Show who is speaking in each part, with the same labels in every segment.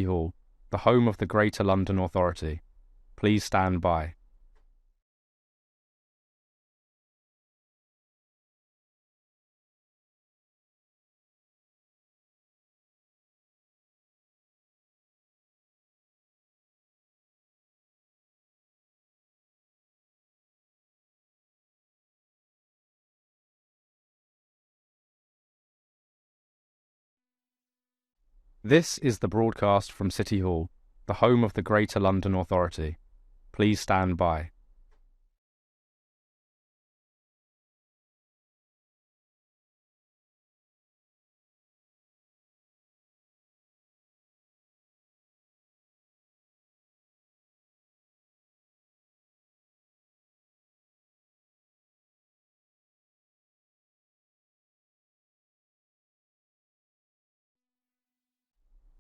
Speaker 1: Hall, the home of the Greater London Authority. Please stand by. This is the broadcast from City Hall, the home of the Greater London Authority. Please stand by.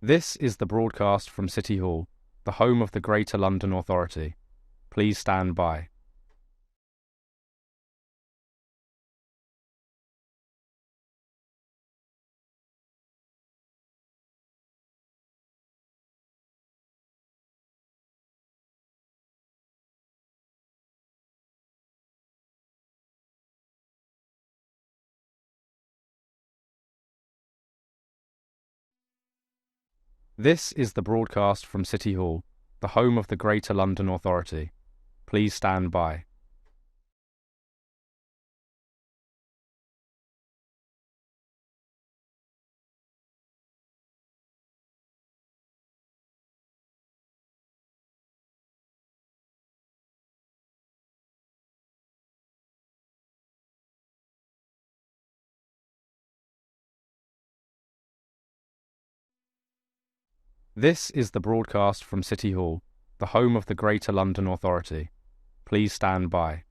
Speaker 1: This is the broadcast from City Hall, the home of the Greater London Authority. Please stand by. This is the broadcast from City Hall, the home of the Greater London Authority. Please stand by. This is the broadcast from City Hall, the home of the Greater London Authority. Please stand by.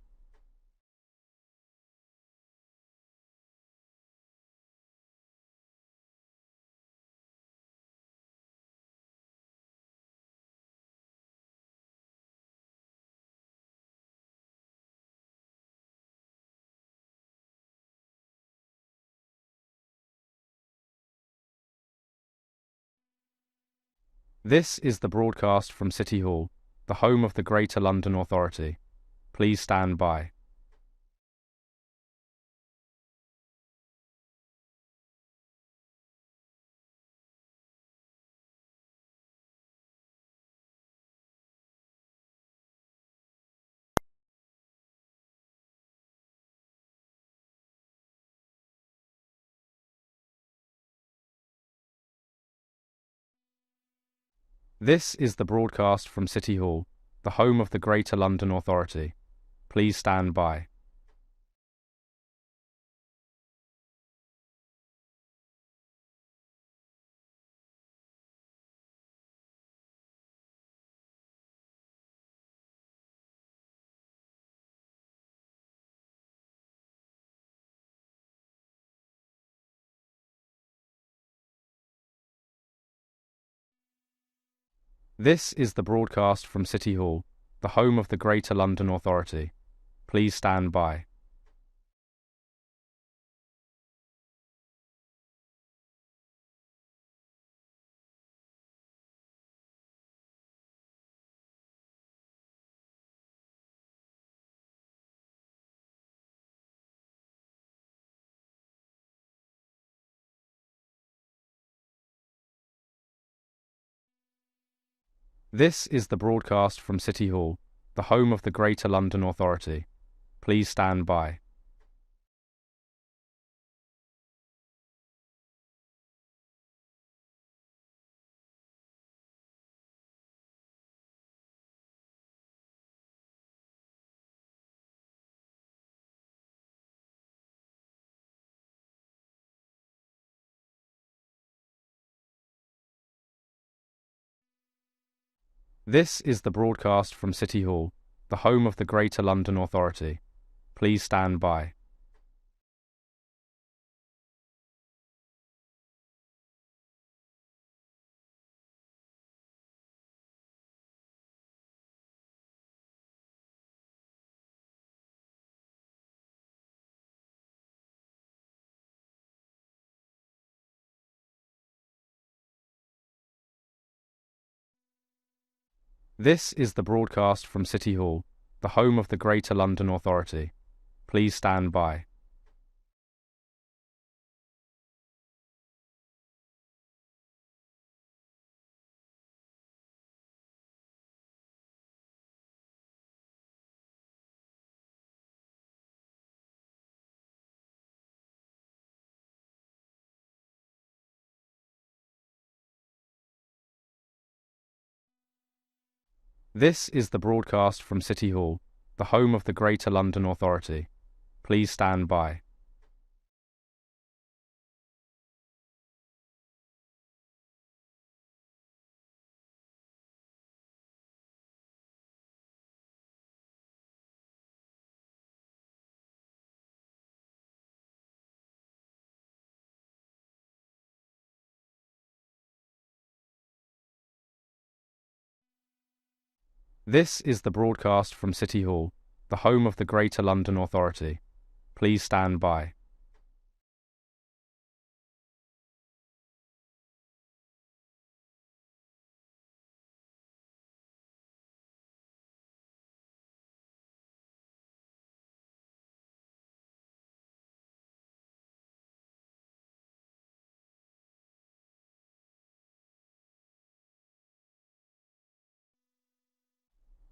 Speaker 1: This is the broadcast from City Hall, the home of the Greater London Authority. Please stand by. This is the broadcast from City Hall, the home of the Greater London Authority. Please stand by. This is the broadcast from City Hall, the home of the Greater London Authority. Please stand by. This is the broadcast from City Hall, the home of the Greater London Authority. Please stand by. This is the broadcast from City Hall, the home of the Greater London Authority. Please stand by. This is the broadcast from City Hall, the home of the Greater London Authority. Please stand by. This is the broadcast from City Hall, the home of the Greater London Authority. Please stand by. This is the broadcast from City Hall, the home of the Greater London Authority. Please stand by.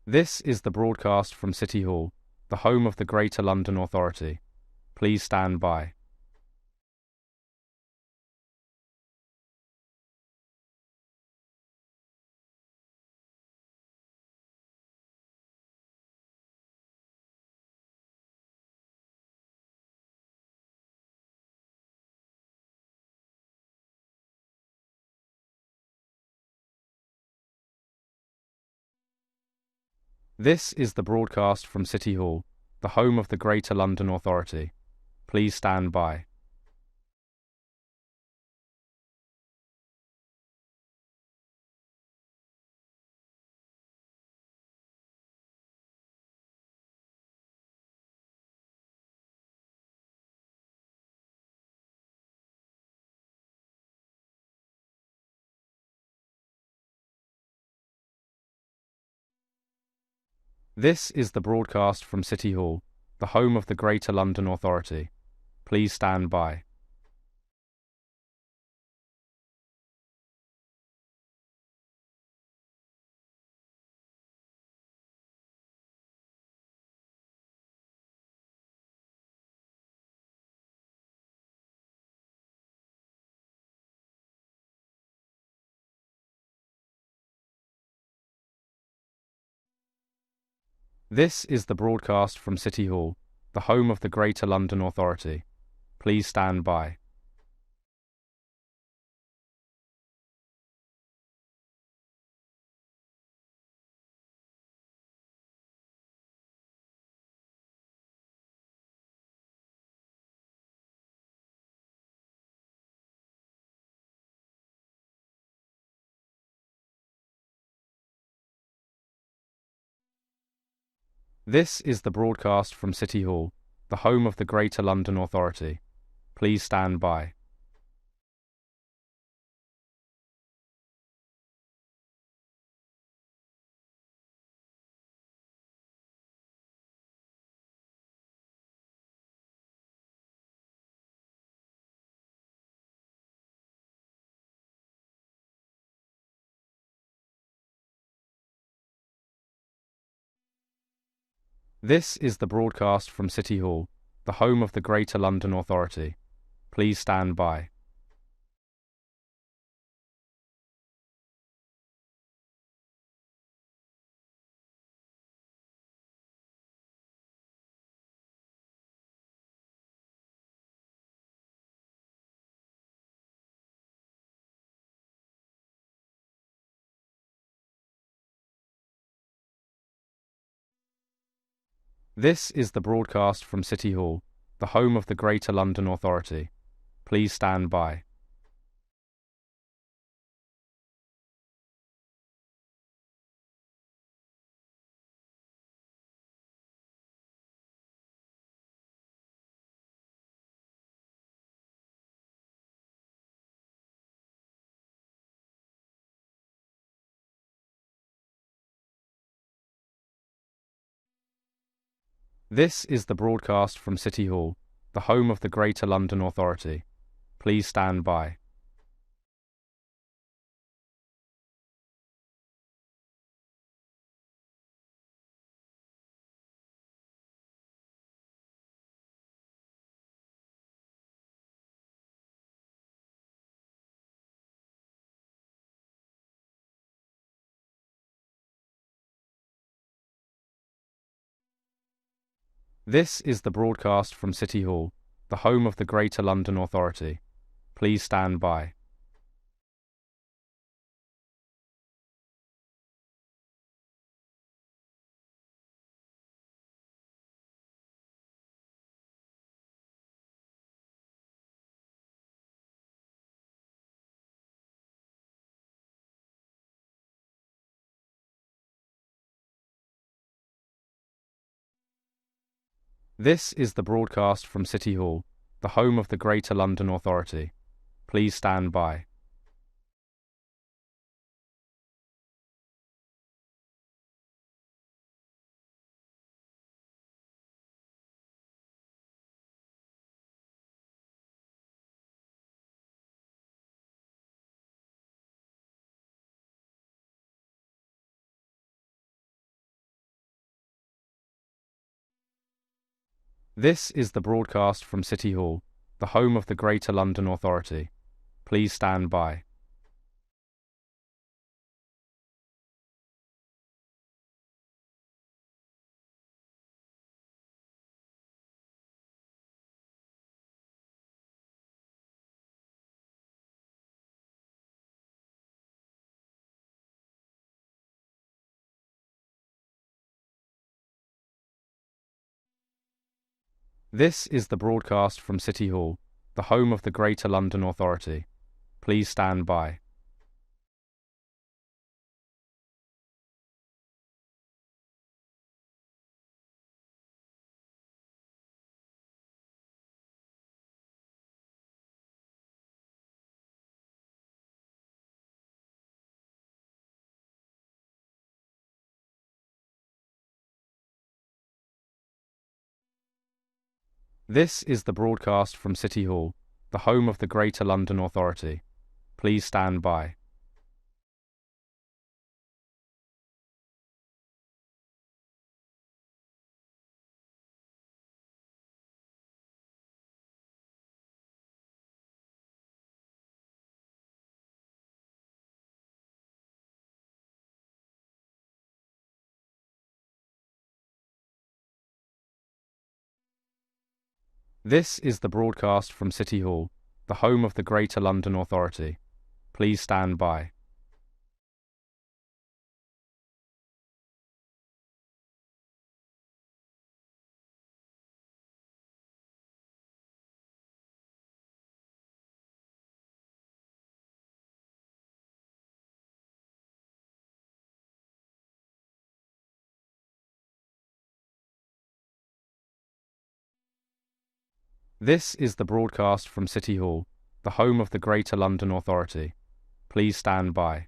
Speaker 1: This is the broadcast from City Hall, the home of the Greater London Authority. Please stand by. This is the broadcast from City Hall, the home of the Greater London Authority. Please stand by. This is the broadcast from City Hall, the home of the Greater London Authority. Please stand by. This is the broadcast from City Hall, the home of the Greater London Authority. Please stand by. This is the broadcast from City Hall, the home of the Greater London Authority. Please stand by. This is the broadcast from City Hall, the home of the Greater London Authority. Please stand by. This is the broadcast from City Hall, the home of the Greater London Authority. Please stand by. This is the broadcast from City Hall, the home of the Greater London Authority. Please stand by. This is the broadcast from City Hall, the home of the Greater London Authority. Please stand by. This is the broadcast from City Hall, the home of the Greater London Authority. Please stand by. This is the broadcast from City Hall, the home of the Greater London Authority. Please stand by. This is the broadcast from City Hall, the home of the Greater London Authority. Please stand by. This is the broadcast from City Hall, the home of the Greater London Authority. Please stand by. This is the broadcast from City Hall, the home of the Greater London Authority. Please stand by. This is the broadcast from City Hall, the home of the Greater London Authority. Please stand by.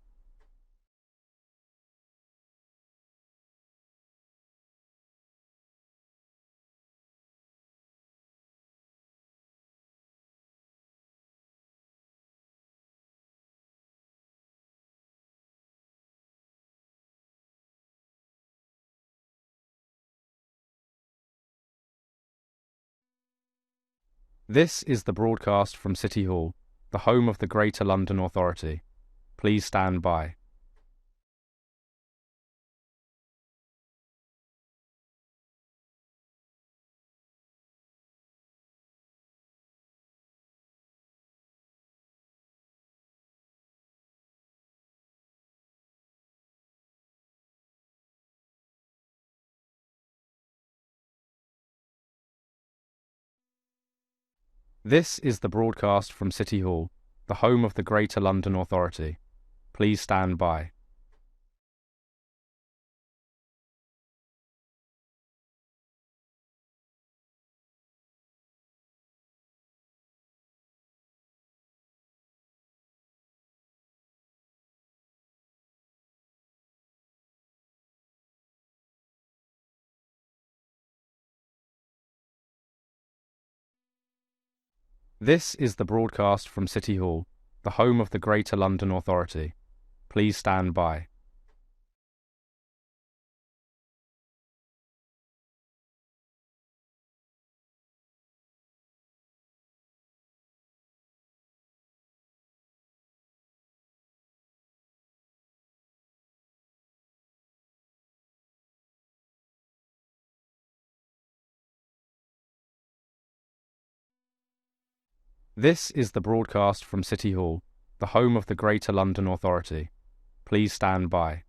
Speaker 1: This is the broadcast from City Hall, the home of the Greater London Authority. Please stand by. This is the broadcast from City Hall, the home of the Greater London Authority. Please stand by. This is the broadcast from City Hall, the home of the Greater London Authority. Please stand by. This is the broadcast from City Hall, the home of the Greater London Authority. Please stand by.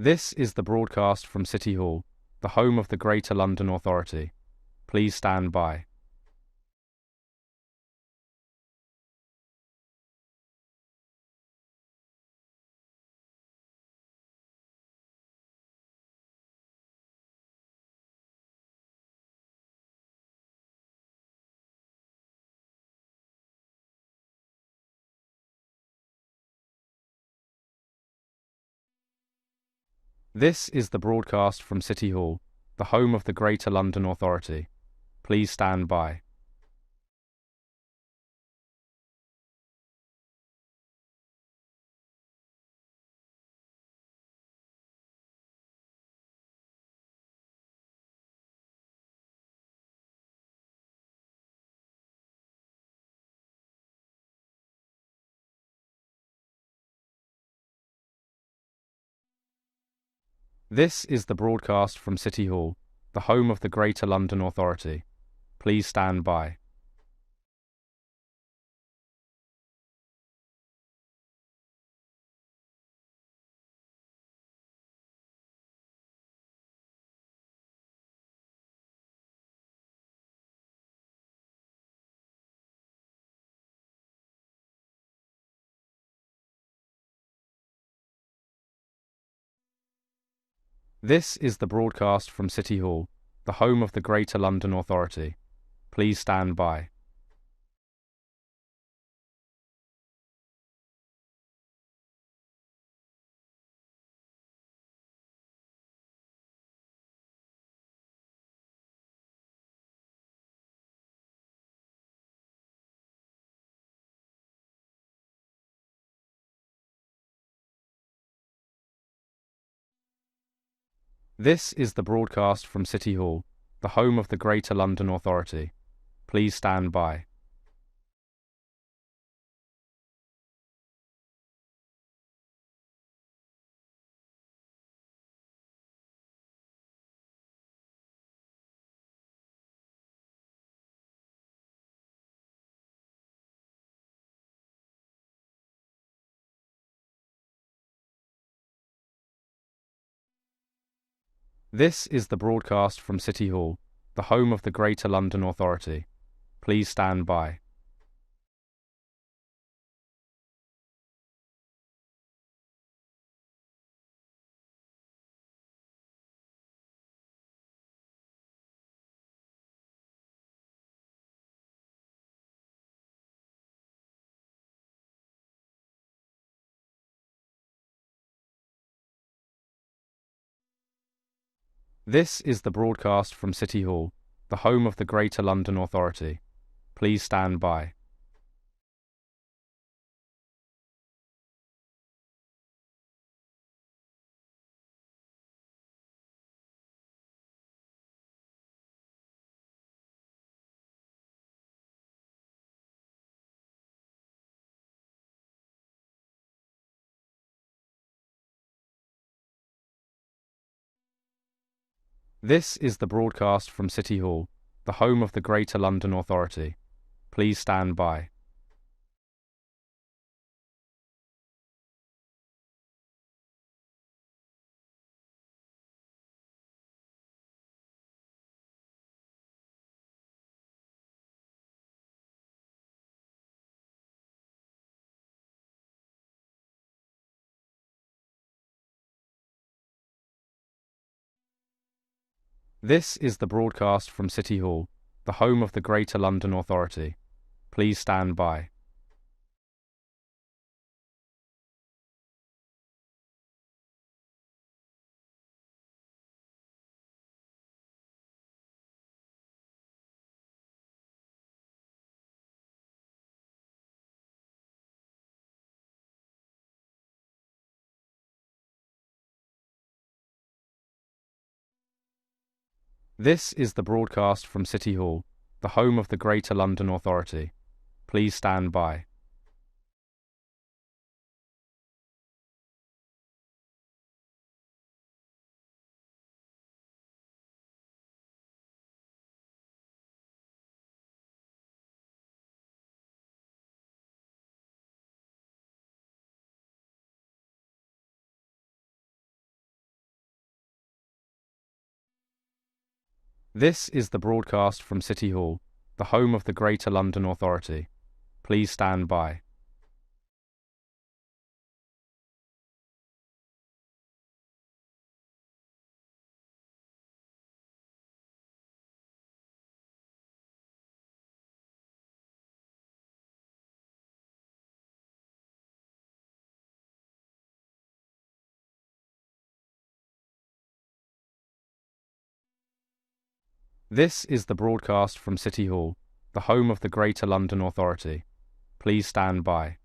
Speaker 1: This is the broadcast from City Hall, the home of the Greater London Authority. Please stand by. This is the broadcast from City Hall, the home of the Greater London Authority. Please stand by. This is the broadcast from City Hall, the home of the Greater London Authority. Please stand by. This is the broadcast from City Hall, the home of the Greater London Authority. Please stand by. This is the broadcast from City Hall, the home of the Greater London Authority. Please stand by. This is the broadcast from City Hall, the home of the Greater London Authority. Please stand by. This is the broadcast from City Hall, the home of the Greater London Authority. Please stand by. This is the broadcast from City Hall, the home of the Greater London Authority. Please stand by. This is the broadcast from City Hall, the home of the Greater London Authority. Please stand by. This is the broadcast from City Hall, the home of the Greater London Authority. Please stand by. This is the broadcast from City Hall, the home of the Greater London Authority. Please stand by. This is the broadcast from City Hall, the home of the Greater London Authority. Please stand by.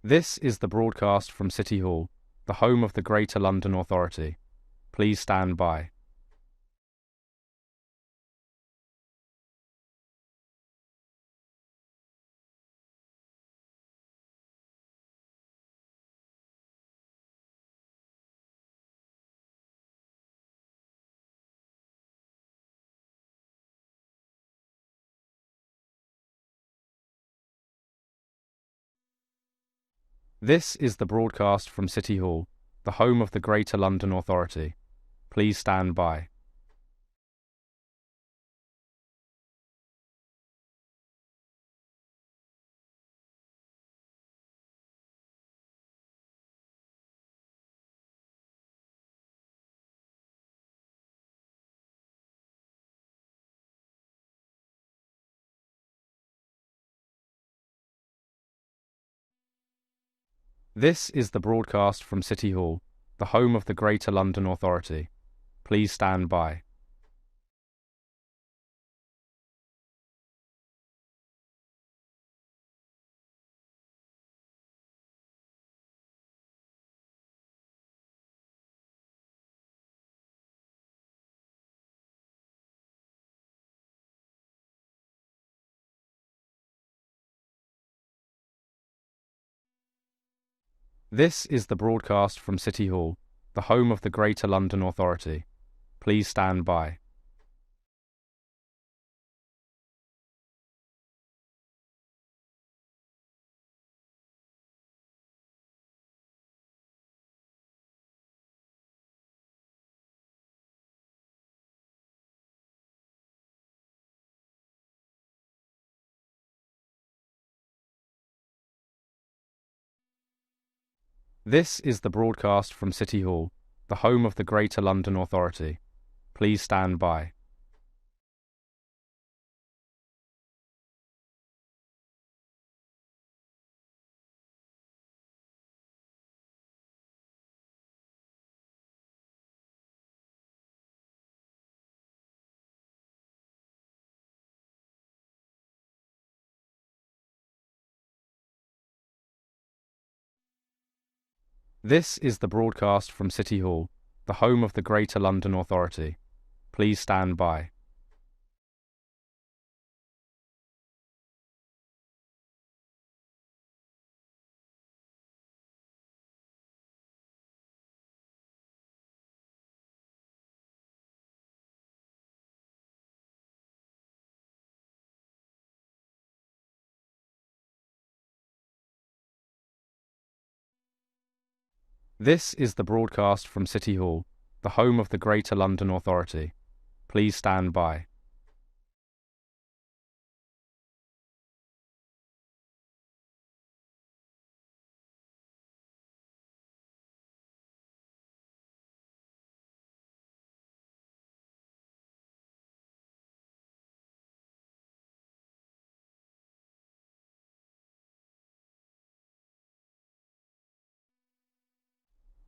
Speaker 1: This is the broadcast from City Hall, the home of the Greater London Authority. Please stand by. This is the broadcast from City Hall, the home of the Greater London Authority. Please stand by. This is the broadcast from City Hall, the home of the Greater London Authority. Please stand by. This is the broadcast from City Hall, the home of the Greater London Authority. Please stand by. This is the broadcast from City Hall, the home of the Greater London Authority. Please stand by. This is the broadcast from City Hall, the home of the Greater London Authority. Please stand by. This is the broadcast from City Hall, the home of the Greater London Authority. Please stand by.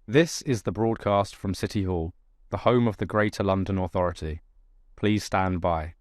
Speaker 1: This is the broadcast from City Hall, the home of the Greater London Authority. Please stand by.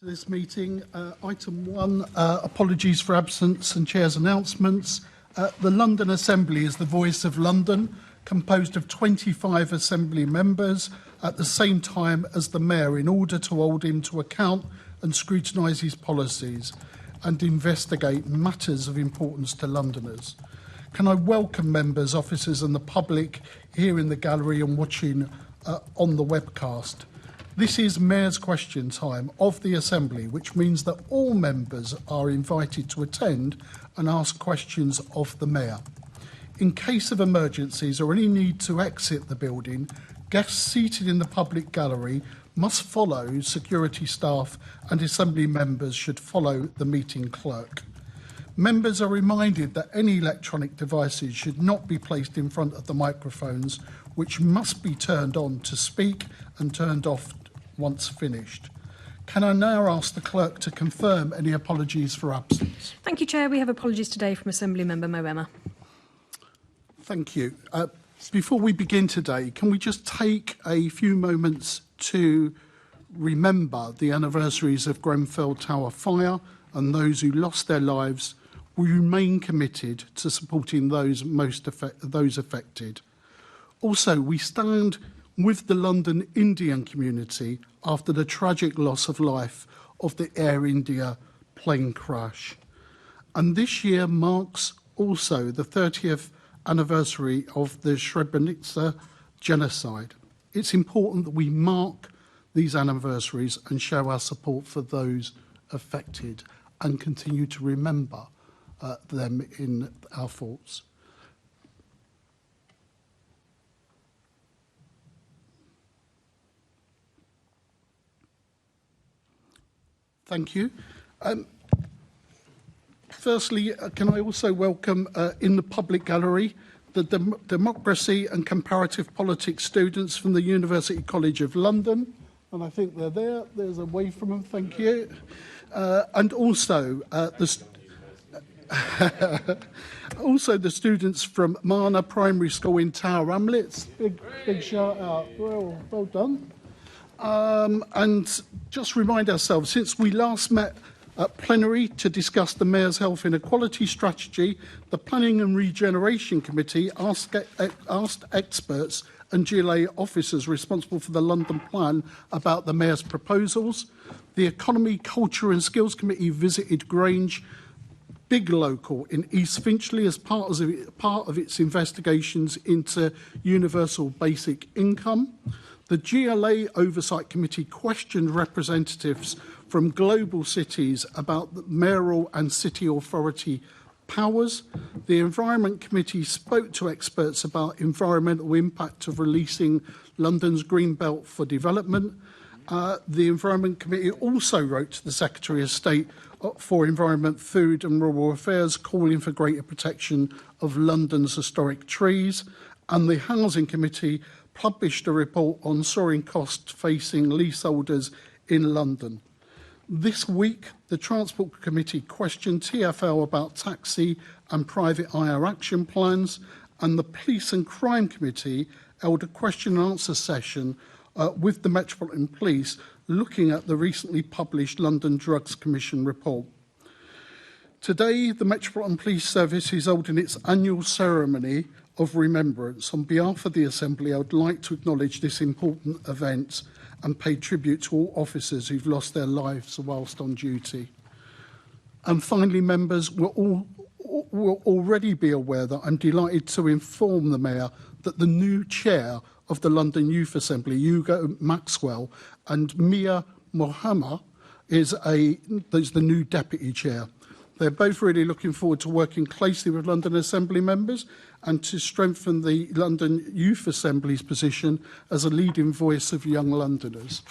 Speaker 2: This meeting, item 1, apologies for absence and chair's announcements. The London Assembly is the voice of London, composed of 25 Assembly members at the same time as the Mayor, in order to hold him to account and scrutinise his policies and investigate matters of importance to Londoners. Can I welcome members, officers and the public here in the gallery and watching on the webcast. This is Mayor's Question Time of the Assembly, which means that all members are invited to attend and ask questions of the Mayor. In case of emergencies or any need to exit the building, guests seated in the public gallery must follow security staff, and Assembly members should follow the meeting clerk. Members are reminded that any electronic devices should not be placed in front of the microphones, which must be turned on to speak and turned off once finished. Can I now ask the clerk to confirm any apologies for absence? announcements.
Speaker 3: Thank you, Chair. We have apologies today from Assembly Member Mo Emma.
Speaker 2: Thank you. Before we begin today, can we just take a few moments to remember the anniversaries of Grenfell Tower fire and those who lost their lives? We remain committed to supporting those affected. Also, we stand with the London Indian community after the tragic loss of life of the Air India plane crash. And this year marks also the 30th anniversary of the Srebrenica genocide. It's important that we mark these anniversaries and show our support for those affected and continue to remember them in our thoughts. Thank you. Firstly, can I also welcome in the public gallery the Democracy and Comparative Politics students from the University College of London, and I think they're there. There's a wave from them, thank you. And also also the students from Marna Primary School in Tower Hamlets. Big shout out. Well done. And just remind ourselves, since we last met at plenary to discuss the Mayor's Health Inequality Strategy, the Planning and Regeneration Committee asked experts and GLA officers responsible for the London Plan about the Mayor's proposals. The Economy, Culture and Skills Committee visited Grange Big Local in East Finchley as part of its investigations into universal basic income. The GLA Oversight Committee questioned representatives from global cities about the mayoral and city authority powers. The Environment Committee spoke to experts about environmental impact of releasing London's Green Belt for development. The Environment Committee also wrote to the Secretary of State for Environment, Food and Rural Affairs, calling for greater protection of London's historic trees. And the Housing Committee published a report on soaring costs facing leaseholders in London. This week, the Transport Committee questioned TfL about taxi and private hire action plans, and the Police and Crime Committee held a question and answer session with the Metropolitan Police looking at the recently published London Drugs Commission report. Today, the Metropolitan Police Service is holding its annual ceremony of remembrance. On behalf of the Assembly, I would like to acknowledge this important event and pay tribute to all officers who've lost their lives whilst on duty. And finally, members, will already be aware that I'm delighted to inform the Mayor that the new chair of the London Youth Assembly, Hugo Maxwell, and Mia Mohammed is the new deputy chair. They're both really looking forward to working closely with London Assembly members and to strengthen the London Youth Assembly's position as a leading voice of young Londoners.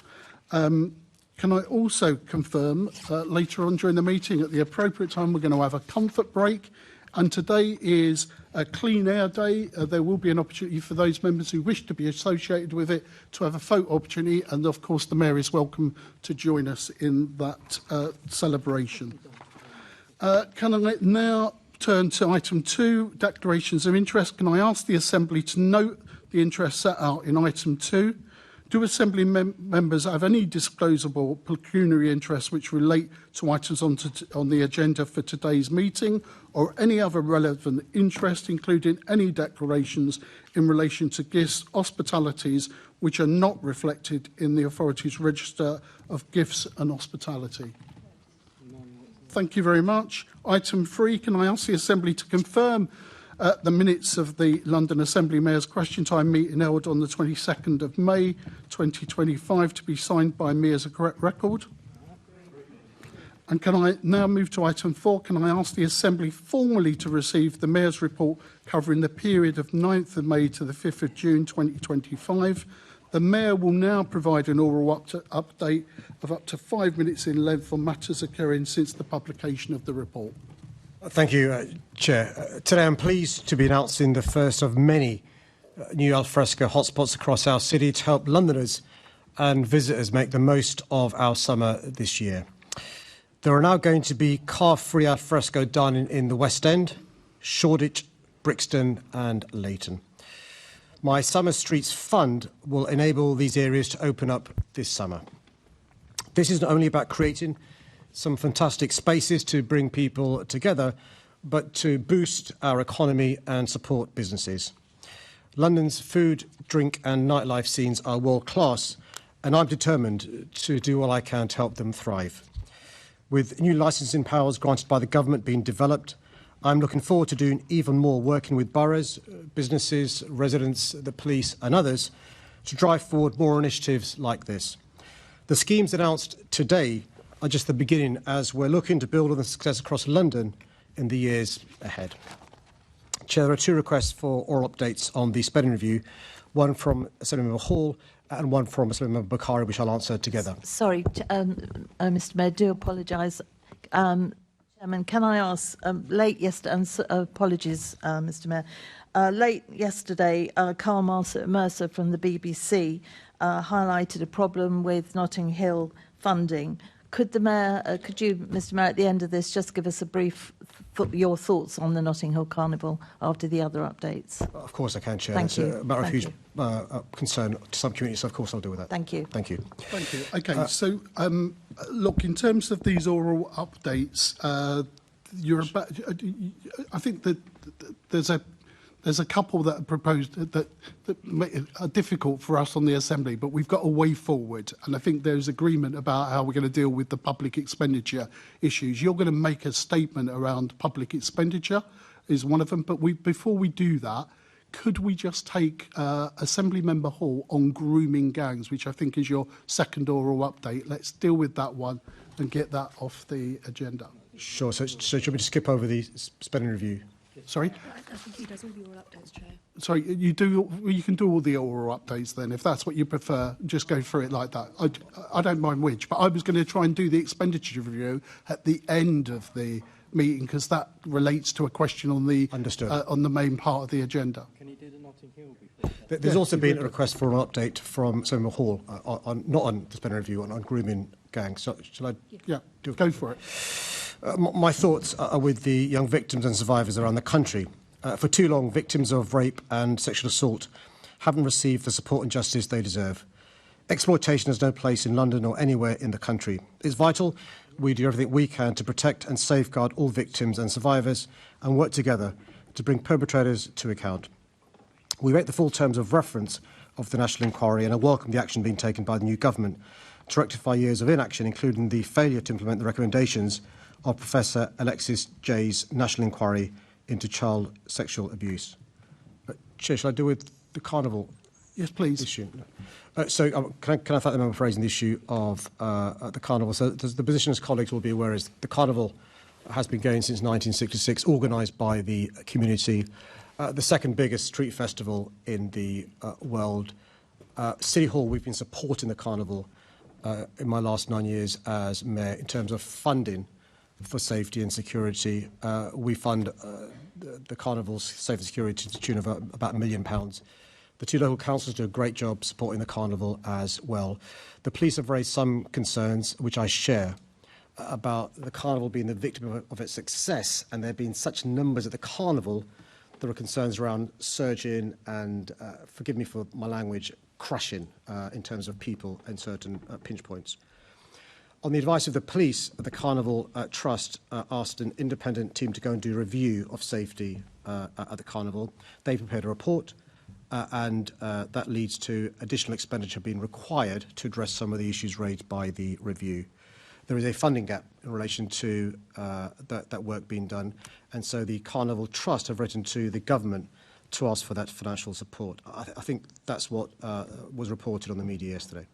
Speaker 2: Can I also confirm later on during the meeting at the appropriate time we're going to have a comfort break, and today is a clean air day. There will be an opportunity for those members who wish to be associated with it to have a photo opportunity, and of course the Mayor is welcome to join us in that celebration. Can I now turn to item 2, declarations of interest? Can I ask the Assembly to note the interest set out in item 2? Do Assembly members have any disclosable pecuniary interests which relate to items on the agenda for today's meeting, or any other relevant interest, including any declarations in relation to gifts, hospitalities, which are not reflected in the authority's register of gifts and hospitality? Thank you very much. Item 3, can I ask the Assembly to confirm the minutes of the London Assembly Mayor's Question Time meeting held on the 22nd of May 2025 to be signed by me as a correct record? And can I now move to item 4? Can I ask the Assembly formally to receive the Mayor's report covering the period of 9th of May to the 5th of June 2025? The Mayor will now provide an oral update of up to 5 minutes in length on matters occurring since the publication of the report.
Speaker 4: Thank you, Chair. Today I'm pleased to be announcing the first of many new alfresco hotspots across our city to help Londoners and visitors make the most of our summer this year. There are now going to be car-free al fresco dining in the West End, Shoreditch, Brixton and Leighton. My Summer Streets Fund will enable these areas to open up this summer. This is not only about creating some fantastic spaces to bring people together, but to boost our economy and support businesses. London's food, drink and nightlife scenes are world-class, and I'm determined to do all I can to help them thrive. With new licensing powers granted by the government being developed, I'm looking forward to doing even more, working with boroughs, businesses, residents, the police and others to drive forward more initiatives like this. The schemes announced today are just the beginning as we're looking to build on the success across London in the years ahead. Chair, there are two requests for oral updates on the spending review, one from Assemblymember Hall and one from Assemblymember Bakari, which I'll answer together.
Speaker 5: Sorry, Mr Mayor, do apologise. Chairman, can I ask, late yesterday, and apologies, Mr Mayor, late yesterday, Carl Mercer from the BBC highlighted a problem with Notting Hill funding. Could the Mayor, could you, Mr Mayor, at the end of this, just give us a brief, your thoughts on the Notting Hill Carnival after the other updates?
Speaker 4: Of course I can, Chair.
Speaker 5: Thank you.
Speaker 4: It's a matter of huge concern to some communities, so of course I'll deal with that.
Speaker 5: Thank you.
Speaker 4: Thank you.
Speaker 2: Thank you. Okay, so look, in terms of these oral updates, I think that there's a couple that are proposed that are difficult for us on the Assembly, but we've got a way forward, and I think there's agreement about how we're going to deal with the public expenditure issues. You're going to make a statement around public expenditure is one of them, but before we do that, could we just take Assemblymember Hall on grooming gangs, which I think is your second oral update? Let's deal with that one and get that off the agenda.
Speaker 4: Sure. So should we just skip over the spending review?
Speaker 2: Sorry?
Speaker 3: I think he does all the oral updates, Chair.
Speaker 2: Sorry, you can do all the oral updates then, if that's what you prefer. Just go through it like that. I don't mind which, but I was going to try and do the expenditure review at the end of the meeting because that relates to a question on the main part of the agenda.
Speaker 6: Can you do the Notting Hill before?
Speaker 4: There's also been a request for an update from Assemblymember Hall, not on the spending review, on grooming gangs. So, shall I?
Speaker 2: Yeah, go for it.
Speaker 4: My thoughts are with the young victims and survivors around the country. For too long, victims of rape and sexual assault haven't received the support and justice they deserve. Exploitation has no place in London or anywhere in the country. It's vital we do everything we can to protect and safeguard all victims and survivors and work together to bring perpetrators to account. We rate the full terms of reference of the National Inquiry and I welcome the action being taken by the new government to rectify years of inaction, including the failure to implement the recommendations of Professor Alexis Jay's National Inquiry into Child Sexual Abuse. Chair, shall I deal with the Carnival?
Speaker 2: Yes, please.
Speaker 4: Issue? Can I thank the member for raising the issue of the Carnival? So the position, as colleagues will be aware, is the Carnival has been going since 1966, organised by the community, the second biggest street festival in the world. City Hall, we've been supporting the Carnival in my last 9 years as Mayor in terms of funding for safety and security. We fund the Carnival's safety and security to the tune of about £1 million. The two local councils do a great job supporting the Carnival as well. The police have raised some concerns, which I share, about the Carnival being the victim of its success, and there being such numbers at the Carnival. There are concerns around surging and, forgive me for my language, crushing in terms of people and certain pinch points. On the advice of the police, the Carnival Trust asked an independent team to go and do a review of safety at the Carnival. They prepared a report and that leads to additional expenditure being required to address some of the issues raised by the review. There is a funding gap in relation to that work being done, and so the Carnival Trust have written to the government to ask for that financial support. I think that's what was reported on the media yesterday.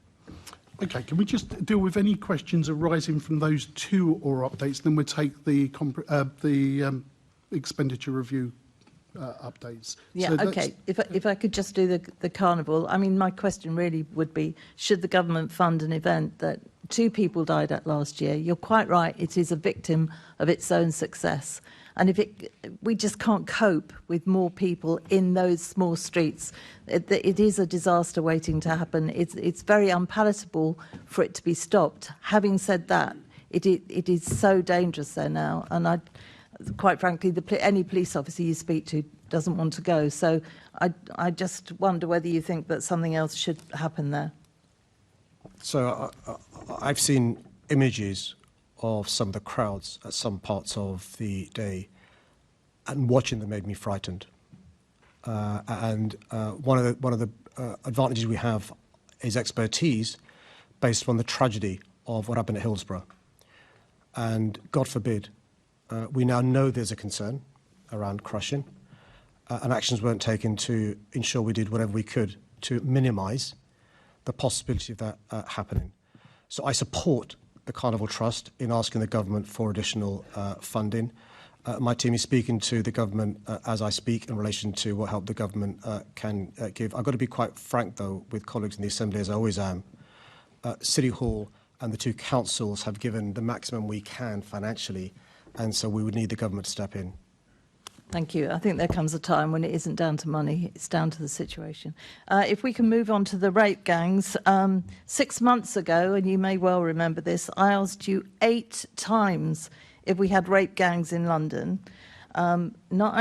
Speaker 2: Okay, can we just deal with any questions arising from those two oral updates? Then we'll take the expenditure review updates.
Speaker 5: Yeah,
Speaker 2: so
Speaker 5: okay. If I could just do the Carnival, I mean, my question really would be, should the government fund an event that 2 people died at last year? You're quite right, it is a victim of its own success. And we just can't cope with more people in those small streets. It is a disaster waiting to happen. It's very unpalatable for it to be stopped. Having said that, It is so dangerous there now, and quite frankly, any police officer you speak to doesn't want to go. So I just wonder whether you think that something else should happen there.
Speaker 4: So I've seen images of some of the crowds at some parts of the day, and watching them made me frightened. And one of the advantages we have is expertise based on the tragedy of what happened at Hillsborough. And God forbid, we now know there's a concern around crushing, and actions weren't taken to ensure we did whatever we could to minimise the possibility of that happening. So I support the Carnival Trust in asking the government for additional funding. My team is speaking to the government as I speak in relation to what help the government can give. I've got to be quite frank, though, with colleagues in the Assembly, as I always am. City Hall and the two councils have given the maximum we can financially, and so we would need the government to step in.
Speaker 5: Thank you. I think there comes a time when it isn't down to money, it's down to the situation. If we can move on to the rape gangs. 6 months ago, and you may well remember this, I asked you 8 times if we had rape gangs in London. Not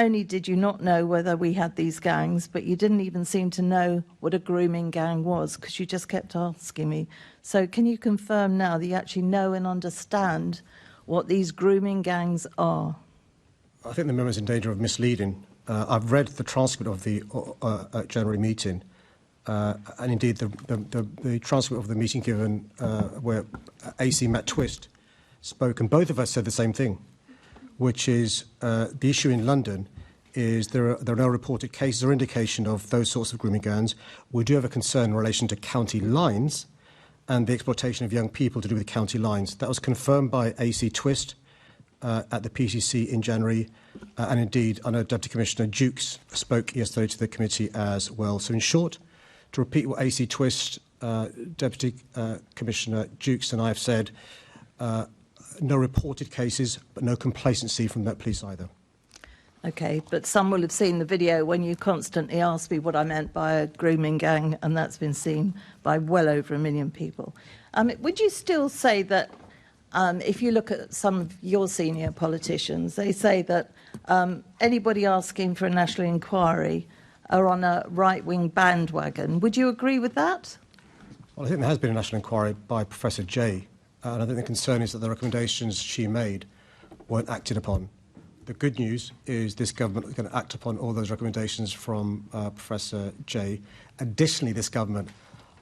Speaker 5: only did you not know whether we had these gangs, but you didn't even seem to know what a grooming gang was, because you just kept asking me. So can you confirm now that you actually know and understand what these grooming gangs are?
Speaker 4: I think the member's in danger of misleading. I've read the transcript of the January meeting, and indeed the transcript of the meeting given where AC Matt Twist spoke, and both of us said the same thing, which is the issue in London is there are no reported cases or indication of those sorts of grooming gangs. We do have a concern in relation to county lines and the exploitation of young people to do with county lines. That was confirmed by AC Twist at the PCC in January, and indeed, I know Deputy Commissioner Jukes spoke yesterday to the committee as well. So in short, to repeat what AC Twist, Deputy Commissioner Jukes and I have said, no reported cases, but no complacency from that police either.
Speaker 5: Okay, but some will have seen the video when you constantly asked me what I meant by a grooming gang, and that's been seen by well over 1 million people. Would you still say that if you look at some of your senior politicians, they say that anybody asking for a national inquiry are on a right-wing bandwagon? Would you agree with that?
Speaker 4: Well, I think there has been a national inquiry by Professor Jay, and I think the concern is that the recommendations she made weren't acted upon. The good news is this government is going to act upon all those recommendations from Professor Jay. Additionally, this government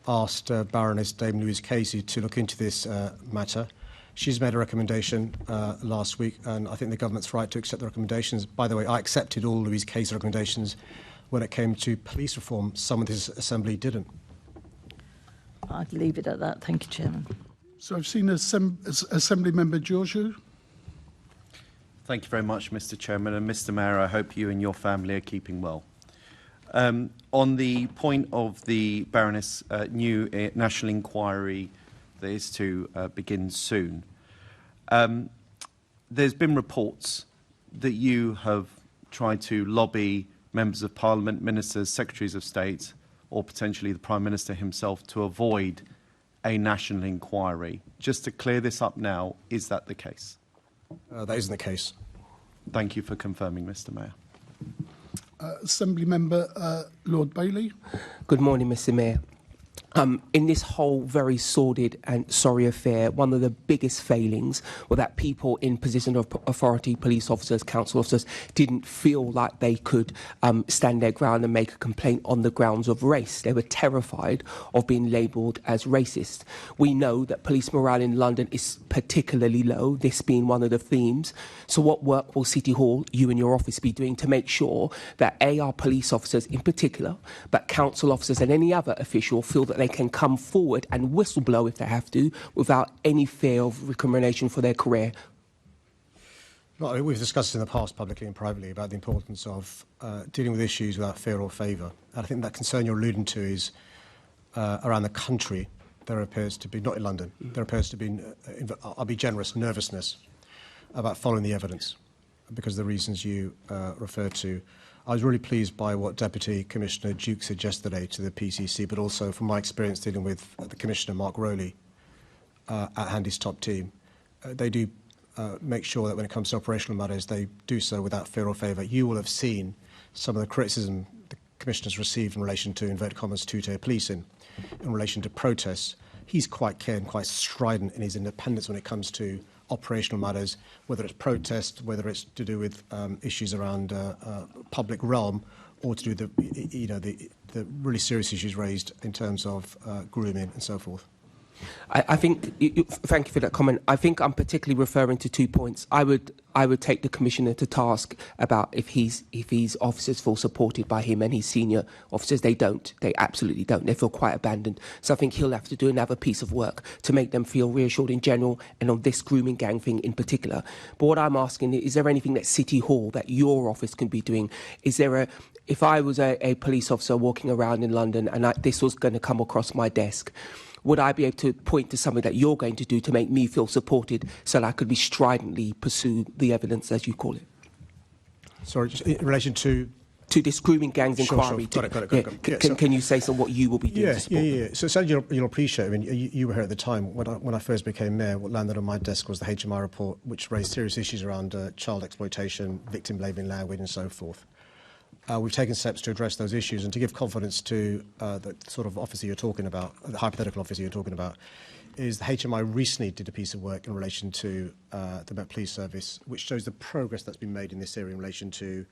Speaker 4: asked Baroness Dame Louise Casey to look into this matter. She's made a recommendation last week, and I think the government's right to accept the recommendations. By the way, I accepted all Louise Casey's recommendations when it came to police reform. Some of this Assembly didn't.
Speaker 5: I'd leave it at that. Thank you, Chairman.
Speaker 2: So I've seen Assembly Member Giorgio.
Speaker 6: Thank you very much, Mr. Chairman. And Mr. Mayor, I hope you and your family are keeping well. On the point of the Baroness' new national inquiry that is to begin soon, there's been reports that you have tried to lobby members of Parliament, ministers, secretaries of state, or potentially the Prime Minister himself to avoid a national inquiry. Just to clear this up now, is that the case?
Speaker 4: That isn't the case.
Speaker 6: Thank you for confirming, Mr. Mayor.
Speaker 2: Assembly Member Lord Bailey.
Speaker 7: Good morning, Mr. Mayor. In this whole very sordid and sorry affair, one of the biggest failings were that people in position of authority, police officers, council officers, didn't feel like they could stand their ground and make a complaint on the grounds of race. They were terrified of being labelled as racist. We know that police morale in London is particularly low, this being one of the themes. So what work will City Hall, you and your office, be doing to make sure that our police officers in particular, but council officers and any other official feel that they can come forward and whistleblow if they have to without any fear of recrimination for their career?
Speaker 4: Well, we've discussed in the past publicly and privately about the importance of dealing with issues without fear or favour. And I think that concern you're alluding to is around the country. There appears to be, not in London, there appears to be, I'll be generous, nervousness about following the evidence because of the reasons you referred to. I was really pleased by what Deputy Commissioner Duke said yesterday to the PCC, but also from my experience dealing with the Commissioner, Mark Rowley, at Handy's top team. they do make sure that when it comes to operational matters, they do so without fear or favour. You will have seen some of the criticism the Commissioner's received in relation to, inverted commas, two-tier policing, in relation to protests. He's quite clear and quite strident in his independence when it comes to operational matters, whether it's protest, whether it's to do with issues around public realm, or to do with the really serious issues raised in terms of grooming and so forth.
Speaker 7: I think, thank you for that comment. I think I'm particularly referring to 2 points. I would take the Commissioner to task about if his officers feel supported by him and his senior officers. They don't. They absolutely don't. They feel quite abandoned. So I think he'll have to do another piece of work to make them feel reassured in general and on this grooming gang thing in particular. But what I'm asking is there anything that City Hall, that your office can be doing? Is there if I was a police officer walking around in London and this was going to come across my desk, would I be able to point to something that you're going to do to make me feel supported so that I could be stridently pursue the evidence, as you call it?
Speaker 4: Sorry, just in relation to
Speaker 7: this grooming gangs inquiry.
Speaker 4: Sure. Got it.
Speaker 7: Can you say what you will be doing to support?
Speaker 4: Yeah. So certainly you'll appreciate, I mean, you were here at the time when I first became mayor. What landed on my desk was the HMI report, which raised serious issues around child exploitation, victim blaming language and so forth. We've taken steps to address those issues and to give confidence to the sort of officer you're talking about, the hypothetical officer you're talking about, is the HMI recently did a piece of work in relation to the Met Police Service, which shows the progress that's been made in this area in relation to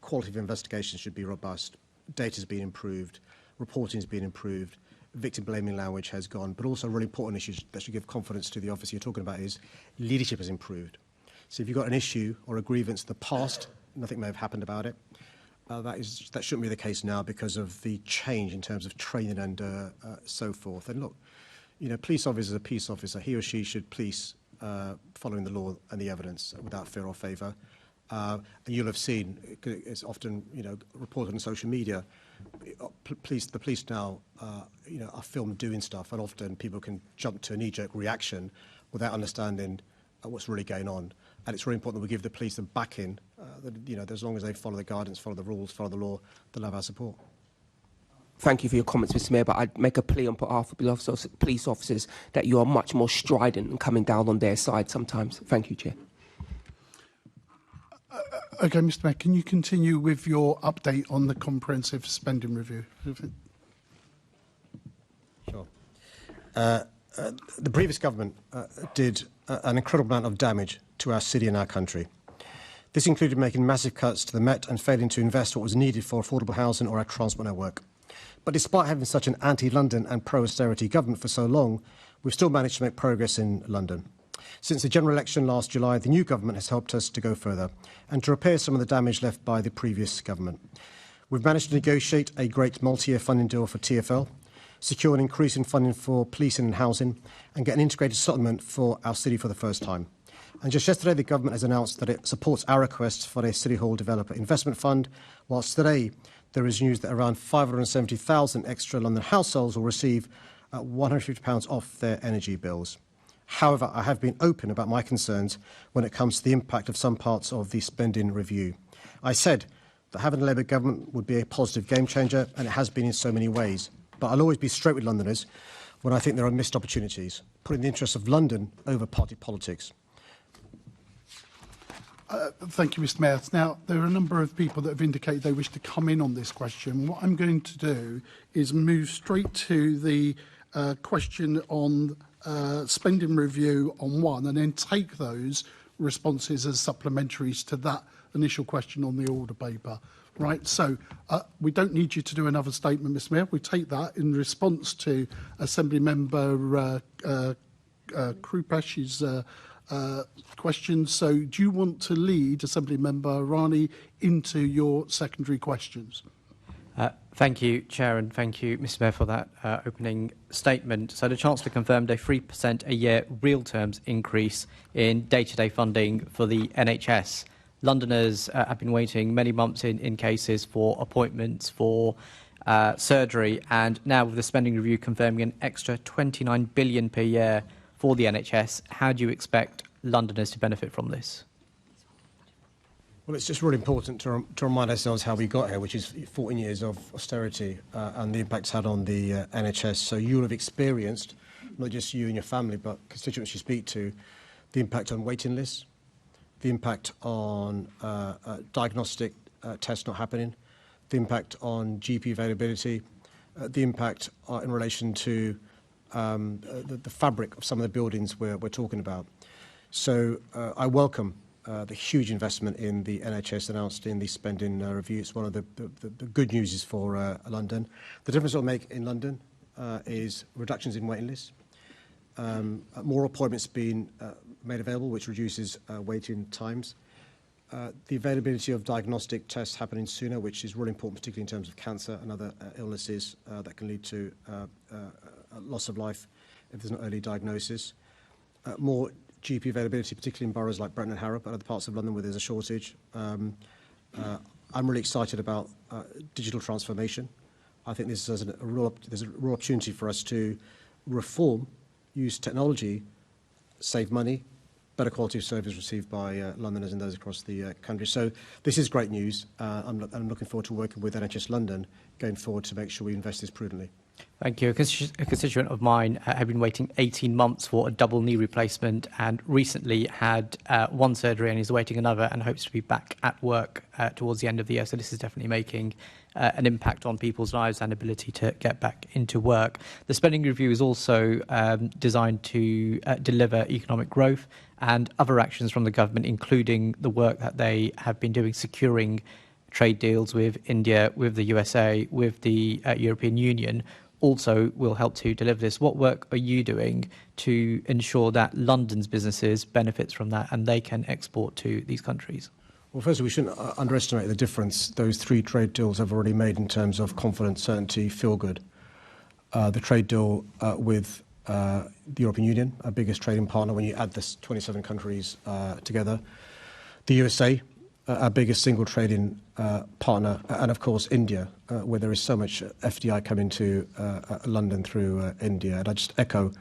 Speaker 4: quality of investigation should be robust, data's been improved, reporting's been improved, victim blaming language has gone, but also really important issues that should give confidence to the officer you're talking about is leadership has improved. So if you've got an issue or a grievance in the past, nothing may have happened about it. That shouldn't be the case now because of the change in terms of training and so forth. And look, police officer is a peace officer. He or she should police following the law and the evidence without fear or favour. And you'll have seen, it's often reported on social media, the police now are filmed doing stuff, and often people can jump to a knee-jerk reaction without understanding what's really going on. And it's really important that we give the police the backing, that as long as they follow the guidance, follow the rules, follow the law, they'll have our support.
Speaker 7: Thank you for your comments, Mr. Mayor, but I'd make a plea on behalf of police officers that you are much more strident and coming down on their side sometimes. Thank you, Chair.
Speaker 2: OK, Mr. Mayor, can you continue with your update on the comprehensive spending review?
Speaker 4: Sure. The previous government did an incredible amount of damage to our city and our country. This included making massive cuts to the Met and failing to invest what was needed for affordable housing or our transport network. But despite having such an anti-London and pro-austerity government for so long, we've still managed to make progress in London. Since the general election last July, the new government has helped us to go further and to repair some of the damage left by the previous government. We've managed to negotiate a great multi-year funding deal for TfL, secure an increase in funding for policing and housing, and get an integrated settlement for our city for the first time. And just yesterday, the government has announced that it supports our request for a City Hall Developer Investment Fund, whilst today there is news that around 570,000 extra London households will receive £150 off their energy bills. However, I have been open about my concerns when it comes to the impact of some parts of the spending review. I said that having a Labour government would be a positive game changer, and it has been in so many ways. But I'll always be straight with Londoners when I think there are missed opportunities, putting the interests of London over party politics.
Speaker 2: Thank you, Mr. Mayor. Now, there are a number of people that have indicated they wish to come in on this question. What I'm going to do is move straight to the question on spending review on one, and then take those responses as supplementaries to that initial question on the order paper. Right, so we don't need you to do another statement, Mr. Mayor. We take that in response to Assembly Member Krupesh's question. So do you want to lead Assembly Member Rani into your secondary questions?
Speaker 8: Thank you, Chair, and thank you, Mr. Mayor, for that opening statement. So the Chancellor confirmed a 3% a year real terms increase in day-to-day funding for the NHS. Londoners have been waiting many months in cases for appointments for surgery, and now with the spending review confirming an extra £29 billion per year for the NHS, how do you expect Londoners to benefit from this?
Speaker 4: Well, it's just really important to remind ourselves how we got here, which is 14 years of austerity and the impact it's had on the NHS. So you'll have experienced, not just you and your family, but constituents you speak to, the impact on waiting lists, the impact on diagnostic tests not happening, the impact on GP availability, the impact in relation to the fabric of some of the buildings we're talking about. So I welcome the huge investment in the NHS announced in the spending review. It's one of the good news is for London. The difference it'll make in London is reductions in waiting lists, more appointments being made available, which reduces waiting times, the availability of diagnostic tests happening sooner, which is really important, particularly in terms of cancer and other illnesses that can lead to loss of life if there's an early diagnosis, more GP availability, particularly in boroughs like Bretton and Harrow, but other parts of London where there's a shortage. I'm really excited about digital transformation. I think there's a real opportunity for us to reform, use technology, save money, better quality of service received by Londoners and those across the country. So this is great news. I'm looking forward to working with NHS London going forward to make sure we invest this prudently.
Speaker 8: Thank you. A constituent of mine had been waiting 18 months for a double knee replacement and recently had one surgery and is awaiting another and hopes to be back at work towards the end of the year. So this is definitely making an impact on people's lives and ability to get back into work. The spending review is also designed to deliver economic growth and other actions from the government, including the work that they have been doing securing trade deals with India, with the USA, with the European Union, also will help to deliver this. What work are you doing to ensure that London's businesses benefits from that and they can export to these countries?
Speaker 4: Well, firstly, we shouldn't underestimate the difference those three trade deals have already made in terms of confidence, certainty, feel good. The trade deal with the European Union, our biggest trading partner when you add this 27 countries together. The USA, our biggest single trading partner, and of course India, where there is so much FDI coming to London through India. And I just echo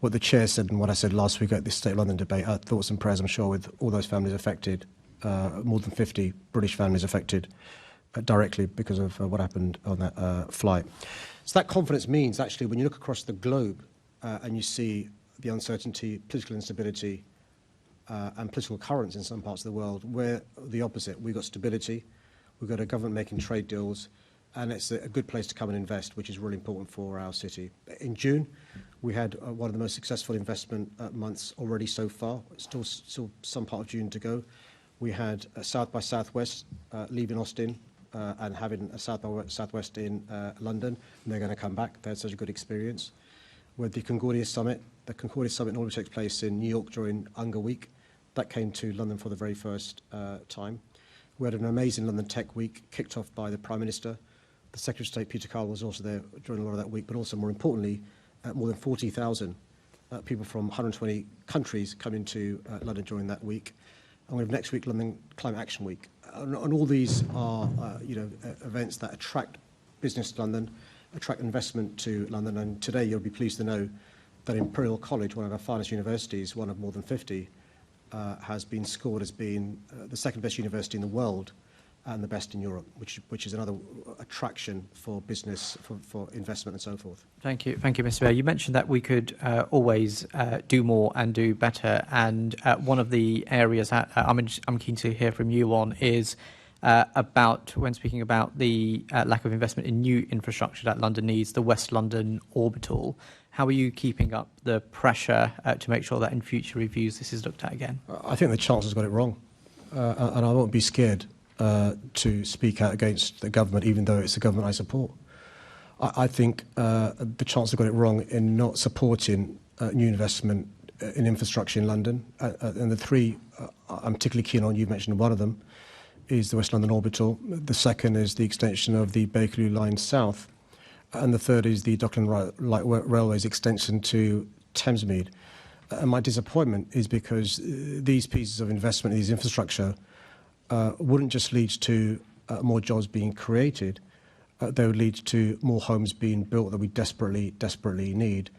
Speaker 4: what the chair said and what I said last week at this State of London debate. Our thoughts and prayers, I'm sure, with all those families affected, more than 50 British families affected directly because of what happened on that flight. So that confidence means, actually, when you look across the globe and you see the uncertainty, political instability, and political currents in some parts of the world, we're the opposite. We've got stability, we've got a government making trade deals, and it's a good place to come and invest, which is really important for our city. In June, we had one of the most successful investment months already so far. Still some part of June to go. We had South by Southwest leaving Austin and having a South by Southwest in London, and they're going to come back. They had such a good experience. With the Concordia Summit normally takes place in New York during UNGA Week. That came to London for the very first time. We had an amazing London Tech Week kicked off by the Prime Minister. The Secretary of State, Peter Carl, was also there during a lot of that week, but also, more importantly, more than 40,000 people from 120 countries coming to London during that week. And we have next week London Climate Action Week. And all these are events that attract business to London, attract investment to London. And today you'll be pleased to know that Imperial College, one of our finest universities, one of more than 50, has been scored as being the second best university in the world and the best in Europe, which is another attraction for business, for investment and so forth.
Speaker 8: Thank you, Mr. Mayor. You mentioned that we could always do more and do better, and one of the areas that I'm keen to hear from you on is about, when speaking about the lack of investment in new infrastructure that London needs, the West London Orbital. How are you keeping up the pressure to make sure that in future reviews this is looked at again?
Speaker 4: I think the Chancellor's got it wrong, and I won't be scared to speak out against the government, even though it's a government I support. I think the Chancellor got it wrong in not supporting new investment in infrastructure in London. And the three I'm particularly keen on, you've mentioned one of them, is the West London Orbital. The second is the extension of the Bakerloo Line South. And the third is the Dockland Light Railway's extension to Thamesmead. And my disappointment is because these pieces of investment in these infrastructure wouldn't just lead to more jobs being created, they would lead to more homes being built that we desperately need.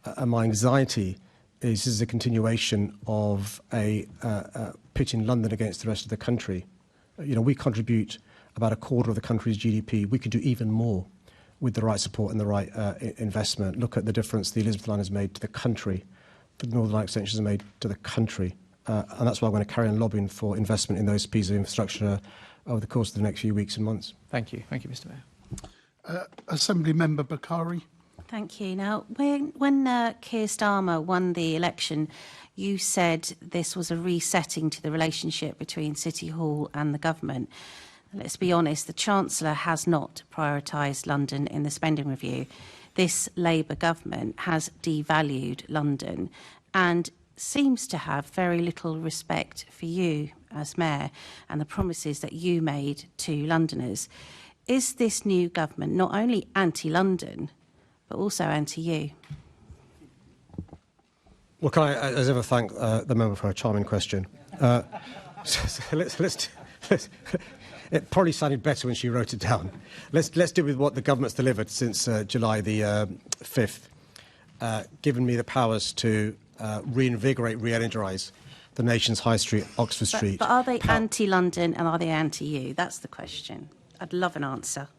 Speaker 4: And my anxiety is this is a continuation of pitting London against the rest of the country. We contribute about a quarter of the country's GDP. We could do even more with the right support and the right investment. Look at the difference the Elizabeth line has made to the country, the Northern Line extension has made to the country. And that's why I'm going to carry on lobbying for investment in those pieces of infrastructure over the course of the next few weeks and months.
Speaker 8: Thank you. Thank you, Mr Mayor.
Speaker 2: Assembly Member Bakari.
Speaker 3: Thank you. Now, when Keir Starmer won the election, you said this was a resetting to the relationship between City Hall and the government. Let's be honest, the Chancellor has not prioritised London in the spending review. This Labour government has devalued London and seems to have very little respect for you as Mayor and the promises that you made to Londoners. Is this new government not only anti-London, but also anti-you?
Speaker 4: Well, can I, as ever, thank the member for a charming question. Let's it probably sounded better when she wrote it down. Let's deal with what the government's delivered since July the 5th, given me the powers to reinvigorate, re-energise the nation's high street, Oxford Street.
Speaker 3: But are they anti-London and are they anti-you? That's the question. I'd love an answer.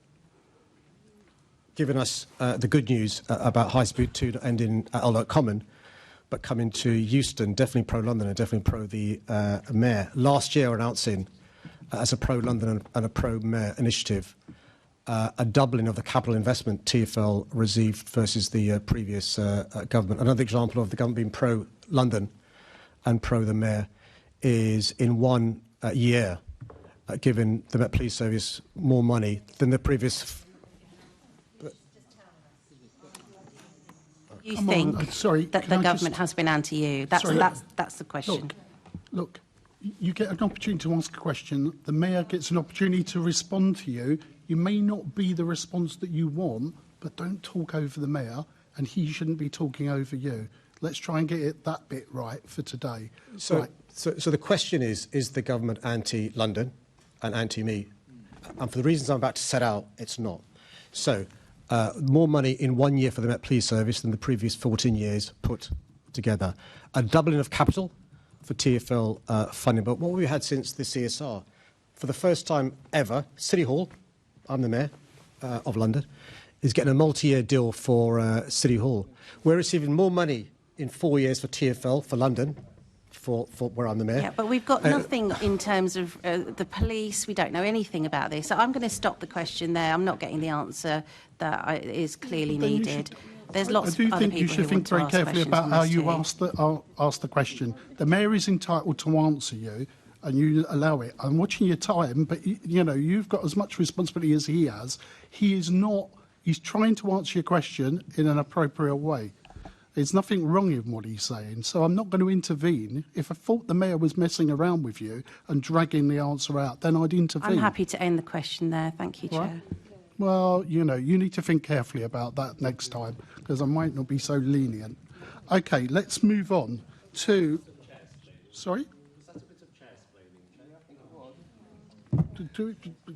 Speaker 4: Given us the good news about High Speed 2 to end in Albert Common, but coming to Euston, definitely pro-London and definitely pro the Mayor. Last year announcing as a pro-London and a pro-Mayor initiative, a doubling of the capital investment TfL received versus the previous government. Another example of the government being pro-London and pro the Mayor is in 1 year, giving the Met Police Service more money than the previous...
Speaker 3: You think that the government has been anti-you? That's the question.
Speaker 2: Look, you get an opportunity to ask a question. The Mayor gets an opportunity to respond to you. You may not be the response that you want, but don't talk over the Mayor, and he shouldn't be talking over you. Let's try and get that bit right for today.
Speaker 4: So the question is the government anti-London and anti-me? And for the reasons I'm about to set out, it's not. So more money in 1 year for the Met Police Service than the previous 14 years put together. A doubling of capital for TfL funding. But what have we had since the CSR? For the first time ever, City Hall, I'm the Mayor of London, is getting a multi-year deal for City Hall. We're receiving more money in 4 years for TfL, for London, for where I'm the Mayor.
Speaker 3: Yeah, but we've got nothing in terms of the police. We don't know anything about this. So I'm going to stop the question there. I'm not getting the answer that is clearly needed. There's lots of other people who want to ask questions. I do think you should think very carefully about how you ask the question. The Mayor is entitled to answer you, and you allow it. I'm watching your time, but you've got as much responsibility as he has. He is not. He's trying to answer your question in an appropriate way. There's nothing wrong in what he's saying, so I'm not going to intervene. If I thought the Mayor was messing around with you and dragging the answer out, then I'd intervene. I'm happy to end the question there. Thank you, Chair.
Speaker 2: Right? Well, you need to think carefully about that next time, because I might not be so lenient. OK, let's move on to... Sorry?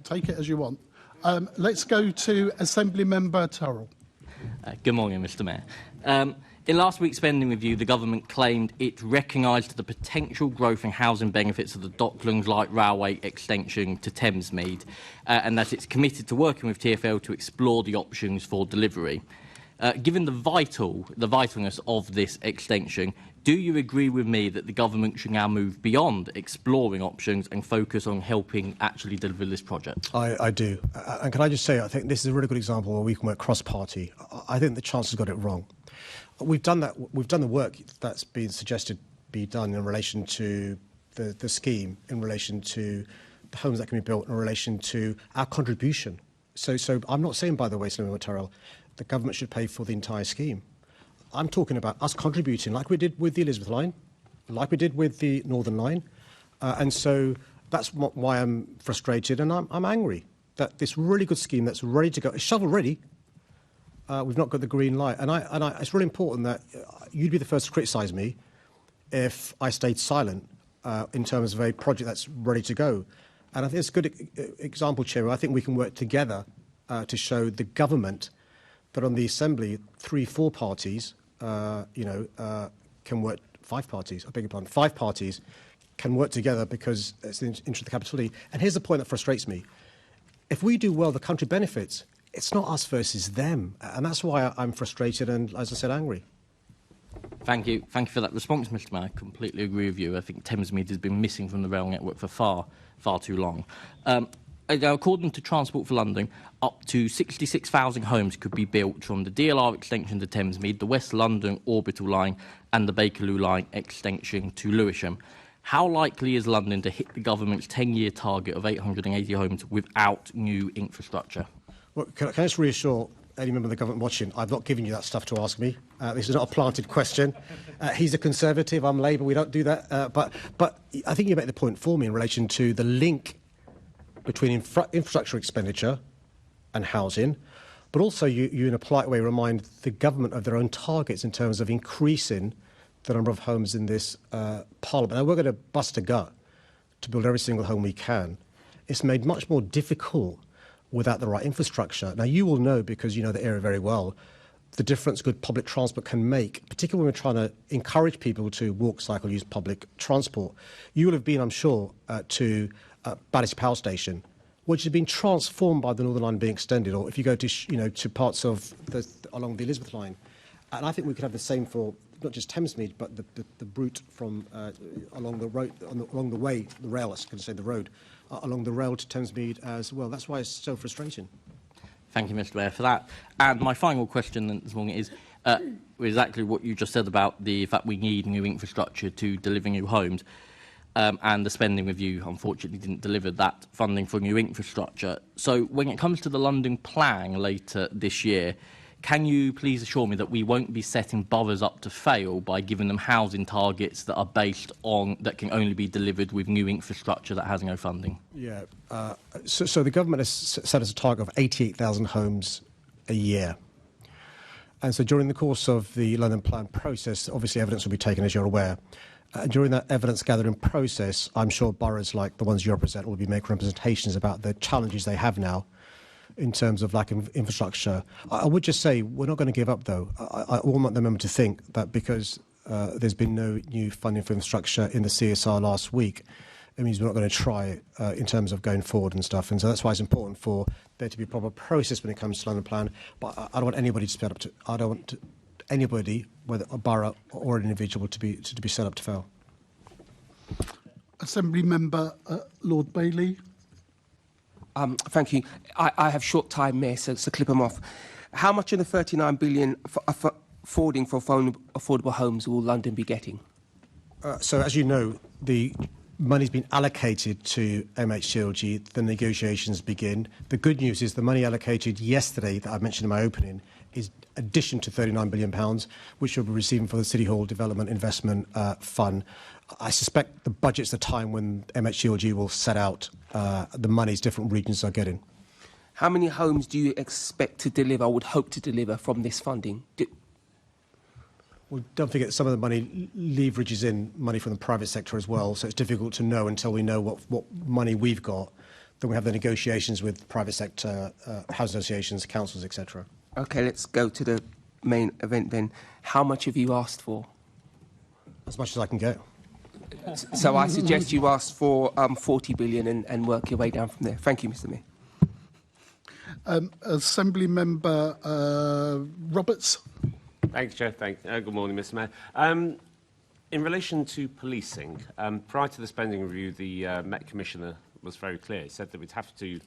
Speaker 2: Take it as you want. Let's go to Assembly Member Turrell.
Speaker 9: Good morning, Mr Mayor. In last week's spending review, the government claimed it recognised the potential growth in housing benefits of the Docklands Light Railway extension to Thamesmead, and that it's committed to working with TfL to explore the options for delivery. Given the vitalness of this extension, do you agree with me that the government should now move beyond exploring options and focus on helping actually deliver this project?
Speaker 4: I do. And can I just say, I think this is a really good example where we can work cross-party. I think the Chancellor's got it wrong. We've done that. We've done the work that's been suggested be done in relation to the scheme, in relation to the homes that can be built, in relation to our contribution. So I'm not saying, by the way, Senator Turrell, the government should pay for the entire scheme. I'm talking about us contributing, like we did with the Elizabeth line, like we did with the Northern line, and so that's why I'm frustrated and I'm angry that this really good scheme that's ready to go, it's shovel ready. We've not got the green light, and it's really important that you'd be the first to criticise me if I stayed silent in terms of a project that's ready to go. And I think it's a good example, Chair. I think we can work together to show the government that on the Assembly, 3-4 parties, can work 5 parties. I beg your pardon, 5 parties can work together because it's in the interest of the capital city. And here's the point that frustrates me. If we do well, the country benefits. It's not us versus them. And that's why I'm frustrated and, as I said, angry.
Speaker 9: Thank you. Thank you for that response, Mr Mayor. I completely agree with you. I think Thamesmead has been missing from the rail network for far too long. According to Transport for London, up to 66,000 homes could be built from the DLR extension to Thamesmead, the West London Orbital Line and the Bakerloo Line extension to Lewisham. How likely is London to hit the government's 10-year target of 880 homes without new infrastructure?
Speaker 4: Well, can I just reassure any member of the government watching, I've not given you that stuff to ask me. This is not a planted question. He's a Conservative, I'm Labour, we don't do that. But I think you make the point for me in relation to the link between infrastructure expenditure and housing, but also you in a polite way remind the government of their own targets in terms of increasing the number of homes in this Parliament. Now, we're going to bust a gut to build every single home we can. It's made much more difficult without the right infrastructure. Now, you will know, because you know the area very well, the difference good public transport can make, particularly when we're trying to encourage people to walk, cycle, use public transport. You will have been, I'm sure, to Battersea Power Station, which has been transformed by the Northern Line being extended, or if you go to, to parts of along the Elizabeth Line. And I think we could have the same for not just Thamesmead, but the route from along the road, along the way, the rail, I was going to say the road, along the rail to Thamesmead as well. That's why it's so frustrating.
Speaker 9: Thank you, Mr Mayor, for that. And my final question this morning is exactly what you just said about the fact we need new infrastructure to deliver new homes. And the spending review, unfortunately, didn't deliver that funding for new infrastructure. So when it comes to the London plan later this year, can you please assure me that we won't be setting boroughs up to fail by giving them housing targets that are based on, that can only be delivered with new infrastructure that has no funding?
Speaker 4: Yeah. So the government has set us a target of 88,000 homes a year. And so during the course of the London plan process, obviously evidence will be taken, as you're aware. During that evidence gathering process, I'm sure boroughs like the ones you represent will be making representations about the challenges they have now in terms of lack of infrastructure. I would just say we're not going to give up, though. I want the member to think that because there's been no new funding for infrastructure in the CSR last week, it means we're not going to try in terms of going forward and stuff. And so that's why it's important for there to be a proper process when it comes to London Plan. But I don't want anybody to set up to. I don't want anybody, whether a borough or an individual, to be set up to fail.
Speaker 2: Assembly Member Lord Bailey.
Speaker 7: Thank you. I have short time, Mayor, so clip them off. How much of the 39 billion affording for affordable homes will London be getting?
Speaker 4: So, as you know, the money's been allocated to MHCLG. The negotiations begin. The good news is the money allocated yesterday that I mentioned in my opening is addition to £39 billion, which you'll be receiving for the City Hall Development Investment Fund. I suspect the budget's the time when MHCLG will set out the monies different regions are getting.
Speaker 7: How many homes do you expect to deliver, or would hope to deliver, from this funding?
Speaker 4: Well, don't forget some of the money leverages in money from the private sector as well, so it's difficult to know until we know what money we've got. Then we have the negotiations with private sector, housing associations, councils, etc.
Speaker 7: OK, let's go to the main event then. How much have you asked for?
Speaker 4: As much as I can get.
Speaker 7: So I suggest you ask for 40 billion and work your way down from there. Thank you, Mr Mayor.
Speaker 2: Assembly Member Roberts.
Speaker 10: Thanks, Chair. Good morning, Mr Mayor. In relation to policing, prior to the spending review, the Met Commissioner was very clear. He said that we'd have to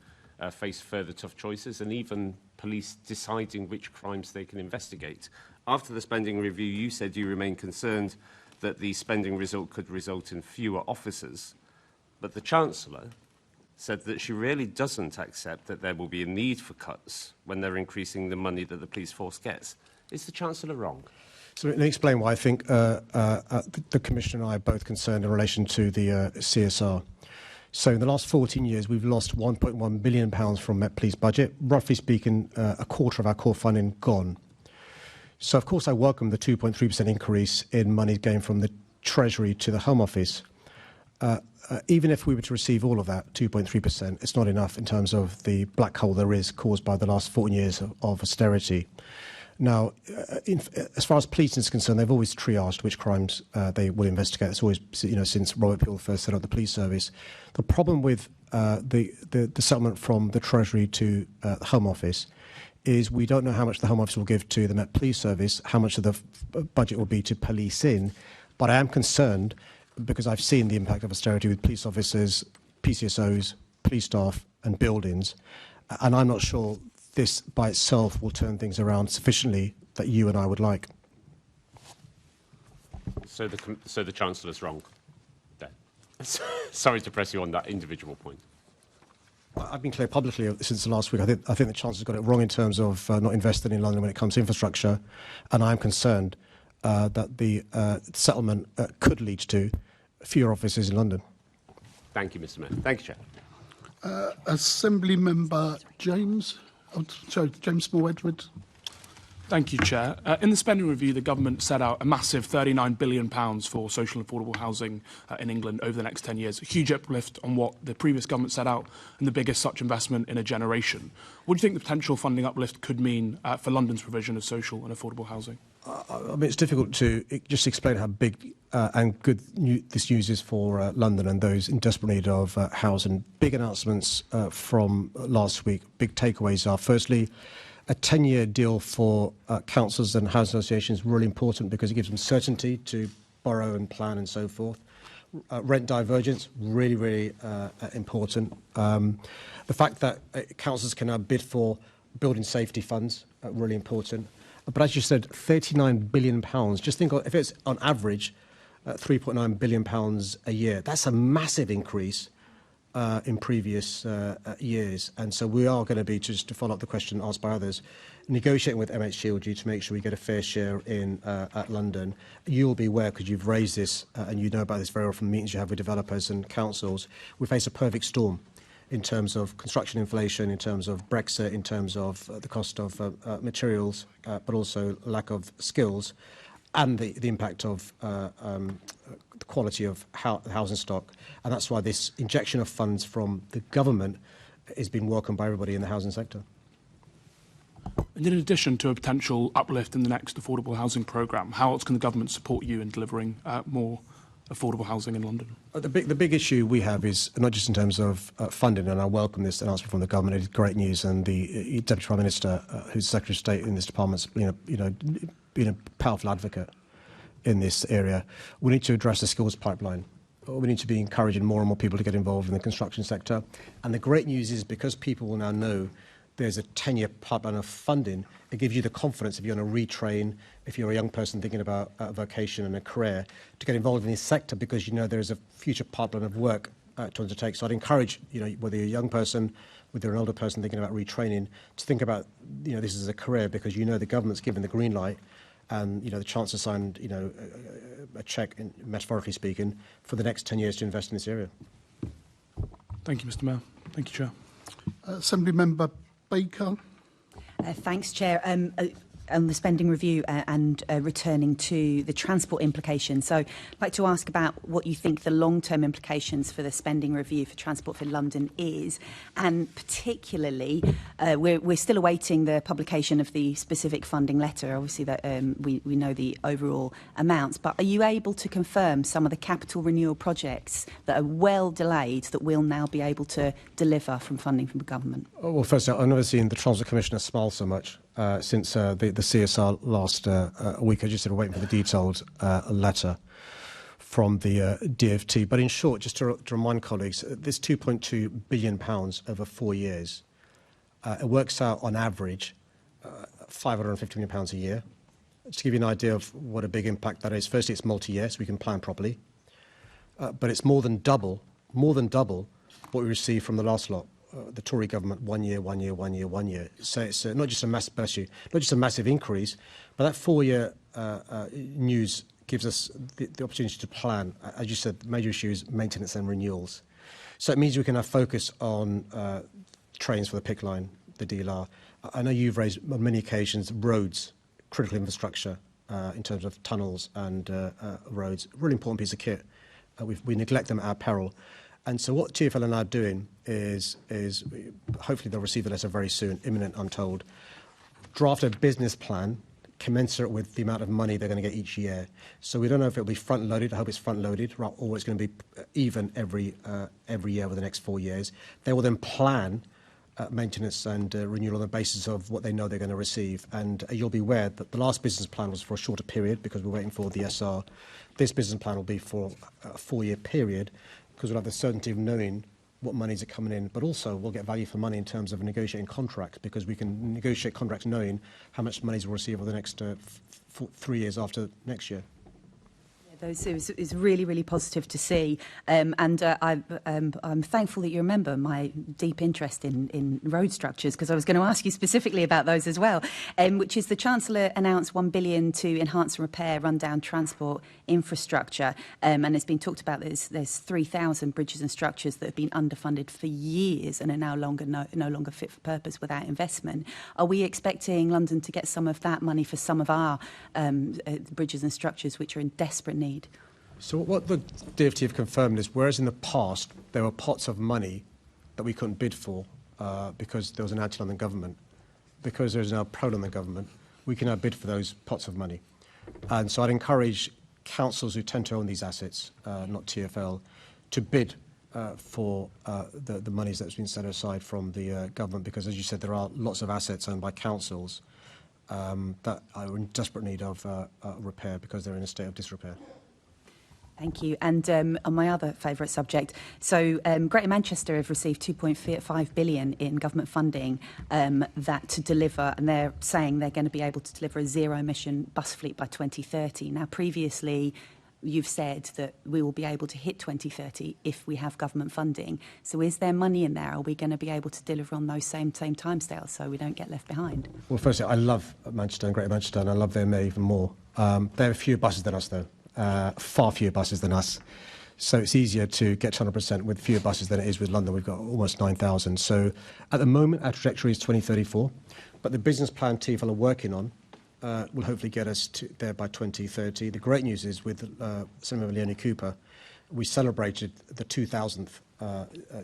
Speaker 10: face further tough choices, and even police deciding which crimes they can investigate. After the spending review, you said you remain concerned that the spending result could result in fewer officers, but the Chancellor said that she really doesn't accept that there will be a need for cuts when they're increasing the money that the police force gets. Is the Chancellor wrong?
Speaker 4: So let me explain why I think the Commissioner and I are both concerned in relation to the CSR. So in the last 14 years, we've lost £1.1 billion from Met Police budget. Roughly speaking, a quarter of our core funding gone. So, of course, I welcome the 2.3% increase in money going from the Treasury to the Home Office. Even if we were to receive all of that, 2.3%, it's not enough in terms of the black hole there is caused by the last 14 years of austerity. Now, as far as policing is concerned, they've always triaged which crimes they will investigate. It's always, since Robert Peel first set up the police service. The problem with the settlement from the Treasury to the Home Office is we don't know how much the Home Office will give to the Met Police Service, how much of the budget will be to police in. But I am concerned because I've seen the impact of austerity with police officers, PCSOs, police staff and buildings. And I'm not sure this by itself will turn things around sufficiently that you and I would like.
Speaker 10: So the Chancellor's wrong then? Sorry to press you on that individual point.
Speaker 4: I've been clear publicly since the last week. I think the Chancellor's got it wrong in terms of not investing in London when it comes to infrastructure. And I'm concerned that the settlement could lead to fewer offices in London.
Speaker 10: Thank you, Mr. Mayor. Thank you, Chair.
Speaker 2: Assembly Member James. James Small-Edward.
Speaker 11: Thank you, Chair. In the spending review, the government set out a massive £39 billion for social and affordable housing in England over the next 10 years, a huge uplift on what the previous government set out and the biggest such investment in a generation. What do you think the potential funding uplift could mean for London's provision of social and affordable housing?
Speaker 4: I mean, it's difficult to just explain how big and good this news is for London and those in desperate need of housing. Big announcements from last week. Big takeaways are, firstly, a 10-year deal for councils and housing associations, really important because it gives them certainty to borrow and plan and so forth. Rent divergence, really, really important. The fact that councils can now bid for building safety funds, really important. But as you said, £39 billion. Just think if it's on average £3.9 billion a year, that's a massive increase in previous years. And so we are going to be, just to follow up the question asked by others, negotiating with MHCLG to make sure we get a fair share in at London. You'll be aware, because you've raised this and you know about this very often, meetings you have with developers and councils. We face a perfect storm in terms of construction inflation, in terms of Brexit, in terms of the cost of materials, but also lack of skills, and the impact of the quality of the housing stock. And that's why this injection of funds from the government has been welcomed by everybody in the housing sector.
Speaker 11: And in addition to a potential uplift in the next affordable housing programme, how else can the government support you in delivering more affordable housing in London?
Speaker 4: The big issue we have is not just in terms of funding, and I welcome this announcement from the government. It is great news, and the Deputy Prime Minister, who's Secretary of State in this department, been a powerful advocate in this area. We need to address the skills pipeline. We need to be encouraging more and more people to get involved in the construction sector. And the great news is, because people will now know there's a 10-year pipeline of funding, it gives you the confidence, if you want to retrain, if you're a young person thinking about a vocation and a career, to get involved in this sector, because you know there is a future pipeline of work to undertake. So I'd encourage, whether you're a young person, whether you're an older person thinking about retraining, to think about, this as a career, because the government's given the green light, and the Chancellor signed, a cheque, metaphorically speaking, for the next 10 years to invest in this area.
Speaker 11: Thank you, Mr. Mayor. Thank you, Chair.
Speaker 2: Assembly Member Baker.
Speaker 12: Thanks, Chair. On the spending review and returning to the transport implications. So I'd like to ask about what you think the long-term implications for the spending review for Transport for London is, and particularly we're still awaiting the publication of the specific funding letter. Obviously that we know the overall amounts, but are you able to confirm some of the capital renewal projects that are well delayed that we'll now be able to deliver from funding from the government?
Speaker 4: Well, first, I've never seen the Transport Commissioner smile so much since the CSR last week. I just said waiting for the detailed letter from the DfT. But in short, just to remind colleagues, this £2.2 billion over 4 years, it works out on average £550 million a year. Just to give you an idea of what a big impact that is, firstly, it's multi-year, so we can plan properly. But it's more than double what we received from the last lot. The Tory government, 1 year. So it's not just a massive increase, but that 4-year news gives us the opportunity to plan. As you said, the major issue is maintenance and renewals. So it means we can have focus on trains for the PIC line, the DLR. I know you've raised on many occasions roads, critical infrastructure in terms of tunnels and roads. A really important piece of kit. We neglect them at our peril. And so what TfL are now doing is hopefully they'll receive the letter very soon, imminent, I'm told. drafted a business plan commensurate with the amount of money they're going to get each year. So we don't know if it'll be front-loaded. I hope it's front-loaded, or it's going to be even every year over the next 4 years. They will then plan maintenance and renewal on the basis of what they know they're going to receive. And you'll be aware that the last business plan was for a shorter period because we're waiting for the SR. This business plan will be for a 4-year period because we'll have the certainty of knowing what monies are coming in, but also we'll get value for money in terms of negotiating contracts because we can negotiate contracts knowing how much monies we'll receive over the next 3 years after next year.
Speaker 12: It's really, really positive to see. I'm thankful that you remember my deep interest in road structures, because I was going to ask you specifically about those as well, which is the Chancellor announced £1 billion to enhance and repair rundown transport infrastructure. And it's been talked about there's 3,000 bridges and structures that have been underfunded for years and are now no longer fit for purpose without investment. Are we expecting London to get some of that money for some of our bridges and structures which are in desperate need?
Speaker 4: So what the DfT have confirmed is, whereas in the past there were pots of money that we couldn't bid for because there was an anti-London government, because there is now a pro-London government, we can now bid for those pots of money. And so I'd encourage councils who tend to own these assets, not TfL, to bid for the monies that's been set aside from the government, because, as you said, there are lots of assets owned by councils that are in desperate need of repair because they're in a state of disrepair.
Speaker 12: Thank you. And on my other favourite subject, so Greater Manchester have received £2.5 billion in government funding that to deliver, and they're saying they're going to be able to deliver a zero-emission bus fleet by 2030. Now, previously, you've said that we will be able to hit 2030 if we have government funding. So is there money in there? Are we going to be able to deliver on those same timescales so we don't get left behind?
Speaker 4: Well, firstly, I love Manchester and Greater Manchester, and I love their mayor even more. There are fewer buses than us, though. Far fewer buses than us. So it's easier to get to 100% with fewer buses than it is with London. We've got almost 9,000. So at the moment, our trajectory is 2034. But the business plan TfL are working on will hopefully get us there by 2030. The great news is with Senator Leonie Cooper, we celebrated the 2000th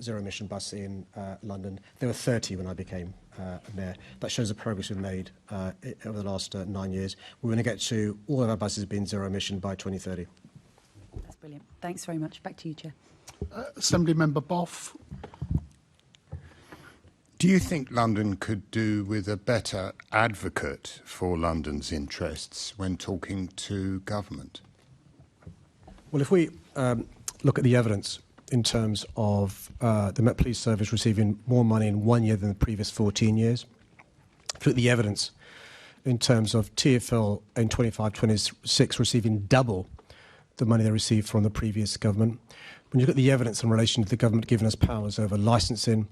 Speaker 4: zero-emission bus in London. There were 30 when I became mayor. That shows the progress we've made over the last 9 years. We're going to get to all of our buses being zero-emission by 2030.
Speaker 12: That's brilliant. Thanks very much. Back to you, Chair.
Speaker 2: Assembly Member Boff.
Speaker 13: Do you think London could do with a better advocate for London's interests when talking to government?
Speaker 4: Well, if we look at the evidence in terms of the Met Police Service receiving more money in 1 year than the previous 14 years, if you look at the evidence in terms of TfL in 25-26 receiving double the money they received from the previous government, when you look at the evidence in relation to the government giving us powers over licensing,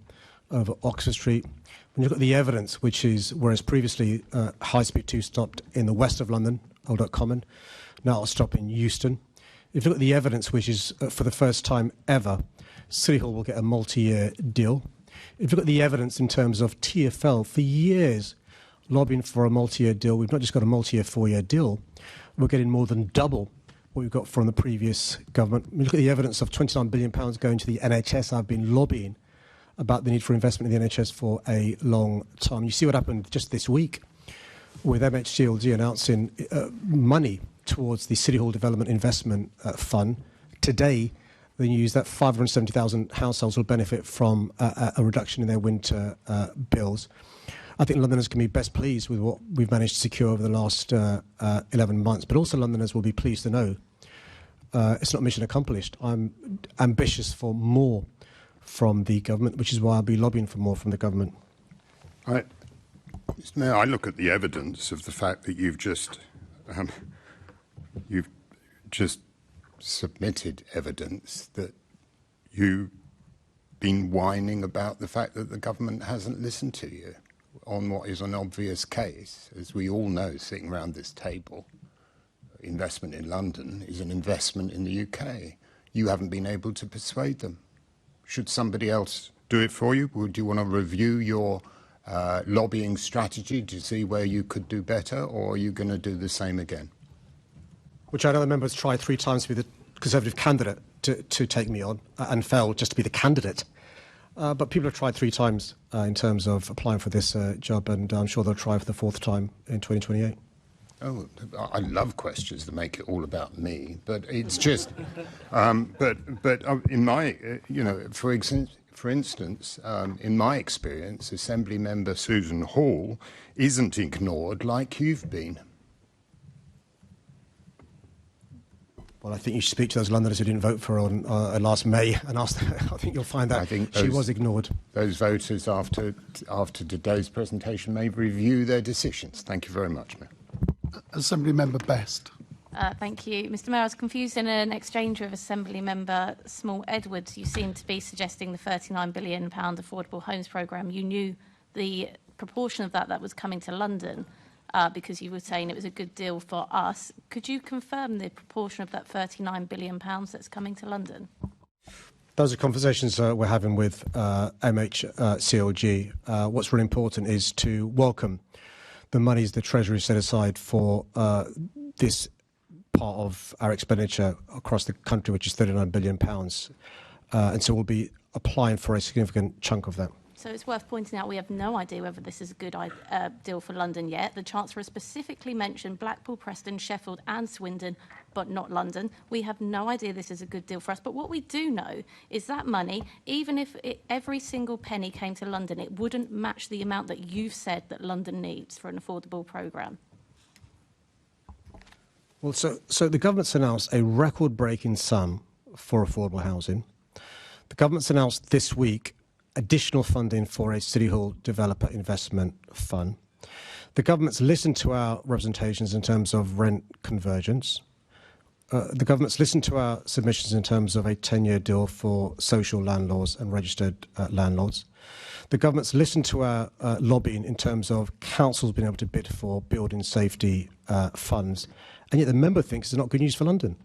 Speaker 4: over Oxford Street, when you look at the evidence, which is, whereas previously High Speed 2 stopped in the west of London, Old Oak Common, now it'll stop in Euston. If you look at the evidence, which is for the first time ever, City Hall will get a multi-year deal. If you look at the evidence in terms of TfL, for years lobbying for a multi-year deal, we've not just got a multi-year 4-year deal, we're getting more than double what we've got from the previous government. When you look at the evidence of £29 billion going to the NHS, I've been lobbying about the need for investment in the NHS for a long time. You see what happened just this week with MHCLD announcing money towards the City Hall Development Investment Fund. Today, the news that 570,000 households will benefit from a reduction in their winter bills. I think Londoners can be best pleased with what we've managed to secure over the last 11 months, but also Londoners will be pleased to know it's not mission accomplished. I'm ambitious for more from the government, which is why I'll be lobbying for more from the government.
Speaker 13: Mr. Mayor, I look at the evidence of the fact that you've just submitted evidence that you've been whining about the fact that the government hasn't listened to you on what is an obvious case. As we all know, sitting around this table, investment in London is an investment in the UK. You haven't been able to persuade them. Should somebody else do it for you? Would you want to review your lobbying strategy to see where you could do better, or are you going to do the same again?
Speaker 4: Which I know the members tried 3 times to be the Conservative candidate to take me on and failed just to be the candidate. But people have tried 3 times in terms of applying for this job, and I'm sure they'll try for the 4th time in 2028.
Speaker 13: Oh, I love questions that make it all about me, but it's just, but in my, for instance, in my experience, Assembly Member Susan Hall isn't ignored like you've been.
Speaker 4: Well, I think you should speak to those Londoners who didn't vote for her on last May and ask them. I think you'll find that she was ignored.
Speaker 13: Those voters, after today's presentation, may review their decisions. Thank you very much, Mayor.
Speaker 2: Assembly Member Best.
Speaker 14: Thank you. Mr Mayor, I was confused in an exchange with Assembly Member Small Edwards. You seem to be suggesting the £39 billion affordable homes programme. You knew the proportion of that was coming to London because you were saying it was a good deal for us. Could you confirm the proportion of that £39 billion that's coming to London?
Speaker 4: Those are conversations we're having with MHCLG. What's really important is to welcome the monies the Treasury set aside for this part of our expenditure across the country, which is £39 billion. And so we'll be applying for a significant chunk of that.
Speaker 14: So it's worth pointing out we have no idea whether this is a good deal for London yet. The Chancellor specifically mentioned Blackpool, Preston, Sheffield and Swindon, but not London. We have no idea this is a good deal for us. But what we do know is that money, even if every single penny came to London, it wouldn't match the amount that you've said that London needs for an affordable programme.
Speaker 4: Well, so the government's announced a record-breaking sum for affordable housing. The government's announced this week additional funding for a City Hall Developer Investment Fund. The government's listened to our representations in terms of rent convergence. The government's listened to our submissions in terms of a 10-year deal for social landlords and registered landlords. The government's listened to our lobbying in terms of councils being able to bid for building safety funds. And yet the member thinks it's not good news for London.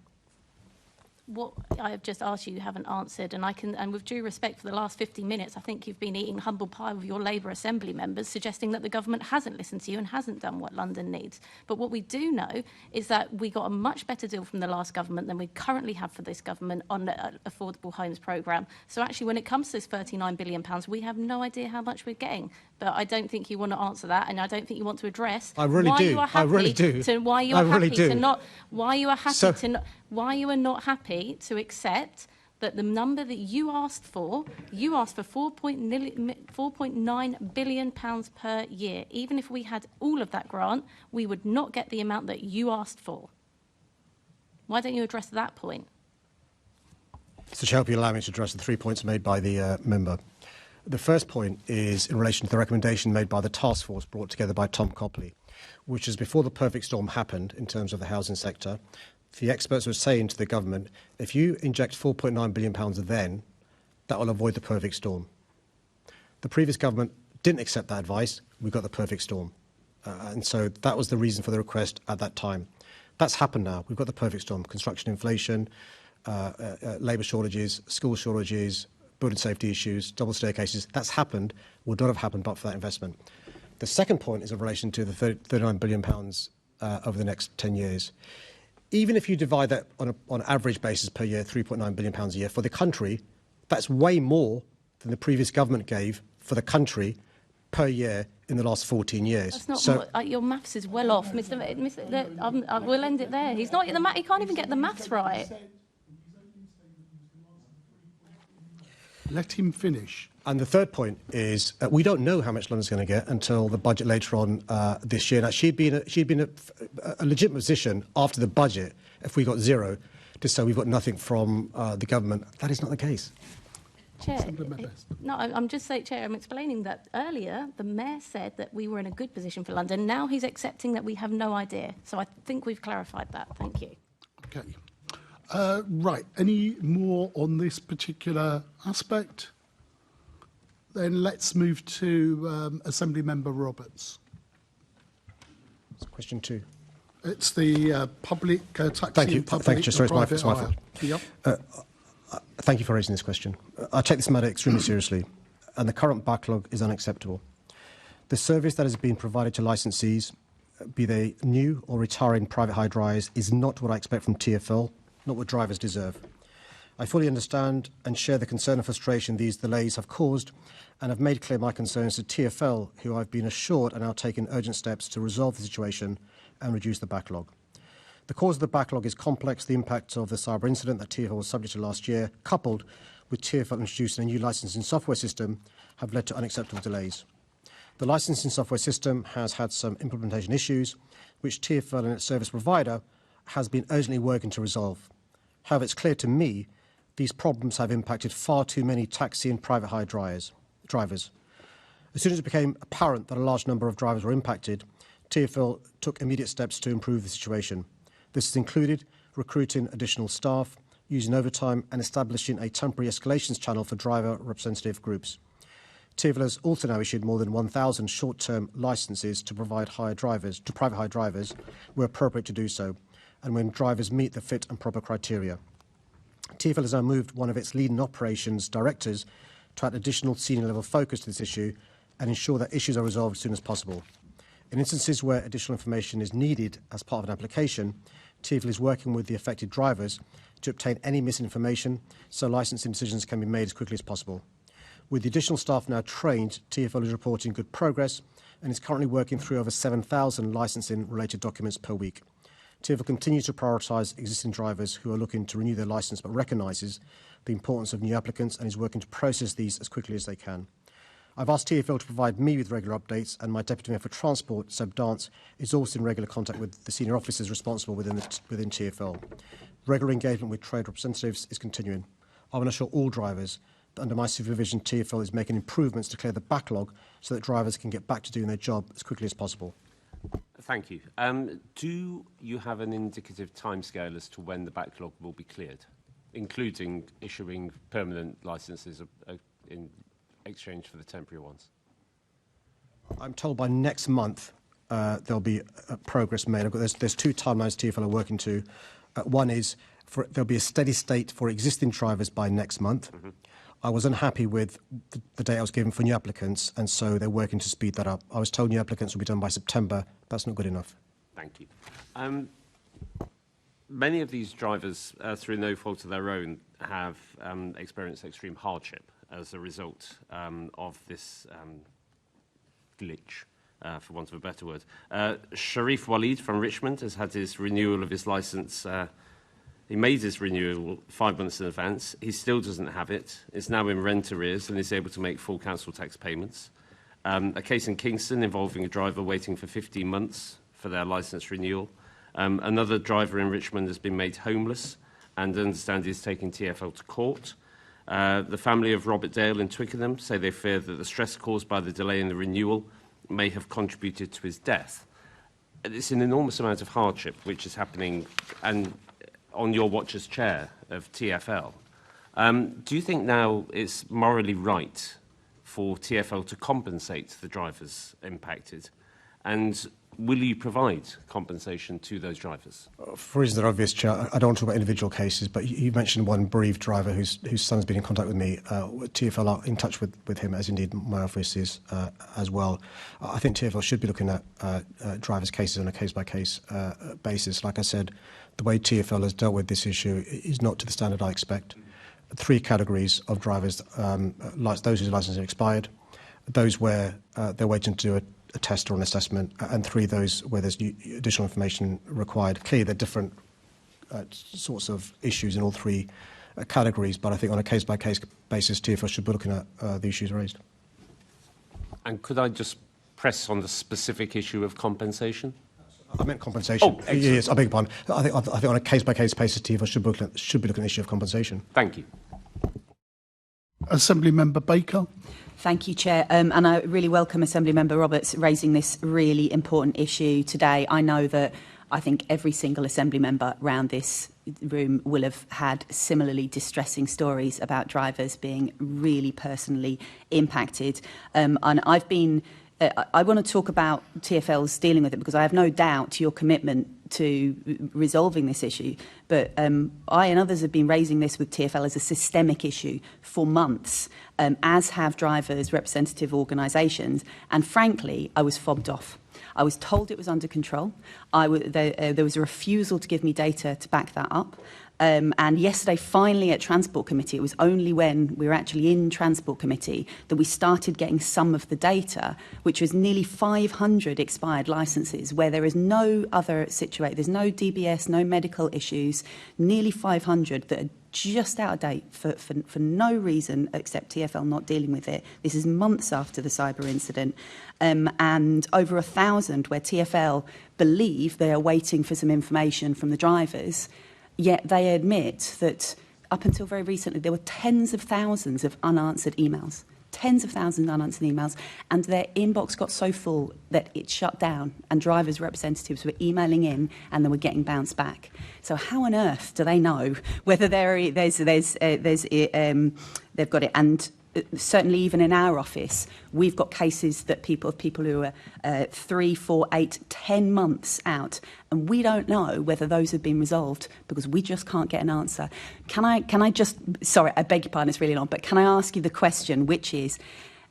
Speaker 14: What I have just asked you haven't answered, and with due respect for the last 50 minutes, I think you've been eating humble pie with your Labour Assembly members, suggesting that the government hasn't listened to you and hasn't done what London needs. But what we do know is that we got a much better deal from the last government than we currently have for this government on the affordable homes programme. So actually, when it comes to this £39 billion, we have no idea how much we're getting. But I don't think you want to answer that, and I don't think you want to address why you are happy why you are not happy to accept that the number that you asked for £4.9 billion per year. Even if we had all of that grant, we would not get the amount that you asked for. Why don't you address that point?
Speaker 4: Mr. Chair, if you allow me to address the 3 points made by the member. The first point is in relation to the recommendation made by the task force brought together by Tom Copley, which is before the perfect storm happened in terms of the housing sector. The experts were saying to the government, if you inject £4.9 billion then, that will avoid the perfect storm. The previous government didn't accept that advice. We got the perfect storm. And so that was the reason for the request at that time. That's happened now. We've got the perfect storm. Construction inflation, labour shortages, school shortages, building safety issues, double staircases. That's happened, would not have happened but for that investment. The second point is in relation to the £39 billion over the next 10 years. Even if you divide that on an average basis per year, £3.9 billion a year, for the country, that's way more than the previous government gave for the country per year in the last 14 years.
Speaker 14: That's not your maths is well off, Mr. We'll end it there. He's not he can't even get the maths right.
Speaker 2: Let him finish.
Speaker 4: And the third point is we don't know how much London's going to get until the budget later on this year. Now, she'd been a legitimate position after the budget, if we got zero, to say we've got nothing from the government. That is not the case.
Speaker 14: Chair, I'm just saying, Chair, I'm explaining that earlier the Mayor said that we were in a good position for London. Now he's accepting that we have no idea. So I think we've clarified that. Thank you.
Speaker 2: Okay. Right. Any more on this particular aspect? Then let's move to Assembly Member Roberts.
Speaker 4: Question 2.
Speaker 2: It's the public taxi.
Speaker 4: Thank you.
Speaker 2: Public,
Speaker 4: Sorry, it's my fault.
Speaker 2: Yep.
Speaker 4: Thank you for raising this question. I take this matter extremely seriously, and the current backlog is unacceptable. The service that has been provided to licensees, be they new or retiring private hire drivers, is not what I expect from TfL, not what drivers deserve. I fully understand and share the concern and frustration these delays have caused and have made clear my concerns to TfL, who I've been assured are now taking urgent steps to resolve the situation and reduce the backlog. The cause of the backlog is complex. The impact of the cyber incident that TfL was subject to last year, coupled with TfL introducing a new licensing software system, have led to unacceptable delays. The licensing software system has had some implementation issues, which TfL and its service provider has been urgently working to resolve. However, it's clear to me these problems have impacted far too many taxi and private hire drivers. As soon as it became apparent that a large number of drivers were impacted, TfL took immediate steps to improve the situation. This has included recruiting additional staff, using overtime and establishing a temporary escalations channel for driver representative groups. TfL has also now issued more than 1,000 short-term licences to private hire drivers where appropriate to do so, and when drivers meet the fit and proper criteria. TfL has now moved one of its leading operations directors to add additional senior level focus to this issue and ensure that issues are resolved as soon as possible. In instances where additional information is needed as part of an application, TfL is working with the affected drivers to obtain any missing information so licensing decisions can be made as quickly as possible. With the additional staff now trained, TfL is reporting good progress and is currently working through over 7,000 licensing related documents per week. TfL continues to prioritise existing drivers who are looking to renew their licence but recognises the importance of new applicants and is working to process these as quickly as they can. I've asked TfL to provide me with regular updates, and my Deputy Mayor for Transport, Seb Dance, is also in regular contact with the senior officers responsible within TfL. Regular engagement with trade representatives is continuing. I want to assure all drivers that under my supervision, TfL is making improvements to clear the backlog so that drivers can get back to doing their job as quickly as possible.
Speaker 10: Thank you. Do you have an indicative timescale as to when the backlog will be cleared, including issuing permanent licences in exchange for the temporary ones?
Speaker 4: I'm told by next month there'll be progress made. There's two timelines TfL are working to. One is there'll be a steady state for existing drivers by next month. Mm-hmm. I was unhappy with the date I was given for new applicants, and so they're working to speed that up. I was told new applicants will be done by September. That's not good enough.
Speaker 10: Thank you. Many of these drivers, through no fault of their own, have experienced extreme hardship as a result of this glitch, for want of a better word. Sharif Walid from Richmond has had his renewal of his licence. He made his renewal 5 months in advance. He still doesn't have it. It's now in rent arrears and is able to make full council tax payments. A case in Kingston involving a driver waiting for 15 months for their licence renewal. Another driver in Richmond has been made homeless and I understand is taking TfL to court. The family of Robert Dale in Twickenham say they fear that the stress caused by the delay in the renewal may have contributed to his death. It's an enormous amount of hardship which is happening and on your watch as chair of TfL. Do you think now it's morally right for TfL to compensate the drivers impacted? And will you provide compensation to those drivers?
Speaker 4: For reasons that are obvious, Chair, I don't want to talk about individual cases, but you mentioned one bereaved driver whose son has been in contact with me. TfL are in touch with him, as indeed my office is as well. I think TfL should be looking at drivers' cases on a case-by-case basis. Like I said, the way TfL has dealt with this issue is not to the standard I expect. 3 categories of drivers, those whose licences are expired, those where they're waiting to do a test or an assessment, and 3 those where there's additional information required. Clearly, there are different sorts of issues in all 3 categories, but I think on a case-by-case basis, TfL should be looking at the issues raised.
Speaker 10: And could I just press on the specific issue of compensation?
Speaker 4: I meant compensation.
Speaker 10: Oh,
Speaker 4: yes, I beg your pardon. I think on a case-by-case basis, TfL should be looking at the issue of compensation.
Speaker 10: Thank you.
Speaker 2: Assembly Member Baker.
Speaker 12: Thank you, Chair. And I really welcome Assembly Member Roberts raising this really important issue today. I know that I think every single Assembly member around this room will have had similarly distressing stories about drivers being really personally impacted. And I've been... I want to talk about TfL's dealing with it because I have no doubt your commitment to resolving this issue. But I and others have been raising this with TfL as a systemic issue for months, as have drivers' representative organisations. And frankly, I was fobbed off. I was told it was under control. There was a refusal to give me data to back that up. And yesterday, finally, at Transport Committee, it was only when we were actually in Transport Committee that we started getting some of the data, which was nearly 500 expired licences, where there is no other situation, there's no DBS, no medical issues, nearly 500 that are just out of date for no reason except TfL not dealing with it. This is months after the cyber incident. And over 1,000 where TfL believe they are waiting for some information from the drivers, yet they admit that up until very recently there were tens of thousands of unanswered emails. Tens of thousands of unanswered emails, and their inbox got so full that it shut down, and drivers' representatives were emailing in and they were getting bounced back. So how on earth do they know whether they've got it? And certainly even in our office, we've got cases that people who are 3, 4, 8, 10 months out, and we don't know whether those have been resolved because we just can't get an answer. Can I just, sorry, I beg your pardon, it's really long, but can I ask you the question, which is,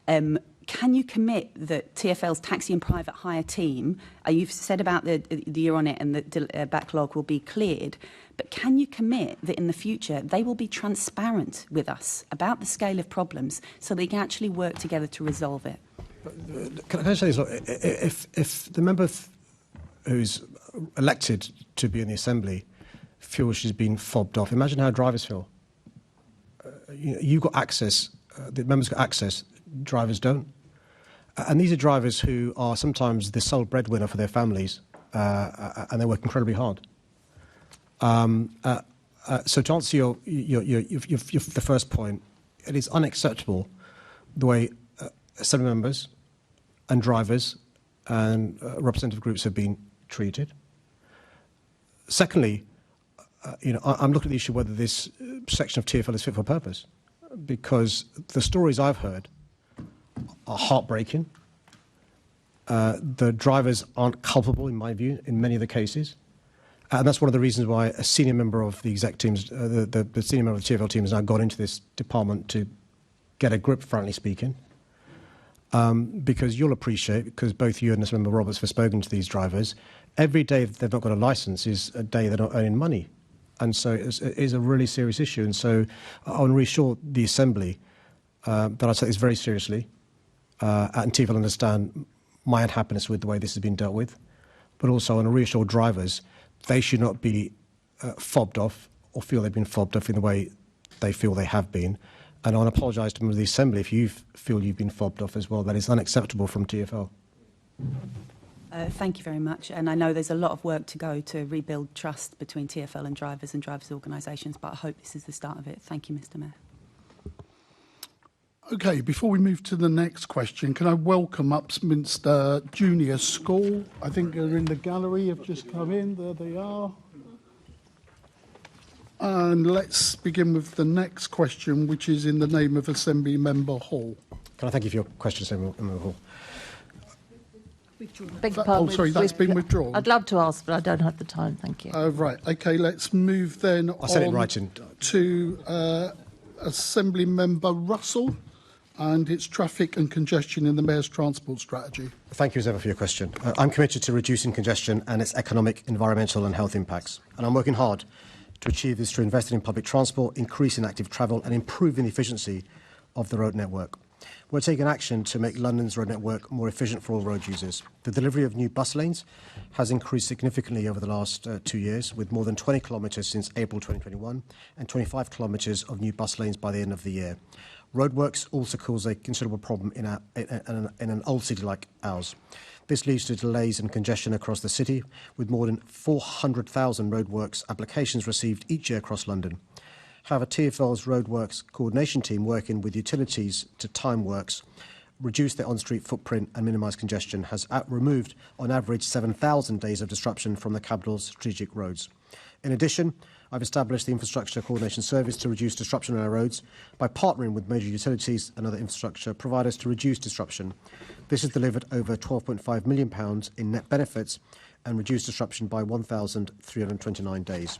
Speaker 12: can you commit that TfL's taxi and private hire team, you've said about the year on it and the backlog will be cleared, but can you commit that in the future they will be transparent with us about the scale of problems so they can actually work together to resolve it?
Speaker 4: Can I say this? If the member who's elected to be in the Assembly feels she's been fobbed off, imagine how drivers feel. You've got access, the members got access, drivers don't. And these are drivers who are sometimes the sole breadwinner for their families, and they work incredibly hard. So to answer your the first point, it is unacceptable the way Assembly members and drivers and representative groups have been treated. Secondly, I'm looking at the issue whether this section of TfL is fit for purpose, because the stories I've heard are heartbreaking. The drivers aren't culpable, in my view, in many of the cases. And that's one of the reasons why a senior member of the exec teams, the senior member of the TfL team has now got into this department to get a grip, frankly speaking. Because you'll appreciate, because both you and Mr. Member Roberts have spoken to these drivers, every day they've not got a licence is a day they're not earning money. And so it is a really serious issue. And so I want to reassure the Assembly that I take this very seriously, and TfL understand my unhappiness with the way this has been dealt with. But also I want to reassure drivers they should not be fobbed off or feel they've been fobbed off in the way they feel they have been. And I want to apologise to members of the Assembly if you feel you've been fobbed off as well. That is unacceptable from TfL.
Speaker 12: Thank you very much. And I know there's a lot of work to go to rebuild trust between TfL and drivers organisations, but I hope this is the start of it. Thank you, Mr. Mayor.
Speaker 2: OK, before we move to the next question, can I welcome Upminster Junior School? I think they're in the gallery, have just come in. There they are. And let's begin with the next question, which is in the name of Assembly Member Hall.
Speaker 4: Can I thank you for your question, Assembly Member Hall?
Speaker 2: That's been withdrawn.
Speaker 5: I'd love to ask, but I don't have the time. Thank you.
Speaker 2: Right. OK, let's move then to Assembly Member Russell and its traffic and congestion in the Mayor's transport strategy.
Speaker 4: Thank you as ever for your question. I'm committed to reducing congestion and its economic, environmental and health impacts. And I'm working hard to achieve this through investing in public transport, increasing active travel and improving the efficiency of the road network. We're taking action to make London's road network more efficient for all road users. The delivery of new bus lanes has increased significantly over the last 2 years, with more than 20 kilometres since April 2021 and 25 kilometres of new bus lanes by the end of the year. Roadworks also cause a considerable problem in an old city like ours. This leads to delays and congestion across the city, with more than 400,000 roadworks applications received each year across London. However, TfL's roadworks coordination team, working with utilities to time works, reduce their on-street footprint and minimise congestion, has removed on average 7,000 days of disruption from the capital's strategic roads. In addition, I've established the Infrastructure Coordination Service to reduce disruption on our roads by partnering with major utilities and other infrastructure providers to reduce disruption. This has delivered over £12.5 million in net benefits and reduced disruption by 1,329 days.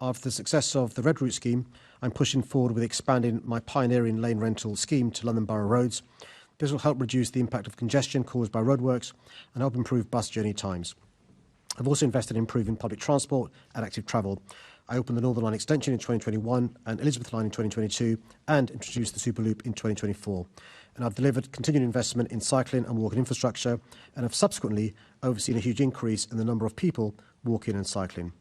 Speaker 4: After the success of the Red Route scheme, I'm pushing forward with expanding my pioneering lane rental scheme to London Borough roads. This will help reduce the impact of congestion caused by roadworks and help improve bus journey times. I've also invested in improving public transport and active travel. I opened the Northern Line extension in 2021 and Elizabeth Line in 2022 and introduced the Superloop in 2024. And I've delivered continued investment in cycling and walking infrastructure and have subsequently overseen a huge increase in the number of people walking and cycling.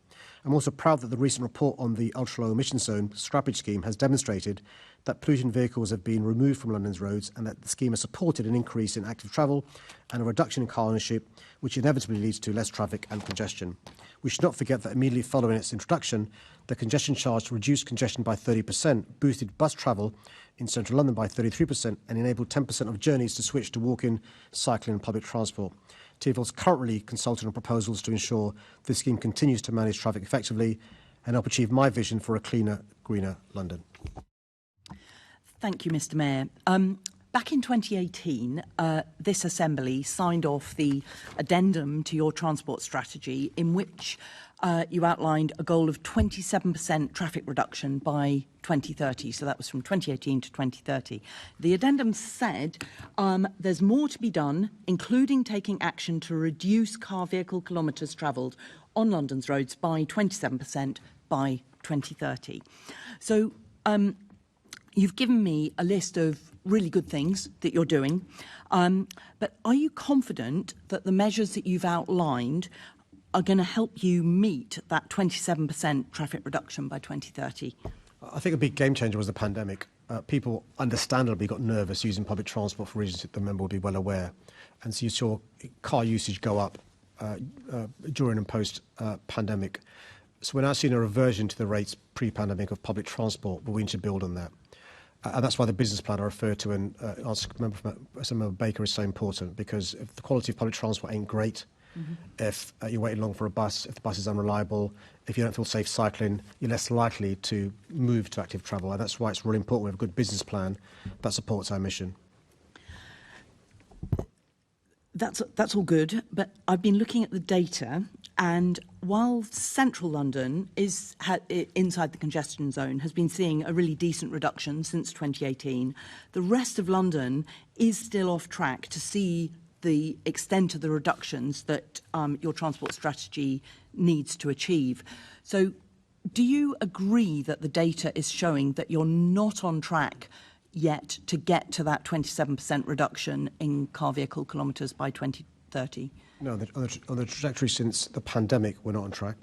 Speaker 4: I'm also proud that the recent report on the ultra-low emission zone scrappage scheme has demonstrated that polluting vehicles have been removed from London's roads and that the scheme has supported an increase in active travel and a reduction in car ownership, which inevitably leads to less traffic and congestion. We should not forget that immediately following its introduction, the congestion charge reduced congestion by 30%, boosted bus travel in central London by 33% and enabled 10% of journeys to switch to walking, cycling and public transport. TfL is currently consulting on proposals to ensure this scheme continues to manage traffic effectively and help achieve my vision for a cleaner, greener London.
Speaker 15: Thank you, Mr Mayor. Back in 2018, this Assembly signed off the addendum to your transport strategy in which you outlined a goal of 27% traffic reduction by 2030. So that was from 2018 to 2030. The addendum said there's more to be done, including taking action to reduce car vehicle kilometres travelled on London's roads by 27% by 2030. So you've given me a list of really good things that you're doing, but are you confident that the measures that you've outlined are going to help you meet that 27% traffic reduction by 2030?
Speaker 4: I think a big game changer was the pandemic. People understandably got nervous using public transport for reasons that the member will be well aware. And so you saw car usage go up during and post-pandemic. So we're now seeing a reversion to the rates pre-pandemic of public transport, but we need to build on that. And that's why the business plan I referred to and asked Member Baker is so important, because if the quality of public transport ain't great, if you're waiting long for a bus, if the bus is unreliable, if you don't feel safe cycling, you're less likely to move to active travel. And that's why it's really important we have a good business plan that supports our mission.
Speaker 15: That's all good, but I've been looking at the data, and while central London is inside the congestion zone has been seeing a really decent reduction since 2018, the rest of London is still off track to see the extent of the reductions that your transport strategy needs to achieve. So do you agree that the data is showing that you're not on track yet to get to that 27% reduction in car vehicle kilometres by 2030?
Speaker 4: No, on the trajectory since the pandemic, we're not on track.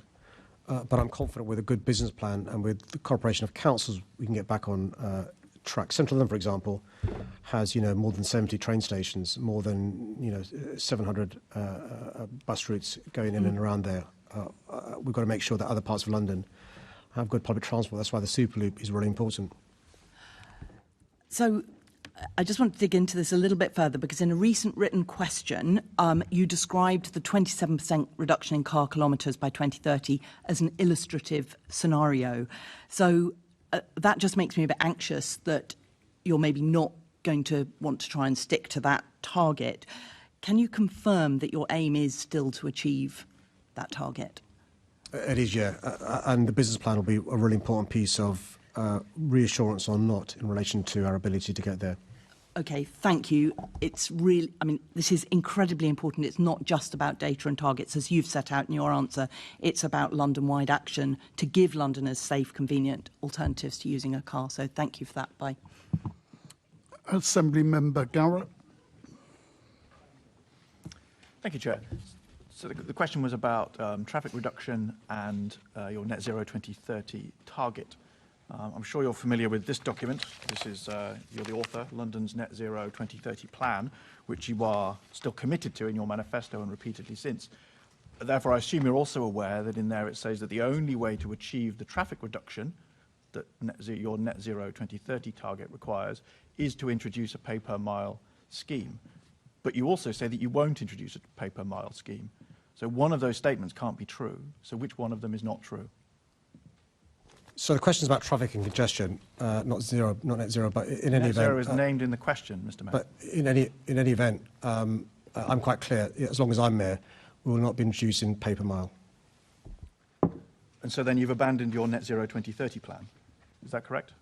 Speaker 4: But I'm confident with a good business plan and with the cooperation of councils, we can get back on track. Central London, for example, has more than 70 train stations, more than 700 bus routes going in and around there. We've got to make sure that other parts of London have good public transport. That's why the Superloop is really important.
Speaker 15: So I just want to dig into this a little bit further, because in a recent written question, you described the 27% reduction in car kilometres by 2030 as an illustrative scenario. So that just makes me a bit anxious that you're maybe not going to want to try and stick to that target. Can you confirm that your aim is still to achieve that target?
Speaker 4: It is, yeah. And the business plan will be a really important piece of reassurance or not in relation to our ability to get there.
Speaker 15: Okay, thank you. It's really, this is incredibly important. It's not just about data and targets, as you've set out in your answer. It's about London-wide action to give Londoners safe, convenient alternatives to using a car. So thank you for that. Bye.
Speaker 2: Assembly Member Garrett.
Speaker 16: Thank you, Chair. So the question was about traffic reduction and your net zero 2030 target. I'm sure you're familiar with this document. This is, you're the author, London's Net Zero 2030 Plan, which you are still committed to in your manifesto and repeatedly since. Therefore, I assume you're also aware that in there it says that the only way to achieve the traffic reduction that your Net Zero 2030 target requires is to introduce a pay-per-mile scheme. But you also say that you won't introduce a pay-per-mile scheme. So one of those statements can't be true. So which one of them is not true?
Speaker 4: So the question is about traffic and congestion, not net zero, but in any event. Net
Speaker 16: zero is named in the question, Mr. Mayor.
Speaker 4: But in any event, I'm quite clear. As long as I'm mayor, we will not be introducing paper mile.
Speaker 16: And so then you've abandoned your net zero 2030 plan. Is that correct?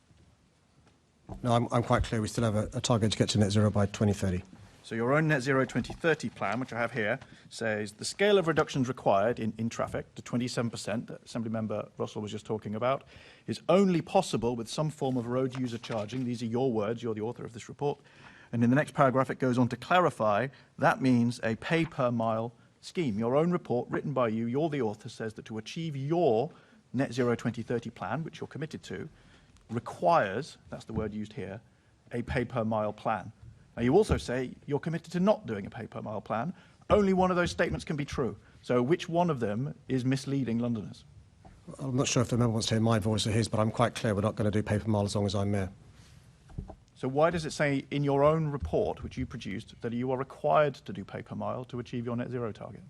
Speaker 4: No, I'm quite clear. We still have a target to get to net zero by 2030.
Speaker 16: So your own Net Zero 2030 plan, which I have here, says the scale of reductions required in traffic, the 27% that Assembly Member Russell was just talking about, is only possible with some form of road user charging. These are your words, you're the author of this report. And in the next paragraph, it goes on to clarify that means a pay per mile scheme. Your own report, written by you, you're the author, says that to achieve your Net Zero 2030 plan, which you're committed to, requires, that's the word used here, a pay per mile plan. Now, you also say you're committed to not doing a pay per mile plan. Only one of those statements can be true. So which one of them is misleading Londoners?
Speaker 4: I'm not sure if the member wants to hear my voice or his, but I'm quite clear we're not going to do pay per mile as long as I'm mayor.
Speaker 16: So why does it say in your own report, which you produced, that you are required to do pay per mile to achieve your net zero target?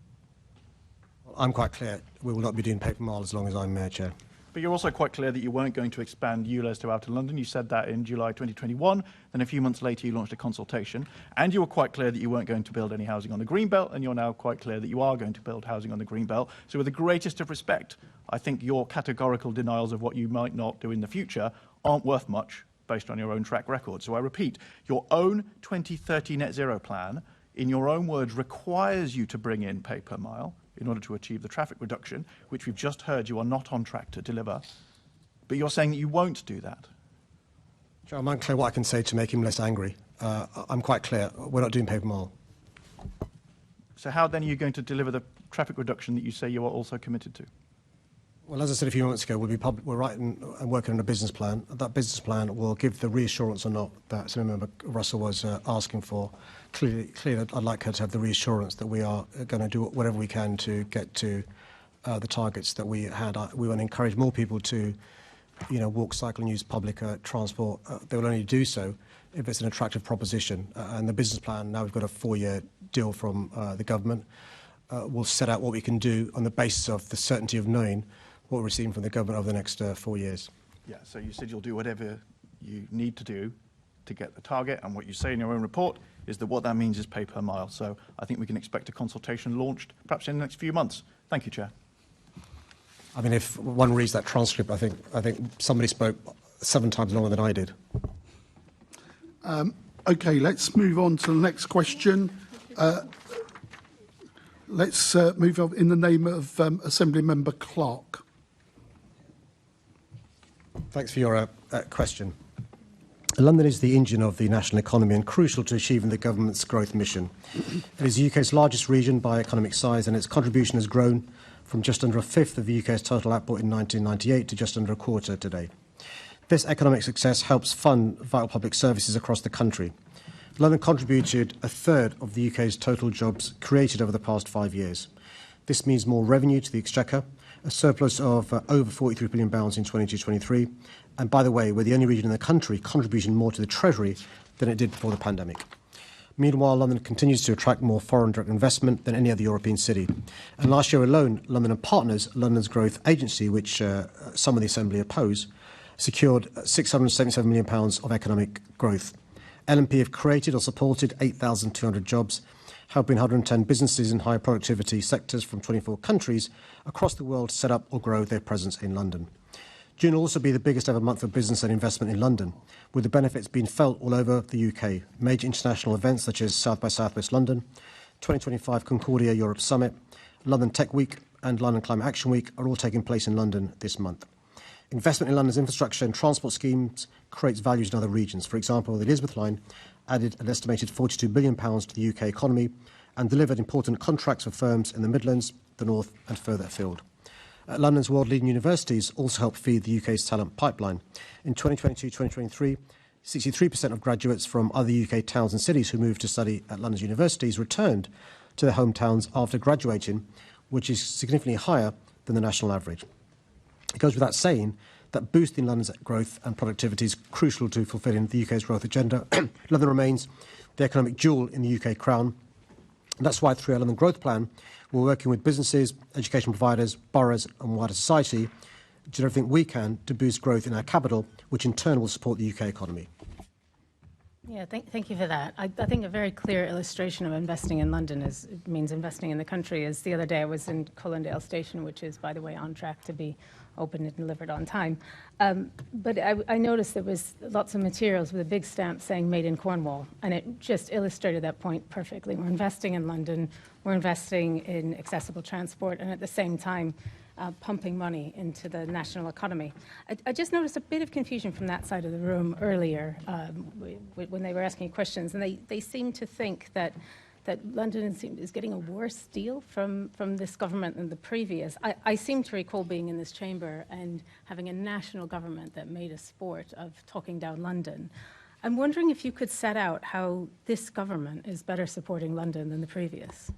Speaker 4: Well, I'm quite clear we will not be doing pay per mile as long as I'm mayor, Chair.
Speaker 16: But you're also quite clear that you weren't going to expand ULEZ to outer London. You said that in July 2021. Then a few months later, you launched a consultation. And you were quite clear that you weren't going to build any housing on the Greenbelt. And you're now quite clear that you are going to build housing on the Greenbelt. So with the greatest of respect, I think your categorical denials of what you might not do in the future aren't worth much based on your own track record. So I repeat, your own 2030 net zero plan, in your own words, requires you to bring in pay per mile in order to achieve the traffic reduction, which we've just heard you are not on track to deliver. But you're saying that you won't do that.
Speaker 4: Chair, I'm unclear what I can say to make him less angry. I'm quite clear. We're not doing pay per mile.
Speaker 16: So how then are you going to deliver the traffic reduction that you say you are also committed to?
Speaker 4: Well, as I said a few moments ago, we're writing and working on a business plan. That business plan will give the reassurance or not that Member Russell was asking for. Clearly, I'd like her to have the reassurance that we are going to do whatever we can to get to the targets that we had. We want to encourage more people to, walk, cycle, and use public transport. They will only do so if it's an attractive proposition. And the business plan, now we've got a 4-year deal from the government, will set out what we can do on the basis of the certainty of knowing what we're receiving from the government over the next 4 years.
Speaker 16: Yeah, so you said you'll do whatever you need to do to get the target, and what you say in your own report is that what that means is pay per mile. So I think we can expect a consultation launched perhaps in the next few months. Thank you, Chair.
Speaker 4: I mean, if one reads that transcript, I think somebody spoke 7 times longer than I did.
Speaker 2: OK, let's move on to the next question. Let's move on in the name of Assembly Member Clark.
Speaker 4: Thanks for your question. London is the engine of the national economy and crucial to achieving the government's growth mission. It is the UK's largest region by economic size, and its contribution has grown from just under a fifth of the UK's total output in 1998 to just under a quarter today. This economic success helps fund vital public services across the country. London contributed a third of the UK's total jobs created over the past 5 years. This means more revenue to the Exchequer, a surplus of over £43 billion in 22-23, and by the way, we're the only region in the country contributing more to the Treasury than it did before the pandemic. Meanwhile, London continues to attract more foreign direct investment than any other European city. And last year alone, London and Partners, London's growth agency, which some of the Assembly oppose, secured £677 million of economic growth. LNP have created or supported 8,200 jobs, helping 110 businesses in high productivity sectors from 24 countries across the world set up or grow their presence in London. June will also be the biggest ever month of business and investment in London, with the benefits being felt all over the UK. Major international events such as South by Southwest London, 2025 Concordia Europe Summit, London Tech Week and London Climate Action Week are all taking place in London this month. Investment in London's infrastructure and transport schemes creates values in other regions. For example, the Elizabeth Line added an estimated £42 billion to the UK economy and delivered important contracts for firms in the Midlands, the North and further afield. London's world-leading universities also help feed the UK's talent pipeline. In 2022-2023, 63% of graduates from other UK towns and cities who moved to study at London's universities returned to their hometowns after graduating, which is significantly higher than the national average. It goes without saying that boosting London's growth and productivity is crucial to fulfilling the UK's growth agenda. London remains the economic jewel in the UK crown. And that's why through our London Growth Plan, we're working with businesses, education providers, boroughs and wider society to do everything we can to boost growth in our capital, which in turn will support the UK economy.
Speaker 17: Yeah, thank you for that. I think a very clear illustration of investing in London means investing in the country is the other day I was in Cullendale Station, which is, by the way, on track to be opened and delivered on time. But I noticed there was lots of materials with a big stamp saying Made in Cornwall, and it just illustrated that point perfectly. We're investing in London, we're investing in accessible transport, and at the same time, pumping money into the national economy. I just noticed a bit of confusion from that side of the room earlier when they were asking questions, and they seem to think that London is getting a worse deal from this government than the previous. I seem to recall being in this chamber and having a national government that made a sport of talking down London. I'm wondering if you could set out how this government is better supporting London than the previous.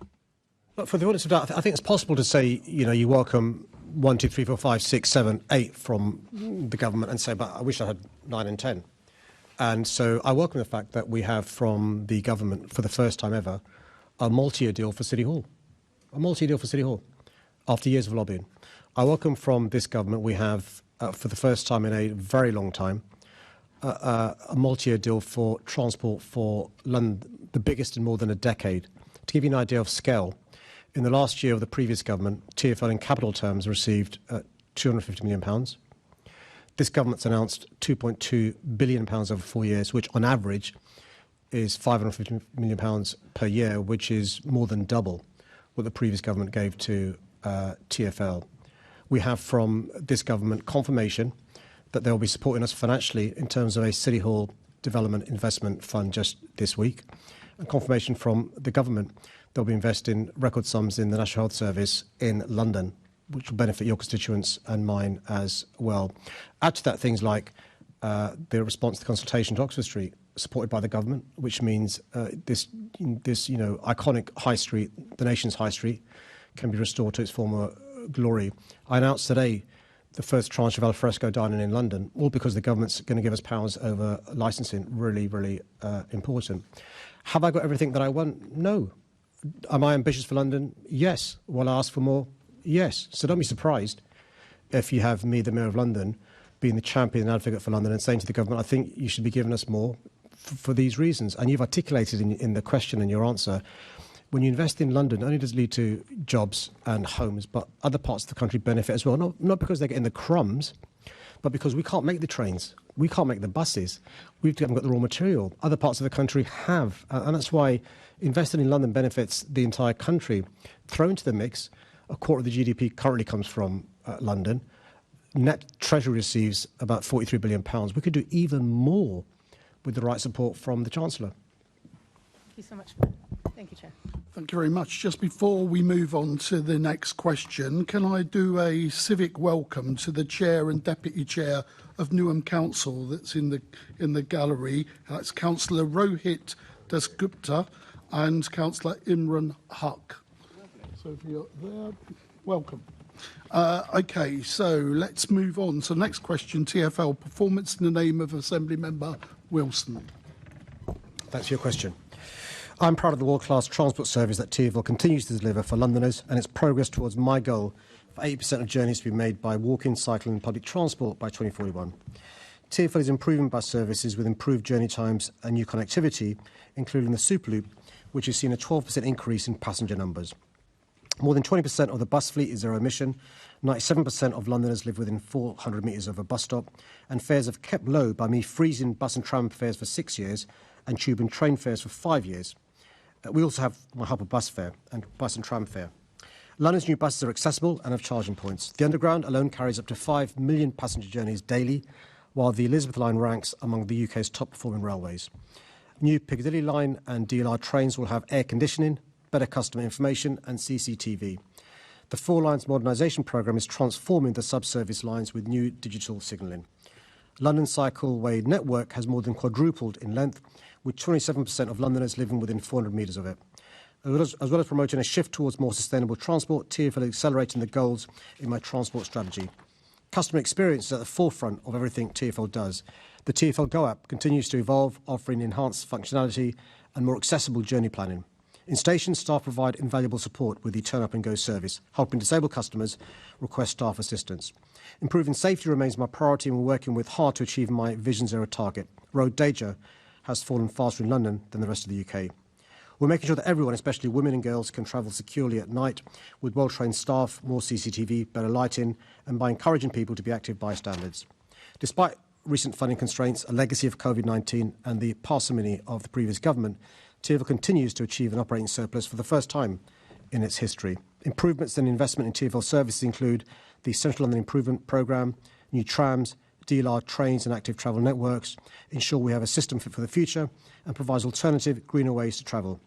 Speaker 4: But for the audience of that, I think it's possible to say, you welcome 1, 2, 3, 4, 5, 6, 7, 8 from the government and say, but I wish I had 9 and 10. And so I welcome the fact that we have from the government, for the first time ever, a multi-year deal for City Hall. A multi-year deal for City Hall, after years of lobbying. I welcome from this government, we have, for the first time in a very long time, a multi-year deal for transport for London, the biggest in more than a decade. To give you an idea of scale, in the last year of the previous government, TfL in capital terms received £250 million. This government's announced £2.2 billion over 4 years, which on average is £550 million per year, which is more than double what the previous government gave to TfL. We have from this government confirmation that they will be supporting us financially in terms of a City Hall Development Investment Fund just this week, and confirmation from the government they'll be investing record sums in the National Health Service in London, which will benefit your constituents and mine as well. Add to that things like the response to consultation to Oxford Street, supported by the government, which means this iconic high street, the nation's high street, can be restored to its former glory. I announced today the first tranche of alfresco dining in London, all because the government's going to give us powers over licensing. Really, really important. Have I got everything that I want? No. Am I ambitious for London? Yes. Will I ask for more? Yes. So don't be surprised if you have me, the Mayor of London, being the champion and advocate for London and saying to the government, I think you should be giving us more for these reasons. And you've articulated in the question and your answer, when you invest in London, not only does it lead to jobs and homes, but other parts of the country benefit as well. Not because they're getting the crumbs, but because we can't make the trains. We can't make the buses. We haven't got the raw material. Other parts of the country have. And that's why investing in London benefits the entire country. Throw into the mix, a quarter of the GDP currently comes from London. Net Treasury receives about £43 billion. We could do even more with the right support from the Chancellor.
Speaker 17: Thank you so much for that. Thank you, Chair.
Speaker 2: Thank you very much. Just before we move on to the next question, can I do a civic welcome to the Chair and Deputy Chair of Newham Council that's in the gallery? That's Councillor Rohit Dasgupta and Councillor Imran Haq. So if you're there, welcome. OK, so let's move on. So next question, TfL performance in the name of Assembly Member Wilson.
Speaker 4: Thanks for your question. I'm proud of the world-class transport service that TfL continues to deliver for Londoners and its progress towards my goal for 80% of journeys to be made by walking, cycling and public transport by 2041. TfL is improving bus services with improved journey times and new connectivity, including the Superloop, which has seen a 12% increase in passenger numbers. More than 20% of the bus fleet is zero emission, 97% of Londoners live within 400 metres of a bus stop, and fares have kept low by me freezing bus and tram fares for 6 years and tube and train fares for 5 years. We also have my Hopper bus fare and bus and tram fare. London's new buses are accessible and have charging points. The Underground alone carries up to 5 million passenger journeys daily, while the Elizabeth Line ranks among the UK's top-performing railways. New Piccadilly Line and DLR trains will have air conditioning, better customer information and CCTV. The Four Lines modernisation programme is transforming the sub-service lines with new digital signalling. London Cycleway network has more than quadrupled in length, with 27% of Londoners living within 400 metres of it. As well as promoting a shift towards more sustainable transport, TfL is accelerating the goals in my transport strategy. Customer experience is at the forefront of everything TfL does. The TfL Go app continues to evolve, offering enhanced functionality and more accessible journey planning. In stations, staff provide invaluable support with the Turn Up and Go service, helping disabled customers request staff assistance. Improving safety remains my priority, and we're working with hard to achieve my Vision Zero target. Road danger has fallen faster in London than the rest of the UK. We're making sure that everyone, especially women and girls, can travel securely at night with well-trained staff, more CCTV, better lighting, and by encouraging people to be active bystanders. Despite recent funding constraints, a legacy of COVID-19 and the parsimony of the previous government, TfL continues to achieve an operating surplus for the first time in its history. Improvements and investment in TfL services include the Central London Improvement Programme, new trams, DLR trains and active travel networks, ensure we have a system fit for the future and provides alternative, greener ways to travel.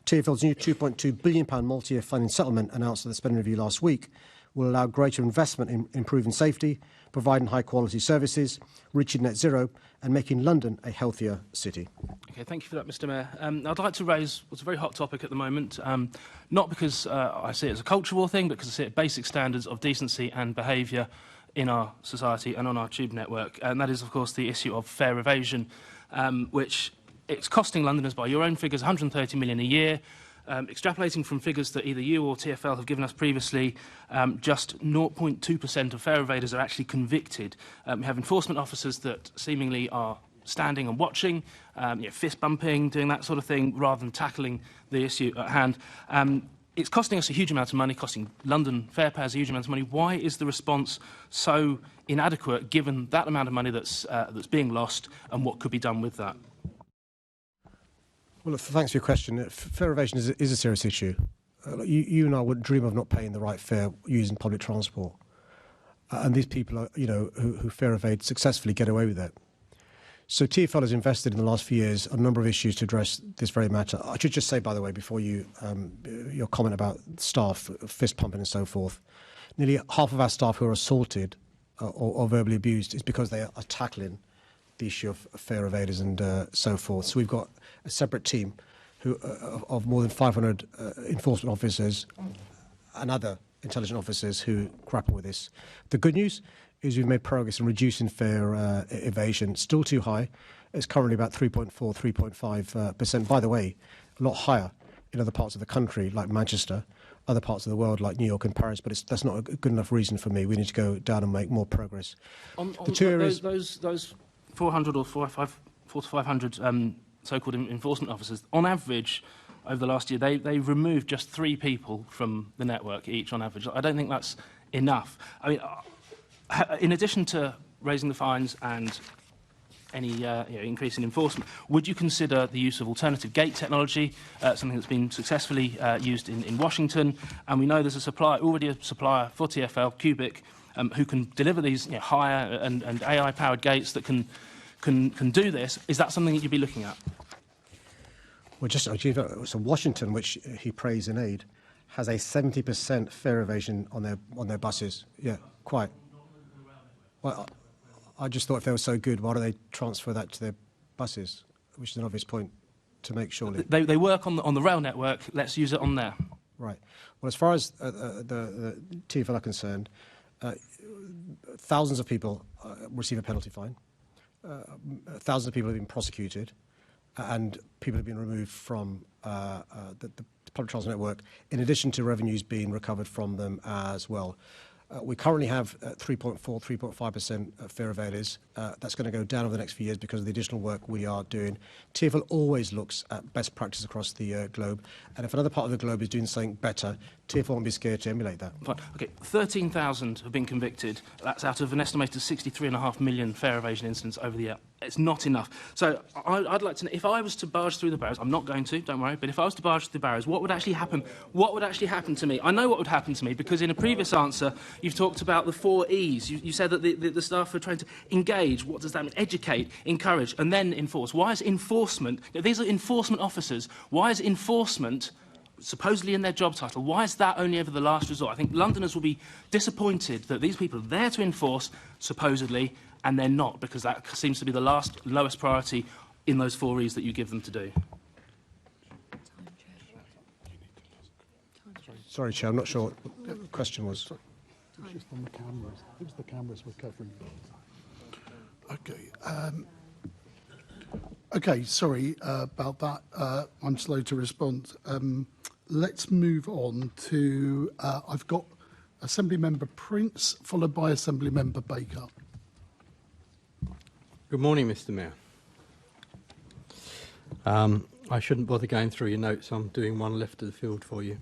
Speaker 4: TfL's new £2.2 billion multi-year funding settlement announced at the spending review last week will allow greater investment in improving safety, providing high-quality services, reaching net zero and making London a healthier city.
Speaker 18: Okay, thank you for that, Mr Mayor. I'd like to raise what's a very hot topic at the moment, not because I see it as a culture war thing, but because I see it as basic standards of decency and behaviour in our society and on our tube network. And that is, of course, the issue of fare evasion, which it's costing Londoners, by your own figures, 130 million a year. Extrapolating from figures that either you or TfL have given us previously, just 0.2% of fare evaders are actually convicted. We have enforcement officers that seemingly are standing and watching, fist bumping, doing that sort of thing, rather than tackling the issue at hand. It's costing us a huge amount of money, costing London fare payers a huge amount of money. Why is the response so inadequate, given that amount of money that's being lost, and what could be done with that?
Speaker 4: Well, thanks for your question. Fare evasion is a serious issue. You and I would dream of not paying the right fare using public transport. And these people, are, who fare evade successfully get away with it. So TfL has invested in the last few years a number of issues to address this very matter. I should just say, by the way, before your comment about staff, fist pumping and so forth, nearly half of our staff who are assaulted or verbally abused is because they are tackling the issue of fare evaders and so forth. So we've got a separate team of more than 500 enforcement officers and other intelligence officers who grapple with this. The good news is we've made progress in reducing fare evasion. Still too high. It's currently about 3.4, 3.5%. By the way, a lot higher in other parts of the country, like Manchester, other parts of the world, like New York and Paris, but that's not a good enough reason for me. We need to go down and make more progress.
Speaker 18: On those 400 or 400 to 500 so-called enforcement officers, on average, over the last year, they removed just 3 people from the network each, on average. I don't think that's enough. I mean, in addition to raising the fines and any increase in enforcement, would you consider the use of alternative gate technology, something that's been successfully used in Washington? And we know there's already a supplier for TfL, Cubic, who can deliver these higher and AI-powered gates that can do this. Is that something that you'd be looking at?
Speaker 4: Well, so Washington, which he praised in aid, has a 70% fare evasion on their buses. Yeah, quite. Well, I just thought if they were so good, why don't they transfer that to their buses? Which is an obvious point to make, surely.
Speaker 18: They work on the rail network. Let's use it on there.
Speaker 4: Right. Well, as far as the TfL are concerned, thousands of people receive a penalty fine. Thousands of people have been prosecuted, and people have been removed from the public transport network, in addition to revenues being recovered from them as well. We currently have 3.4, 3.5% fare evaders. That's going to go down over the next few years because of the additional work we are doing. TfL always looks at best practice across the globe, and if another part of the globe is doing something better, TfL won't be scared to emulate that.
Speaker 18: Fine. Okay, 13,000 have been convicted. That's out of an estimated 63.5 million fare evasion incidents over the year. It's not enough. So I'd like to know, if I was to barge through the barriers, I'm not going to, don't worry, but if I was to barge through the barriers, what would actually happen? What would actually happen to me? I know what would happen to me, because in a previous answer, you've talked about the 4 E's. You said that the staff are trying to engage. What does that mean? Educate, encourage, and then enforce. Why is enforcement... These are enforcement officers. Why is enforcement... supposedly in their job title, why is that only ever the last resort? I think Londoners will be disappointed that these people are there to enforce, supposedly, and they're not, because that seems to be the lowest priority in those 4 E's that you give them to do.
Speaker 4: Sorry, Chair, I'm not sure what the question was.
Speaker 2: It's just on the cameras. It was the cameras we're covering. Okay, sorry about that. I'm slow to respond. Let's move on to, I've got Assembly Member Prince, followed by Assembly Member Baker.
Speaker 19: Good morning, Mr Mayor. I shouldn't bother going through your notes. I'm doing one left of the field for you.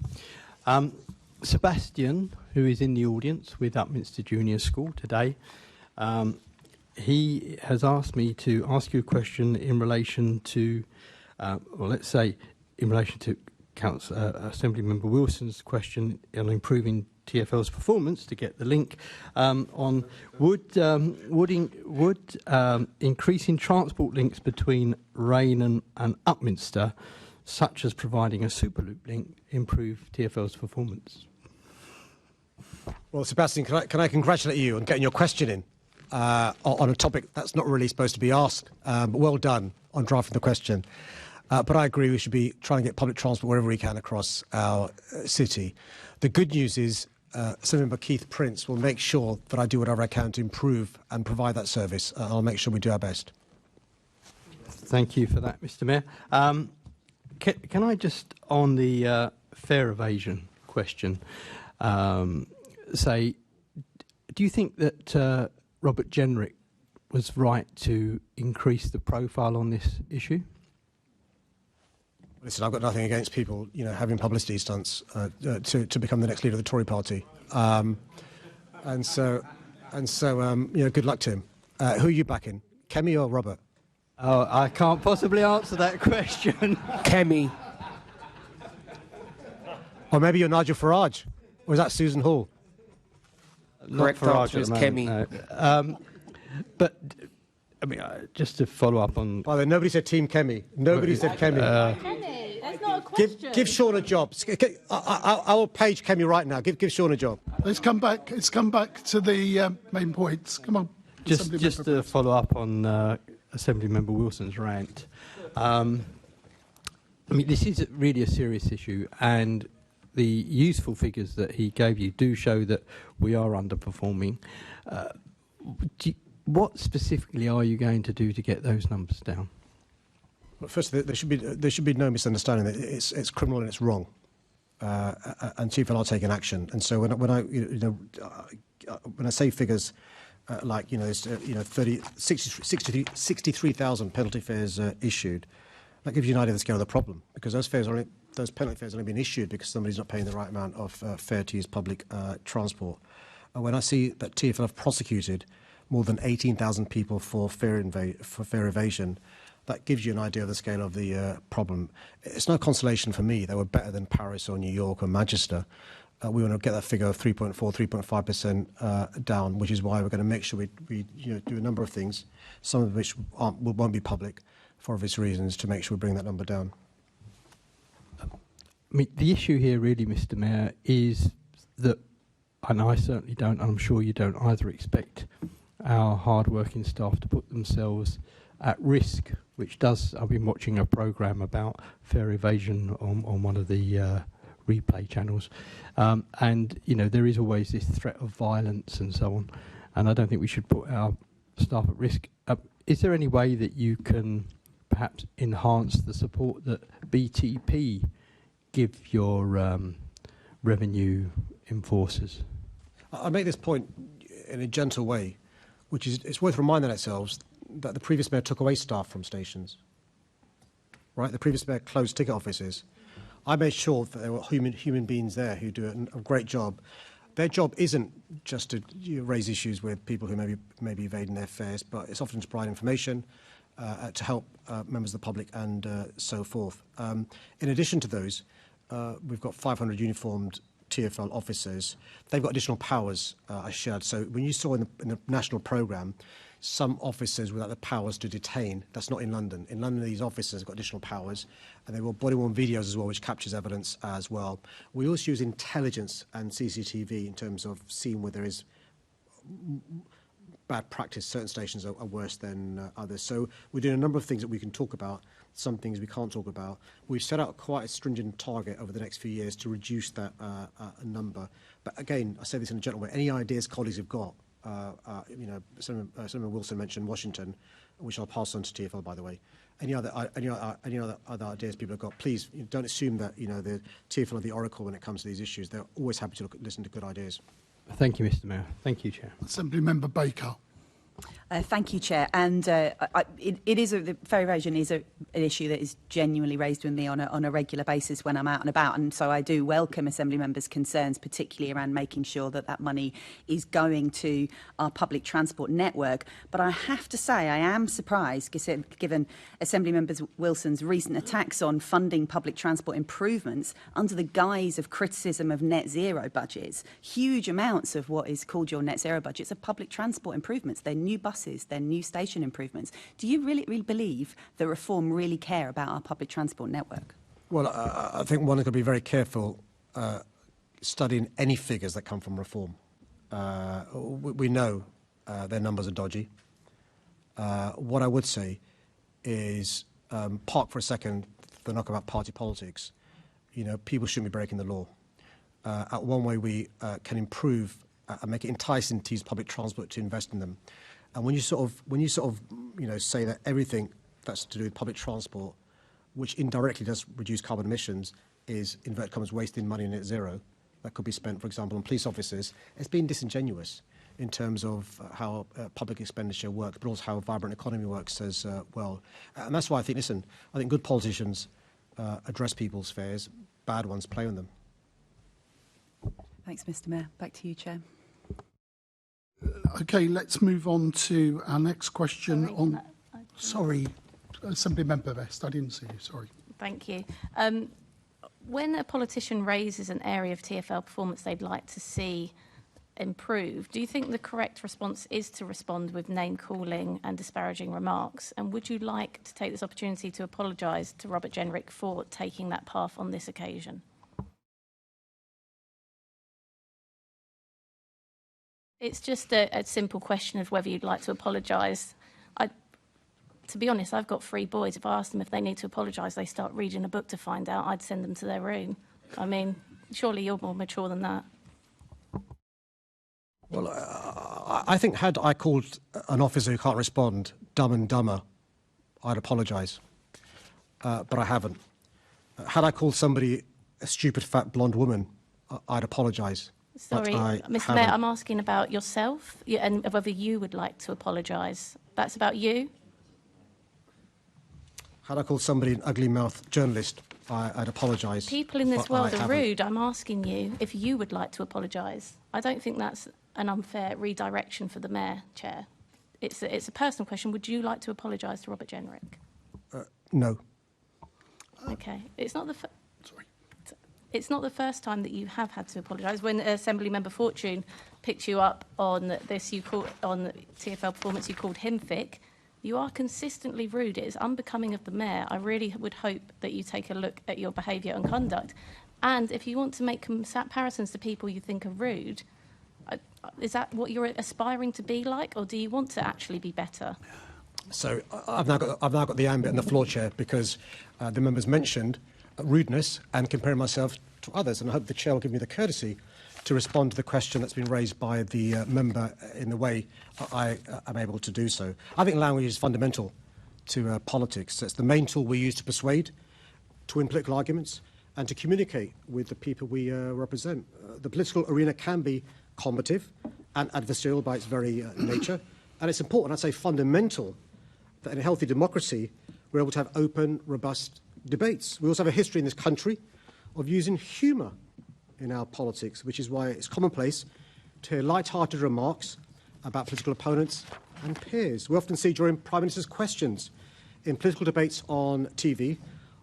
Speaker 19: Sebastian, who is in the audience with Upminster Junior School today, he has asked me to ask you a question in relation to, in relation to Assembly Member Wilson's question on improving TfL's performance, to get the link on would increasing transport links between Rainham and Upminster, such as providing a Superloop link, improve TfL's performance?
Speaker 4: Well, Sebastian, can I congratulate you on getting your question in on a topic that's not really supposed to be asked, but well done on drafting the question. But I agree we should be trying to get public transport wherever we can across our city. The good news is Member Keith Prince will make sure that I do whatever I can to improve and provide that service. I'll make sure we do our best.
Speaker 19: Thank you for that, Mr. Mayor. Can I just, on the fare evasion question, say, do you think that Robert Jenrick was right to increase the profile on this issue?
Speaker 4: Listen, I've got nothing against people, having publicity stunts to become the next leader of the Tory party, and so, good luck to him. Who are you backing, Kemi or Robert?
Speaker 19: Oh, I can't possibly answer that question.
Speaker 7: Kemi.
Speaker 4: Or maybe you're Nigel Farage, or is that Susan Hall?
Speaker 7: Correct answer is Kemi.
Speaker 19: But I mean, just to follow up on.
Speaker 4: By the way, nobody said Team Kemi. Nobody said Kemi.
Speaker 14: Kenny, that's not a question.
Speaker 4: Give Sean a job. I will page Kemi right now. Give Sean a job.
Speaker 2: Let's come back to the main points. Come on.
Speaker 19: Just to follow up on Assembly Member Wilson's rant. I mean, this is really a serious issue, and the useful figures that he gave you do show that we are underperforming. What specifically are you going to do to get those numbers down?
Speaker 4: Well, first, there should be no misunderstanding that it's criminal and it's wrong, and TfL are taking action. And so when I say figures like 63,000 penalty fares issued, that gives you an idea of the scale of the problem, because those penalty fares are only being issued because somebody's not paying the right amount of fare to use public transport. And when I see that TfL have prosecuted more than 18,000 people for fare evasion, that gives you an idea of the scale of the problem. It's no consolation for me. They were better than Paris or New York or Manchester. We want to get that figure of 3.4, 3.5% down, which is why we're going to make sure we do a number of things, some of which won't be public for obvious reasons, to make sure we bring that number down.
Speaker 19: I mean, the issue here really, Mr. Mayor, is that, and I certainly don't, and I'm sure you don't either, expect our hard-working staff to put themselves at risk, which does. I've been watching a programme about fare evasion on one of the replay channels, and there is always this threat of violence and so on, and I don't think we should put our staff at risk. Is there any way that you can perhaps enhance the support that BTP give your revenue enforcers?
Speaker 4: I make this point in a gentle way, which is it's worth reminding ourselves that the previous mayor took away staff from stations. Right? The previous mayor closed ticket offices. I made sure that there were human beings there who do a great job. Their job isn't just to raise issues with people who may be evading their fares, but it's often to provide information, to help members of the public and so forth. In addition to those, we've got 500 uniformed TfL officers. They've got additional powers, I shared. So when you saw in the national programme, some officers without the powers to detain, that's not in London. In London, these officers have got additional powers, and they will body-worn videos as well, which captures evidence as well. We also use intelligence and CCTV in terms of seeing where there is bad practice. Certain stations are worse than others. So we're doing a number of things that we can talk about, some things we can't talk about. We've set out quite a stringent target over the next few years to reduce that number. But again, I say this in a gentle way, any ideas colleagues have got, Senator Wilson mentioned Washington, which I'll pass on to TfL, by the way. Any other ideas people have got, please don't assume that the TfL are the oracle when it comes to these issues. They're always happy to listen to good ideas.
Speaker 19: Thank you, Mr. Mayor. Thank you, Chair.
Speaker 2: Assembly Member Baker.
Speaker 12: Thank you, Chair. And it is the fair evasion is an issue that is genuinely raised with me on a regular basis when I'm out and about. And so I do welcome Assembly members' concerns, particularly around making sure that that money is going to our public transport network. But I have to say I am surprised, given Assembly Member Wilson's recent attacks on funding public transport improvements under the guise of criticism of net zero budgets. Huge amounts of what is called your net zero budgets are public transport improvements. They're new buses, they're new station improvements. Do you really believe that Reform really care about our public transport network?
Speaker 4: Well, I think one is going to be very careful studying any figures that come from Reform. We know their numbers are dodgy. What I would say is park for a second the knock about party politics. You know, people shouldn't be breaking the law. One way we can improve and make it enticing to use public transport to invest in them. And when you sort of say that everything that's to do with public transport, which indirectly does reduce carbon emissions, is inverted commas wasting money in net zero that could be spent, for example, on police officers, it's been disingenuous in terms of how public expenditure works, but also how a vibrant economy works as well. And that's why I think good politicians address people's fears, bad ones play on them.
Speaker 12: Thanks, Mr. Mayor. Back to you, Chair.
Speaker 2: Okay, let's move on to our next question Sorry, Assembly Member Vest, I didn't see you, sorry.
Speaker 14: Thank you. When a politician raises an area of TfL performance they'd like to see improved, do you think the correct response is to respond with name-calling and disparaging remarks? And would you like to take this opportunity to apologise to Robert Jenrick for taking that path on this occasion? It's just a simple question of whether you'd like to apologise. To be honest, I've got 3 boys. If I ask them if they need to apologise, they start reading a book to find out. I'd send them to their room. I mean, surely you're more mature than that.
Speaker 4: Well, I think had I called an officer who can't respond dumb and dumber, I'd apologise. But I haven't. Had I called somebody a stupid, fat, blonde woman, I'd apologise.
Speaker 14: Sorry, Mr. Mayor, I'm asking about yourself and whether you would like to apologise. That's about you.
Speaker 4: Had I called somebody an ugly-mouthed journalist, I'd apologise.
Speaker 14: People in this world are rude. I'm asking you if you would like to apologise. I don't think that's an unfair redirection for the Mayor, Chair. It's a personal question. Would you like to apologise to Robert Jenrick?
Speaker 4: No.
Speaker 14: Okay. It's not the first time that you have had to apologise. When Assembly Member Fortune picked you up on this, on TfL performance, you called him thick. You are consistently rude. It is unbecoming of the Mayor. I really would hope that you take a look at your behaviour and conduct. And if you want to make comparisons to people you think are rude, is that what you're aspiring to be like, or do you want to actually be better?
Speaker 4: So I've now got the ambit and the floor, Chair, because the members mentioned rudeness and comparing myself to others, and I hope the Chair will give me the courtesy to respond to the question that's been raised by the member in the way I am able to do so. I think language is fundamental to politics. It's the main tool we use to persuade, to win political arguments, and to communicate with the people we represent. The political arena can be combative and adversarial by its very nature, and it's important, I'd say fundamental, that in a healthy democracy we're able to have open, robust debates. We also have a history in this country of using humour in our politics, which is why it's commonplace to hear light-hearted remarks about political opponents and peers. We often see during Prime Minister's questions, in political debates on TV,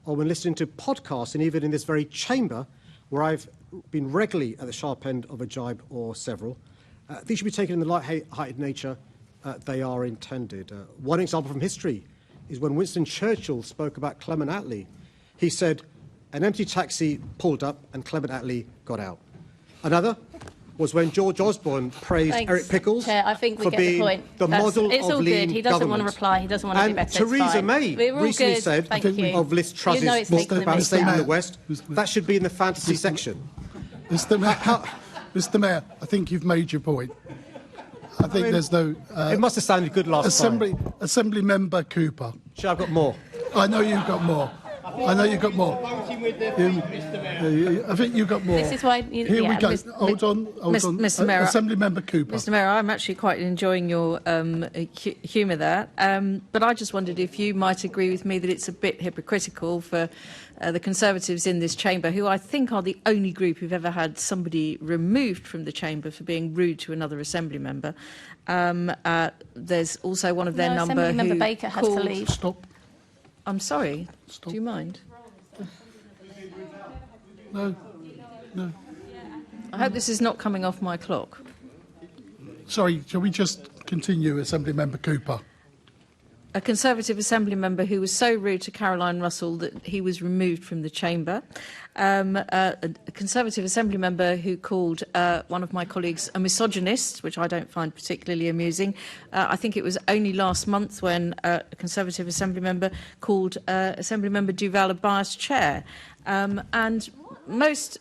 Speaker 4: or when listening to podcasts, and even in this very chamber, where I've been regularly at the sharp end of a jibe or several. These should be taken in the light-hearted nature they are intended. One example from history is when Winston Churchill spoke about Clement Attlee. He said, an empty taxi pulled up and Clement Attlee got out. Another was when George Osborne praised Eric Pickles
Speaker 14: Chair, I think we
Speaker 4: for
Speaker 14: get
Speaker 4: being
Speaker 14: the point.
Speaker 4: the model
Speaker 14: it's
Speaker 4: of
Speaker 14: all
Speaker 4: lean
Speaker 14: good. He doesn't
Speaker 4: government.
Speaker 14: want to reply. He doesn't want to do better.
Speaker 4: And Theresa May recently
Speaker 14: good.
Speaker 4: said of Liz Truss's book about staying in the West, that should be in the fantasy section.
Speaker 2: Mr. Mayor, I think you've made your point. I think there's no...
Speaker 4: it must have sounded good last time.
Speaker 2: Assembly Member Cooper.
Speaker 4: Sure, I've got more.
Speaker 2: I know you've got more. I know you've got more. I think you've got more.
Speaker 14: This is why.
Speaker 2: Here we go. Hold on.
Speaker 20: Mr. Mayor,
Speaker 2: Assemblymember Cooper.
Speaker 20: Mr. Mayor, I'm actually quite enjoying your humour there, but I just wondered if you might agree with me that it's a bit hypocritical for the Conservatives in this chamber, who I think are the only group who've ever had somebody removed from the chamber for being rude to another Assembly member. There's also one of their number
Speaker 14: Assembly Member
Speaker 20: who
Speaker 14: Baker has to leave.
Speaker 2: Stop.
Speaker 20: I'm sorry.
Speaker 2: Stop.
Speaker 20: Do you mind?
Speaker 2: No.
Speaker 20: I hope this is not coming off my clock.
Speaker 2: Sorry, shall we just continue, Assemblymember Cooper?
Speaker 20: A Conservative Assembly member who was so rude to Caroline Russell that he was removed from the chamber. A Conservative Assembly member who called one of my colleagues a misogynist, which I don't find particularly amusing. I think it was only last month when a Conservative Assembly member called Assembly member Duval a biased chair. And most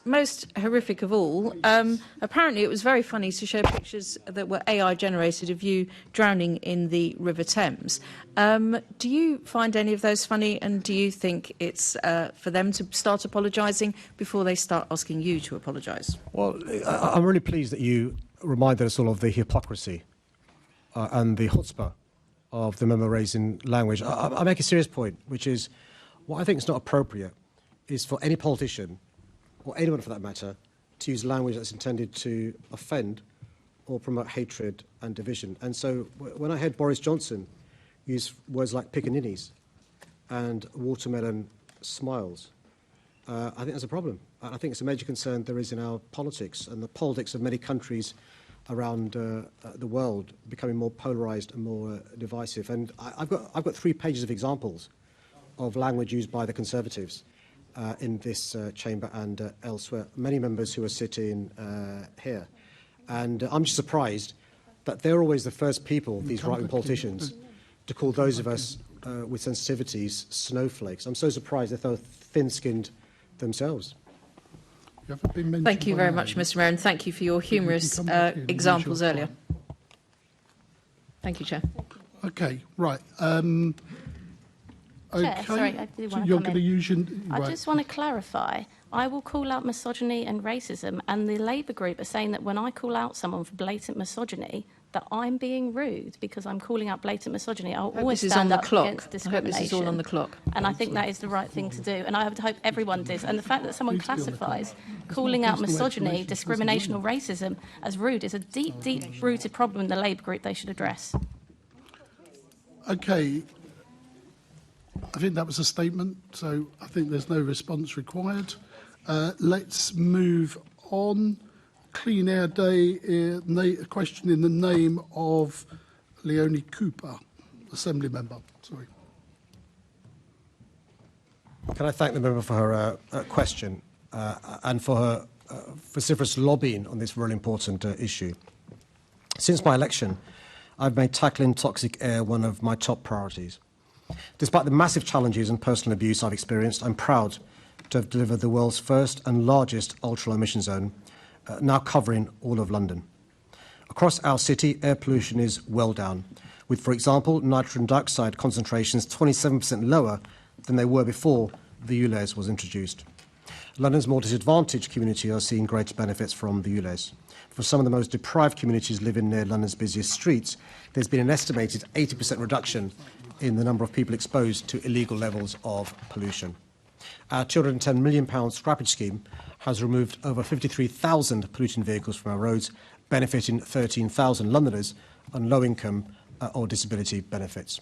Speaker 20: horrific of all, apparently it was very funny to show pictures that were AI generated of you drowning in the River Thames. Do you find any of those funny, and do you think it's for them to start apologising before they start asking you to apologise?
Speaker 4: Well, I'm really pleased that you reminded us all of the hypocrisy and the chutzpah of the member raising language. I make a serious point, which is what I think is not appropriate is for any politician, or anyone for that matter, to use language that's intended to offend or promote hatred and division. And so when I heard Boris Johnson use words like pickaninnies and watermelon smiles, I think there's a problem. I think it's a major concern there is in our politics and the politics of many countries around the world becoming more polarised and more divisive. And I've got 3 pages of examples of language used by the Conservatives in this chamber and elsewhere, many members who are sitting here. And I'm just surprised that they're always the first people, these right-wing politicians, to call those of us with sensitivities snowflakes. I'm so surprised that they're thin-skinned themselves.
Speaker 20: Thank you very much, Mr. Mayor, and thank you for your humorous examples earlier. Thank you, Chair.
Speaker 2: Okay, right.
Speaker 14: Chair, sorry, I did want to
Speaker 2: You're
Speaker 14: come
Speaker 2: going to
Speaker 14: in.
Speaker 2: use your...
Speaker 14: I
Speaker 2: right.
Speaker 14: just want to clarify. I will call out misogyny and racism, and the Labour group are saying that when I call out someone for blatant misogyny, that I'm being rude because I'm calling out blatant misogyny. I'll always stand up against discrimination.
Speaker 20: I hope this is all on the clock.
Speaker 14: And I think that is the right thing to do, and I would hope everyone does. And the fact that someone classifies calling out misogyny, discrimination or racism as rude is a deep, deep-rooted problem in the Labour group they should address.
Speaker 2: Okay. I think that was a statement, so I think there's no response required. Let's move on. Clean Air Day, a question in the name of Leonie Cooper, Assembly Member. Sorry.
Speaker 4: Can I thank the member for her question and for her vociferous lobbying on this really important issue. Since my election, I've made tackling toxic air one of my top priorities. Despite the massive challenges and personal abuse I've experienced, I'm proud to have delivered the world's first and largest ultra-low emission zone, now covering all of London. Across our city, air pollution is well down, with, for example, nitrogen dioxide concentrations 27% lower than they were before the ULEZ was introduced. London's more disadvantaged community are seeing greater benefits from the ULEZ. For some of the most deprived communities living near London's busiest streets, there's been an estimated 80% reduction in the number of people exposed to illegal levels of pollution. Our £210 million scrappage scheme has removed over 53,000 polluting vehicles from our roads, benefiting 13,000 Londoners on low-income or disability benefits.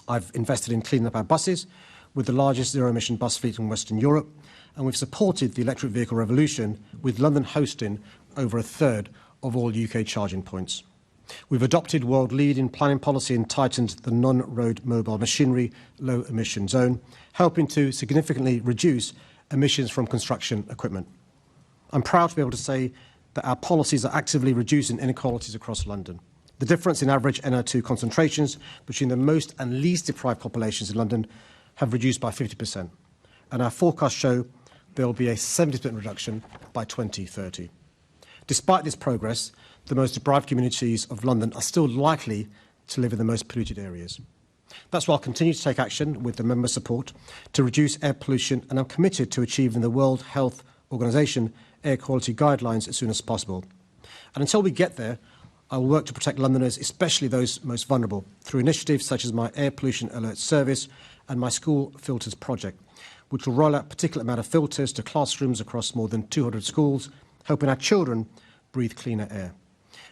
Speaker 4: I've invested in cleaning up our buses with the largest zero-emission bus fleet in Western Europe, and we've supported the electric vehicle revolution with London hosting over a third of all UK charging points. We've adopted world lead in planning policy and tightened the non-road mobile machinery low emission zone, helping to significantly reduce emissions from construction equipment. I'm proud to be able to say that our policies are actively reducing inequalities across London. The difference in average NO2 concentrations between the most and least deprived populations in London have reduced by 50%, and our forecasts show there will be a 70% reduction by 2030. Despite this progress, the most deprived communities of London are still likely to live in the most polluted areas. That's why I'll continue to take action with the member support to reduce air pollution, and I'm committed to achieving the World Health Organization air quality guidelines as soon as possible. And until we get there, I will work to protect Londoners, especially those most vulnerable, through initiatives such as my Air Pollution Alert Service and my School Filters Project, which will roll out particulate matter filters to classrooms across more than 200 schools, helping our children breathe cleaner air.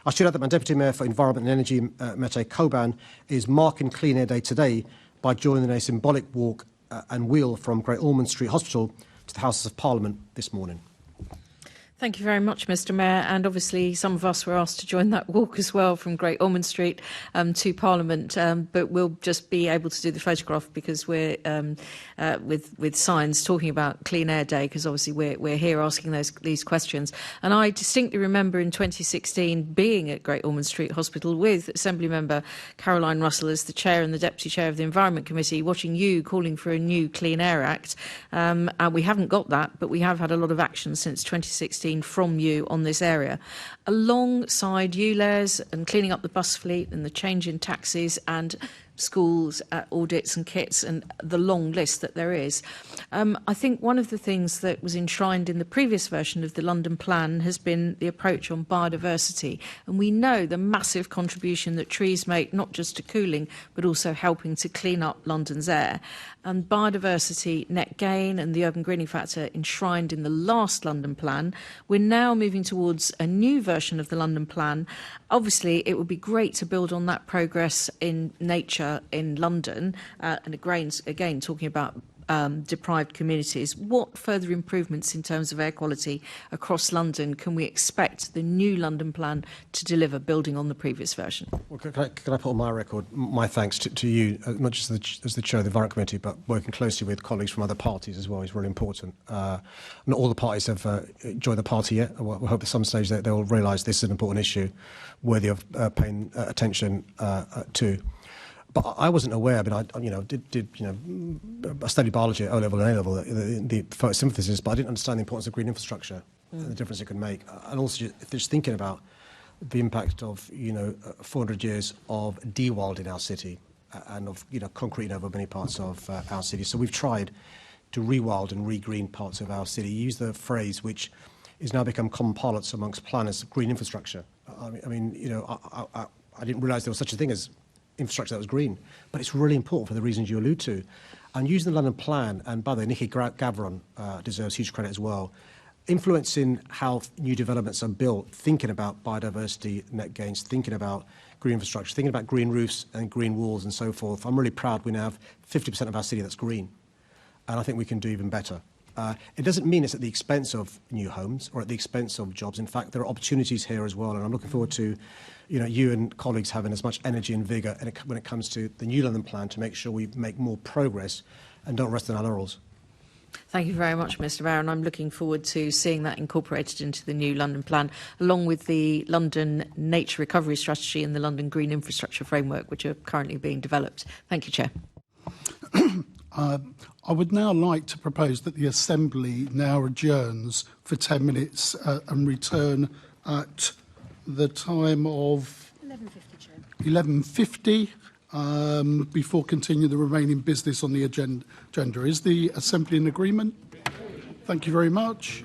Speaker 4: I should add that my Deputy Mayor for Environment and Energy, Mete Coban, is marking Clean Air Day today by joining a symbolic walk and wheel from Great Ormond Street Hospital to the Houses of Parliament this morning.
Speaker 20: Thank you very much, Mr Mayor. And obviously some of us were asked to join that walk as well from Great Ormond Street to Parliament, but we'll just be able to do the photograph because we're with signs talking about Clean Air Day, because obviously we're here asking these questions. And I distinctly remember in 2016 being at Great Ormond Street Hospital with Assembly Member Caroline Russell as the Chair and the Deputy Chair of the Environment Committee, watching you calling for a new Clean Air Act. And we haven't got that, but we have had a lot of action since 2016 from you on this area. Alongside ULEZ and cleaning up the bus fleet and the change in taxis and schools, audits and kits and the long list that there is. I think one of the things that was enshrined in the previous version of the London Plan has been the approach on biodiversity. And we know the massive contribution that trees make, not just to cooling, but also helping to clean up London's air. And biodiversity net gain and the urban greening factor enshrined in the last London Plan. We're now moving towards a new version of the London Plan. Obviously, it would be great to build on that progress in nature in London, and again talking about deprived communities. What further improvements in terms of air quality across London can we expect the new London Plan to deliver, building on the previous version?
Speaker 4: Well, can I put on my record my thanks to you, not just as the Chair of the Environment Committee, but working closely with colleagues from other parties as well is really important. Not all the parties have joined the party yet. We hope at some stage that they'll realise this is an important issue worthy of paying attention to. But I wasn't aware. I mean, I studied biology at O level and A level, the photosynthesis, but I didn't understand the importance of green infrastructure and the difference it could make. And also, just thinking about the impact of 400 years of de-wild in our city and of concrete over many parts of our city. So we've tried to rewild and regreen parts of our city. Use the phrase which is now become common parlance amongst planners: green infrastructure. I didn't realise there was such a thing as infrastructure that was green, but it's really important for the reasons you allude to. And using the London Plan, and by the way, Nikki Gavron deserves huge credit as well, influencing how new developments are built, thinking about biodiversity net gains, thinking about green infrastructure, thinking about green roofs and green walls and so forth. I'm really proud we now have 50% of our city that's green, and I think we can do even better. It doesn't mean it's at the expense of new homes or at the expense of jobs. In fact, there are opportunities here as well, and I'm looking forward to you and colleagues having as much energy and vigour when it comes to the new London Plan to make sure we make more progress and don't rest on our laurels.
Speaker 20: Thank you very much, Mr Mayor, and I'm looking forward to seeing that incorporated into the new London Plan, along with the London Nature Recovery Strategy and the London Green Infrastructure Framework, which are currently being developed. Thank you, Chair.
Speaker 2: I would now like to propose that the Assembly now adjourns for 10 minutes and return at the time of 11:50 before continuing the remaining business on the agenda. Is the Assembly in agreement? Thank you very much.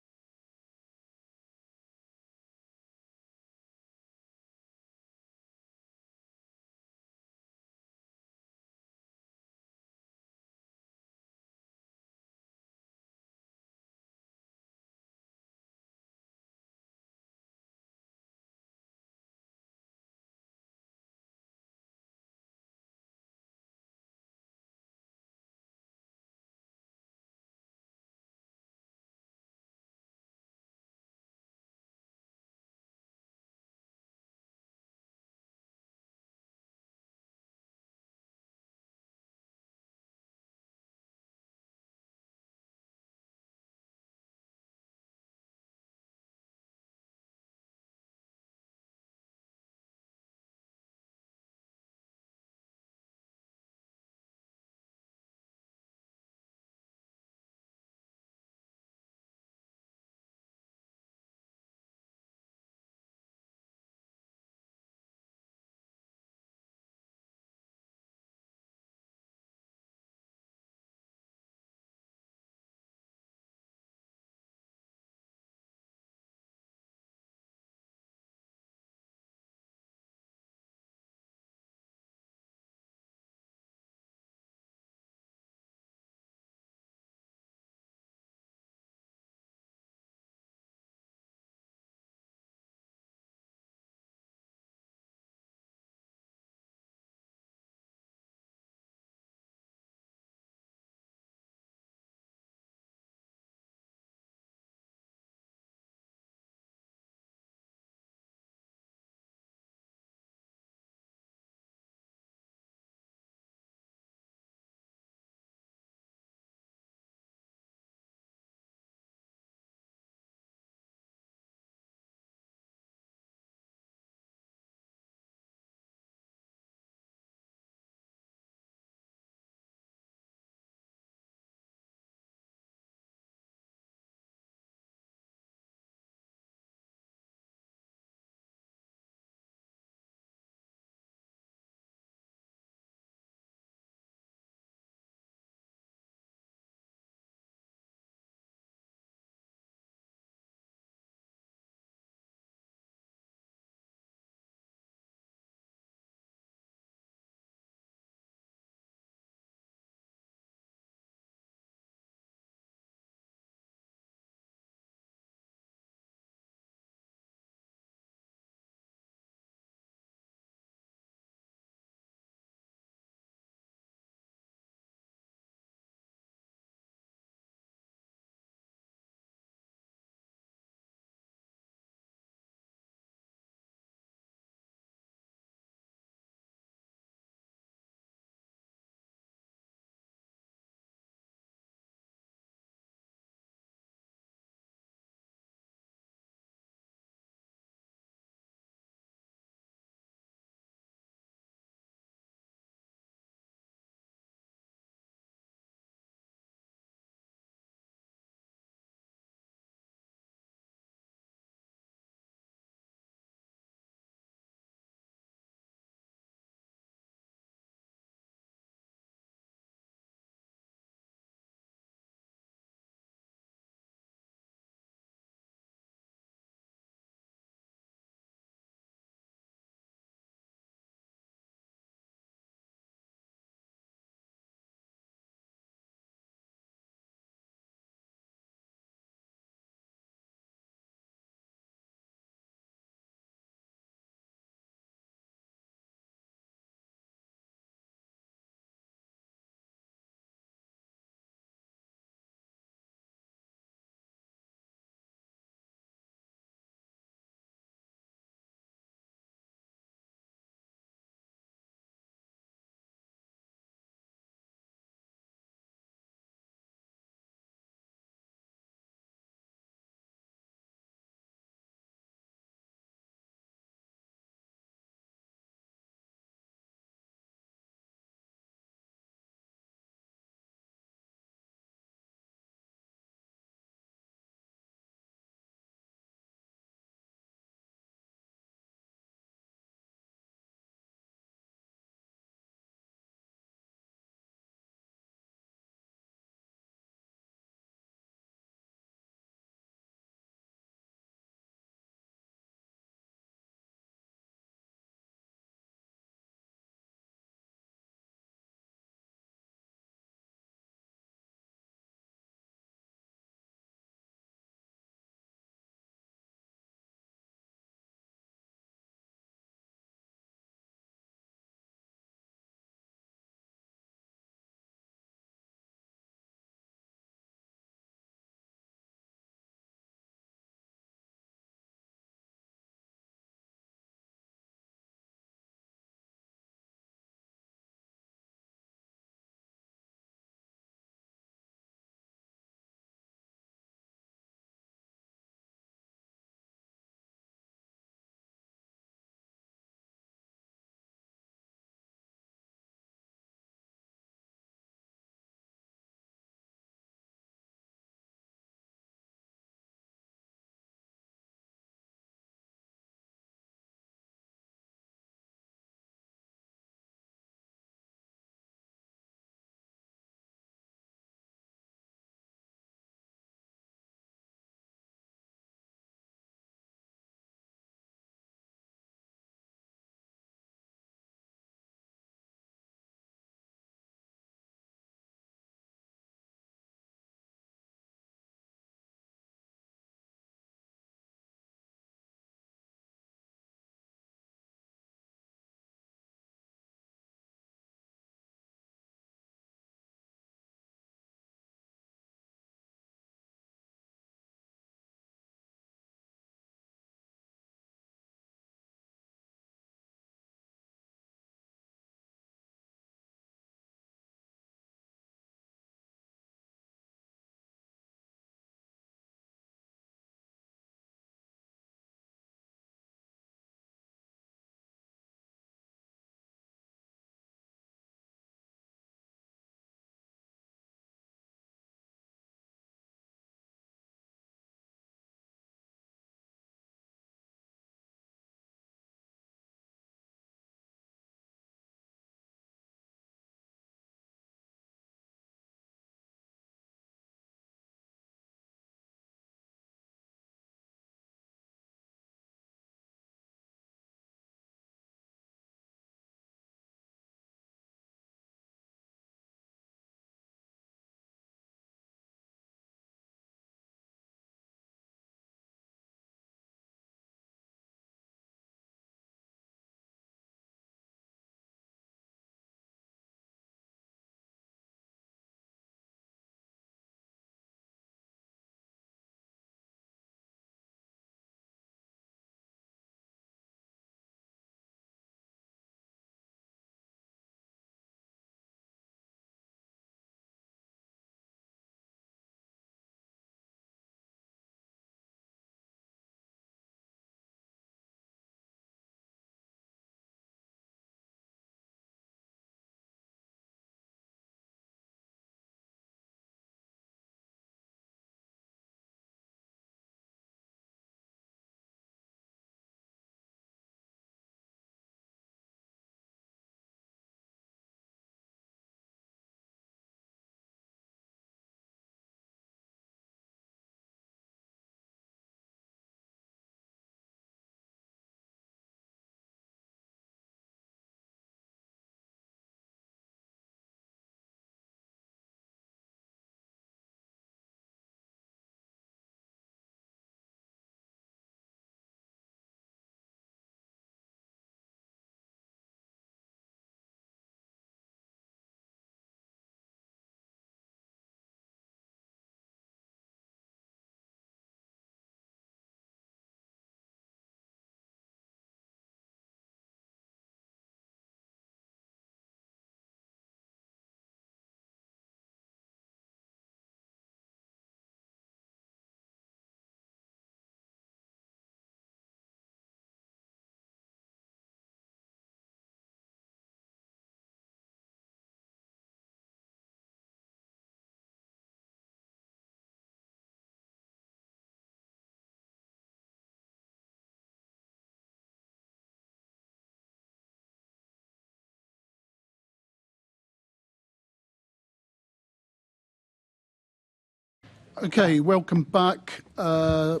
Speaker 2: Okay, welcome back. Other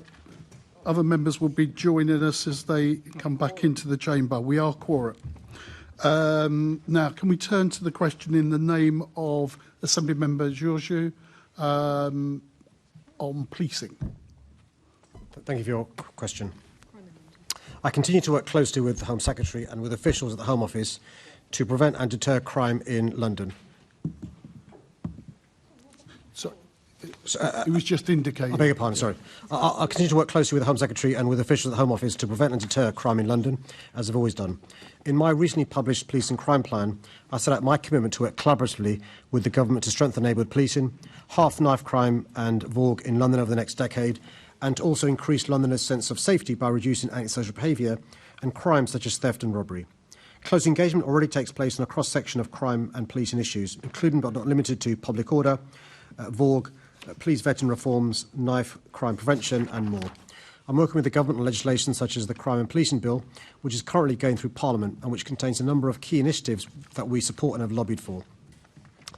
Speaker 2: members will be joining us as they come back into the chamber. We are quorum. Now, can we turn to the question in the name of Assembly Member Georgiou on policing?
Speaker 4: Thank you for your question. I continue to work closely with the Home Secretary and with officials at the Home Office to prevent and deter crime in London.
Speaker 2: It was just indicated.
Speaker 4: I beg your pardon, sorry. I'll continue to work closely with the Home Secretary and with officials at the Home Office to prevent and deter crime in London, as I've always done. In my recently published Police and Crime Plan, I set out my commitment to work collaboratively with the government to strengthen neighbourhood policing, half knife crime and VORG in London over the next decade, and to also increase Londoners' sense of safety by reducing antisocial behaviour and crimes such as theft and robbery. Close engagement already takes place in a cross-section of crime and policing issues, including but not limited to public order, VORG, police vetting reforms, knife crime prevention and more. I'm working with the government on legislation such as the Crime and Policing Bill, which is currently going through Parliament and which contains a number of key initiatives that we support and have lobbied for.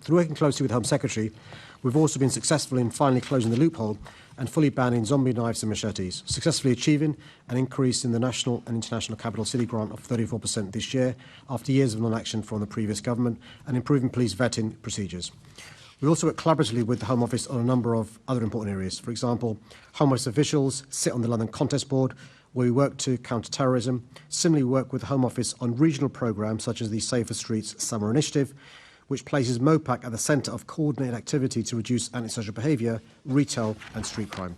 Speaker 4: Through working closely with the Home Secretary, we've also been successful in finally closing the loophole and fully banning zombie knives and machetes, successfully achieving an increase in the national and international capital city grant of 34% this year after years of non-action from the previous government, and improving police vetting procedures. We also work collaboratively with the Home Office on a number of other important areas. For example, Home Office officials sit on the London Contest Board, where we work to counter terrorism. Similarly, we work with the Home Office on regional programmes such as the Safer Streets Summer Initiative, which places MOPAC at the centre of coordinated activity to reduce antisocial behaviour, retail and street crime.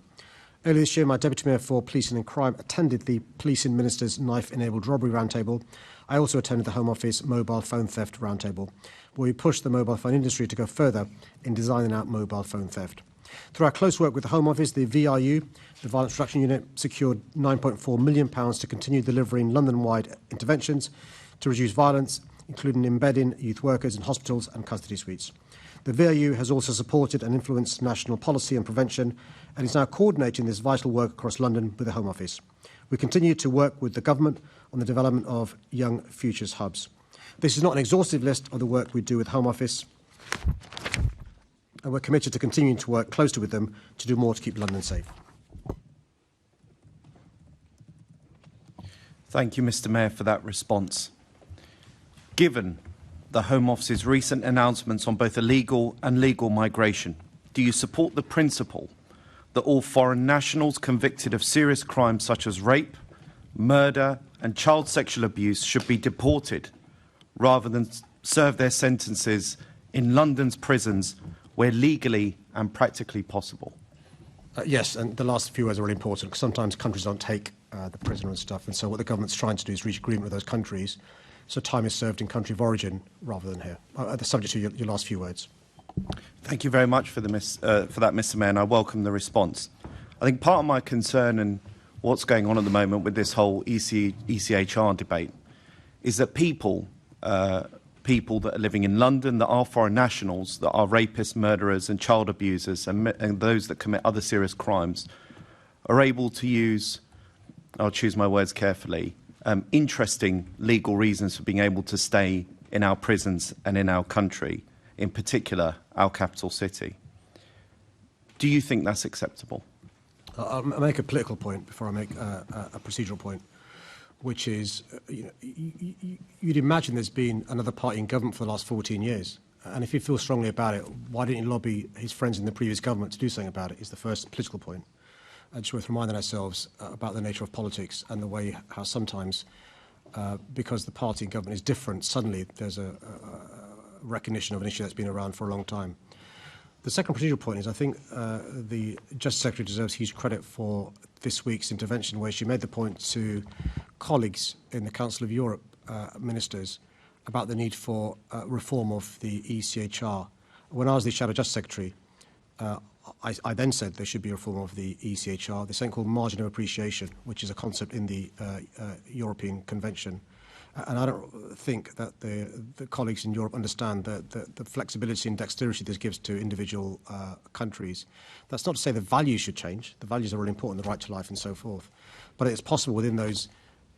Speaker 4: Earlier this year, my Deputy Mayor for Policing and Crime attended the Policing Minister's Knife-Enabled Robbery Roundtable. I also attended the Home Office Mobile Phone Theft Roundtable, where we pushed the mobile phone industry to go further in designing out mobile phone theft. Through our close work with the Home Office, the VRU, the Violence Reduction Unit, secured £9.4 million to continue delivering London-wide interventions to reduce violence, including embedding youth workers in hospitals and custody suites. The VRU has also supported and influenced national policy and prevention and is now coordinating this vital work across London with the Home Office. We continue to work with the government on the development of Young Futures hubs. This is not an exhaustive list of the work we do with Home Office, and we're committed to continuing to work closely with them to do more to keep London safe.
Speaker 6: Thank you, Mr. Mayor, for that response. Given the Home Office's recent announcements on both illegal and legal migration, do you support the principle that all foreign nationals convicted of serious crimes such as rape, murder and child sexual abuse should be deported rather than serve their sentences in London's prisons where legally and practically possible?
Speaker 4: Yes, and the last few words are really important because sometimes countries don't take the prisoner and stuff, and so what the government's trying to do is reach agreement with those countries so time is served in country of origin rather than here. The subject to your last few words.
Speaker 6: Thank you very much for that, Mr. Mayor, and I welcome the response. I think part of my concern and what's going on at the moment with this whole ECHR debate is that people that are living in London, that are foreign nationals, that are rapists, murderers and child abusers and those that commit other serious crimes are able to use, I'll choose my words carefully, interesting legal reasons for being able to stay in our prisons and in our country, in particular our capital city. Do you think that's acceptable?
Speaker 4: I'll make a political point before I make a procedural point, which is, you'd imagine there's been another party in government for the last 14 years. And if you feel strongly about it, why didn't he lobby his friends in the previous government to do something about it, is the first political point. And it's worth reminding ourselves about the nature of politics and the way how sometimes, because the party in government is different, suddenly there's a recognition of an issue that's been around for a long time. The second procedural point is I think the Justice Secretary deserves huge credit for this week's intervention, where she made the point to colleagues in the Council of Europe ministers about the need for reform of the ECHR. When I was the Shadow Justice Secretary, I then said there should be a reform of the ECHR, this thing called margin of appreciation, which is a concept in the European Convention. And I don't think that the colleagues in Europe understand the flexibility and dexterity this gives to individual countries. That's not to say the values should change. The values are really important, the right to life and so forth. But it's possible within those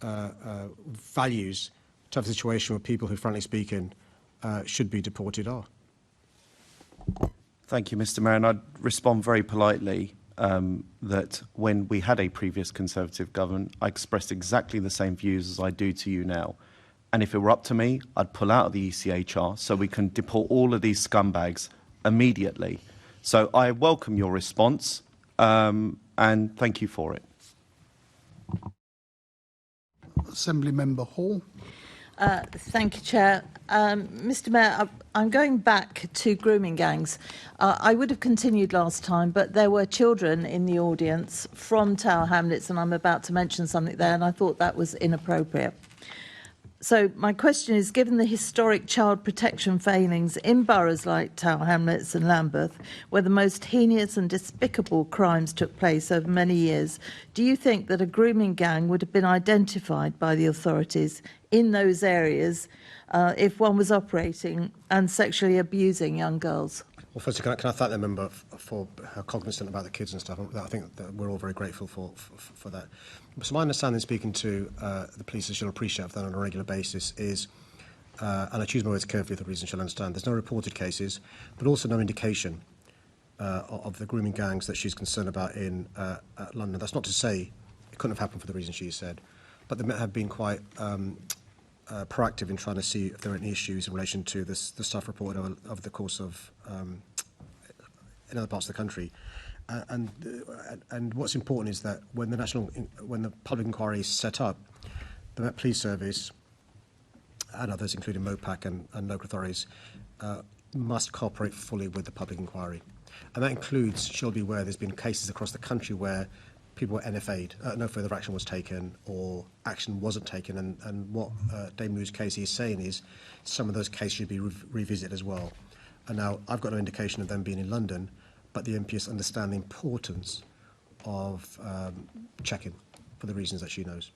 Speaker 4: values to have a situation where people who, frankly speaking, should be deported are.
Speaker 6: Thank you, Mr. Mayor. And I'd respond very politely that when we had a previous Conservative government, I expressed exactly the same views as I do to you now. And if it were up to me, I'd pull out of the ECHR so we can deport all of these scumbags immediately. So I welcome your response and thank you for it.
Speaker 2: Assembly Member Hall.
Speaker 5: Thank you, Chair. Mr. Mayor, I'm going back to grooming gangs. I would have continued last time, but there were children in the audience from Tower Hamlets, and I'm about to mention something there, and I thought that was inappropriate. So my question is, given the historic child protection failings in boroughs like Tower Hamlets and Lambeth, where the most heinous and despicable crimes took place over many years, do you think that a grooming gang would have been identified by the authorities in those areas if one was operating and sexually abusing young girls?
Speaker 4: Well, firstly, can I thank the member for her cognizant about the kids and stuff? I think that we're all very grateful for that. So my understanding, speaking to the police, as you'll appreciate that on a regular basis, is, and I choose my words carefully for the reason she'll understand, there's no reported cases, but also no indication of the grooming gangs that she's concerned about in London. That's not to say it couldn't have happened for the reason she said, but they have been quite proactive in trying to see if there are any issues in relation to the staff report over the course of in other parts of the country. And what's important is that when the public inquiry is set up, the Met Police Service and others, including MOPAC and local authorities, must cooperate fully with the public inquiry. And that includes, she'll be aware, there's been cases across the country where people were NFA'd, no further action was taken or action wasn't taken. And what Dame Lou's case is saying is some of those cases should be revisited as well. And now I've got no indication of them being in London, but the MPs understand the importance of checking for the reasons that she knows.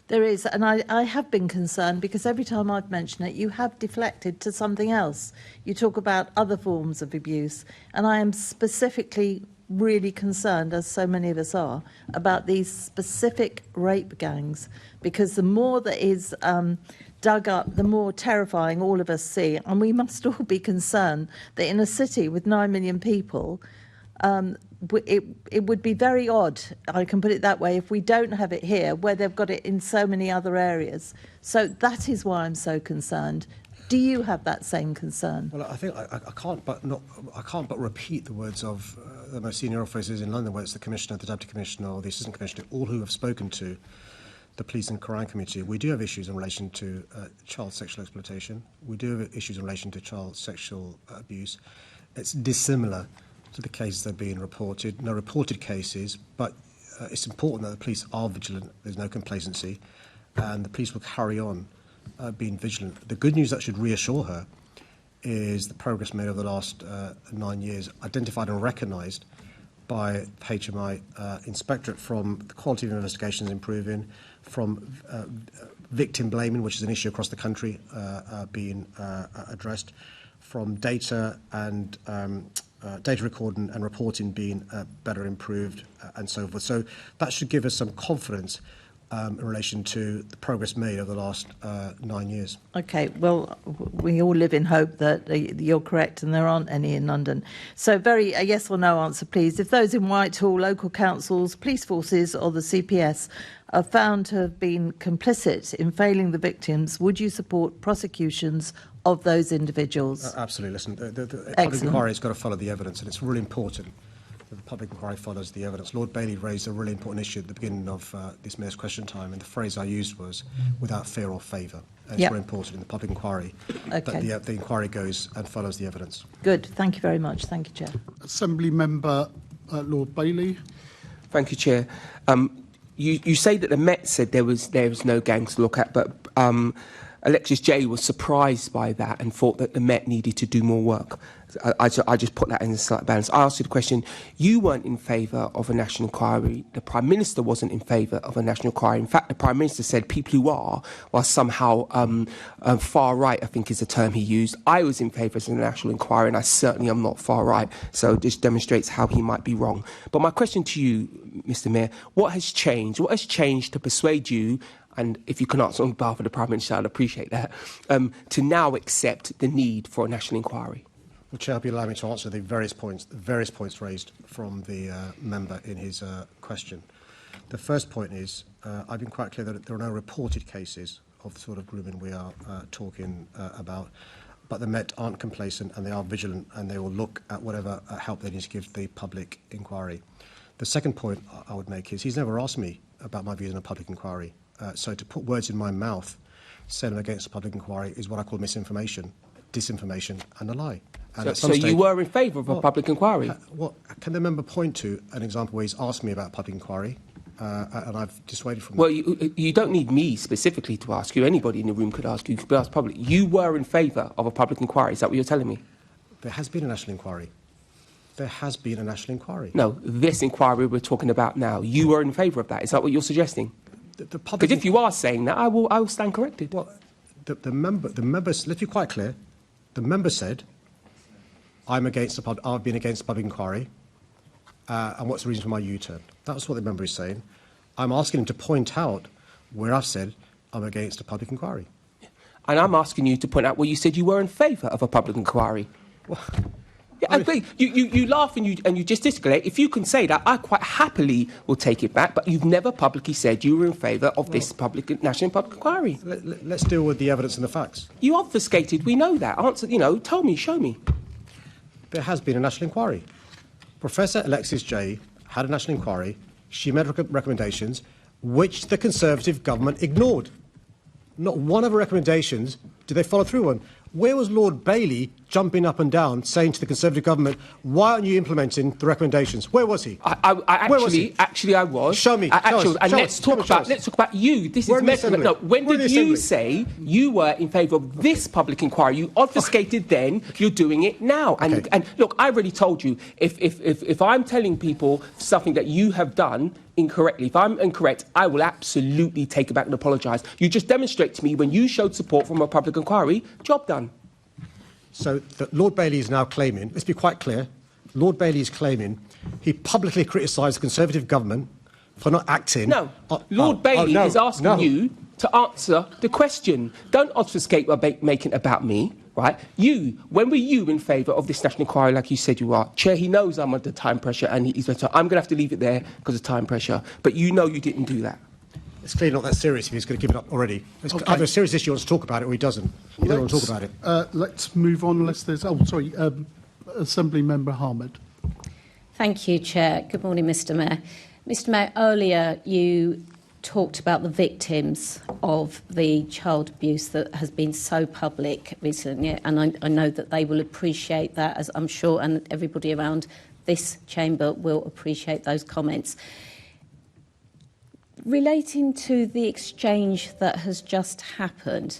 Speaker 5: There is, and I have been concerned because every time I've mentioned it, you have deflected to something else. You talk about other forms of abuse, and I am specifically really concerned, as so many of us are, about these specific rape gangs, because the more that is dug up, the more terrifying all of us see. And we must all be concerned that in a city with 9 million people, it would be very odd, I can put it that way, if we don't have it here where they've got it in so many other areas. So that is why I'm so concerned. Do you have that same concern?
Speaker 4: Well, I think I can't but repeat the words of the most senior officers in London, whether it's the Commissioner, the Deputy Commissioner or the Assistant Commissioner, all who have spoken to the Police and Crime Committee. We do have issues in relation to child sexual exploitation. We do have issues in relation to child sexual abuse. It's dissimilar to the cases that are being reported. No reported cases, but it's important that the police are vigilant. There's no complacency, and the police will carry on being vigilant. The good news that should reassure her is the progress made over the last 9 years, identified and recognised by HMI Inspectorate, from the quality of investigations improving, from victim blaming, which is an issue across the country, being addressed, from data and data recording and reporting being better improved, and so forth. So that should give us some confidence in relation to the progress made over the last 9 years.
Speaker 5: OK, well, we all live in hope that you're correct and there aren't any in London. So a yes or no answer, please. If those in Whitehall, local councils, police forces or the CPS are found to have been complicit in failing the victims, would you support prosecutions of those individuals?
Speaker 4: Absolutely. Listen, the public inquiry has got to follow the evidence, and it's really important that the public inquiry follows the evidence. Lord Bailey raised a really important issue at the beginning of this Mayor's question time, and the phrase I used was without fear or favour. And it's very important in the public inquiry that the inquiry goes and follows the evidence.
Speaker 5: Good. Thank you very much. Thank you, Chair.
Speaker 2: Assembly Member Lord Bailey.
Speaker 7: Thank you, Chair. You say that the Met said there was no gangs to look at, but Alexis Jay was surprised by that and thought that the Met needed to do more work. I just put that in a slight balance. I asked you the question, you weren't in favour of a national inquiry. The Prime Minister wasn't in favour of a national inquiry. In fact, the Prime Minister said people who are somehow far right, I think is the term he used. I was in favour of a national inquiry, and I certainly am not far right. So this demonstrates how he might be wrong. But my question to you, Mr. Mayor, what has changed? What has changed to persuade you, and if you can answer on behalf of the Prime Minister, I'd appreciate that, to now accept the need for a national inquiry?
Speaker 4: Well, Chair, hope you allow me to answer the various points raised from the member in his question. The first point is, I've been quite clear that there are no reported cases of the sort of grooming we are talking about, but the Met aren't complacent and they are vigilant and they will look at whatever help they need to give the public inquiry. The second point I would make is he's never asked me about my views on a public inquiry. So to put words in my mouth, saying I'm against a public inquiry is what I call misinformation, disinformation and a lie. And
Speaker 7: so you were in favour of a public inquiry?
Speaker 4: What can the member point to an example where he's asked me about a public inquiry and I've dissuaded from that?
Speaker 7: Well, you don't need me specifically to ask you. Anybody in the room could ask you. You could ask public. You were in favour of a public inquiry. Is that what you're telling me?
Speaker 4: There has been a national inquiry. There has been a national inquiry.
Speaker 7: No, this inquiry we're talking about now. You were in favour of that. Is that what you're suggesting? Because if you are saying that, I will stand corrected.
Speaker 4: Well, the member, let's be quite clear. The member said, I've been against a public inquiry, and what's the reason for my U-turn? That's what the member is saying. I'm asking him to point out where I've said I'm against a public inquiry.
Speaker 7: And I'm asking you to point out where you said you were in favour of a public inquiry. Well, you laugh and you gesticulate. If you can say that, I quite happily will take it back, but you've never publicly said you were in favour of this national public inquiry.
Speaker 4: Let's deal with the evidence and the facts.
Speaker 7: You obfuscated, we know that. Answer, tell me, show me.
Speaker 4: There has been a national inquiry. Professor Alexis Jay had a national inquiry. She made recommendations which the Conservative government ignored. Not one of her recommendations did they follow through on. Where was Lord Bailey jumping up and down saying to the Conservative government, why aren't you implementing the recommendations? Where was he?
Speaker 7: Actually, I was.
Speaker 4: Show me.
Speaker 7: Let's talk about you. This is no. When did you say you were in favour of this public inquiry? You obfuscated then. You're doing it now. And look, I already told you. If I'm telling people something that you have done incorrectly, if I'm incorrect, I will absolutely take it back and apologise. You just demonstrate to me when you showed support from a public inquiry. Job done.
Speaker 4: So Lord Bailey is now claiming, let's be quite clear, Lord Bailey is claiming he publicly criticised the Conservative government for not acting.
Speaker 7: No, Lord Bailey is asking you to answer the question. Don't obfuscate by making it about me, right? When were you in favour of this national inquiry like you said you are? Chair, he knows I'm under time pressure and I'm going to have to leave it there because of time pressure. But you know you didn't do that.
Speaker 4: It's clearly not that serious if he's going to give it up already. It's either a serious issue he wants to talk about it or he doesn't. He doesn't want to talk about it.
Speaker 2: Let's move on unless there's... Assembly Member Harmed.
Speaker 21: Thank you, Chair. Good morning, Mr Mayor. Mr Mayor, earlier you talked about the victims of the child abuse that has been so public recently, and I know that they will appreciate that, as I'm sure, and everybody around this chamber will appreciate those comments. Relating to the exchange that has just happened,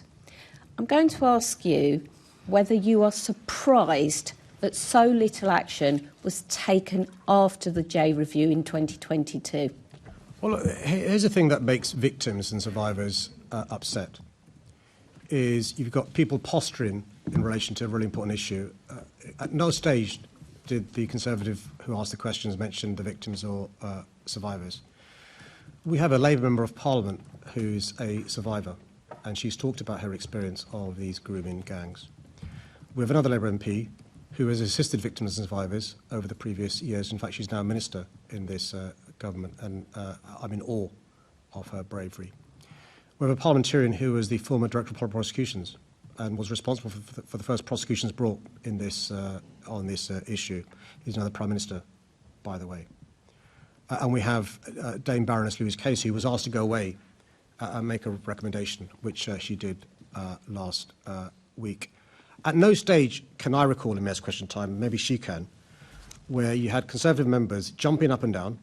Speaker 21: I'm going to ask you whether you are surprised that so little action was taken after the J review in 2022.
Speaker 4: Well, here's the thing that makes victims and survivors upset, is you've got people posturing in relation to a really important issue. At no stage did the Conservative who asked the questions mention the victims or survivors. We have a Labour Member of Parliament who's a survivor, and she's talked about her experience of these grooming gangs. We have another Labour MP who has assisted victims and survivors over the previous years. In fact, she's now a minister in this government, and I'm in awe of her bravery. We have a parliamentarian who was the former Director of Public Prosecutions and was responsible for the first prosecutions brought in this, on this issue. He's now the Prime Minister, by the way. And we have Dame Baroness Louise Casey, who was asked to go away and make a recommendation, which she did last week. At no stage can I recall in Mayor's Question Time, maybe she can, where you had Conservative members jumping up and down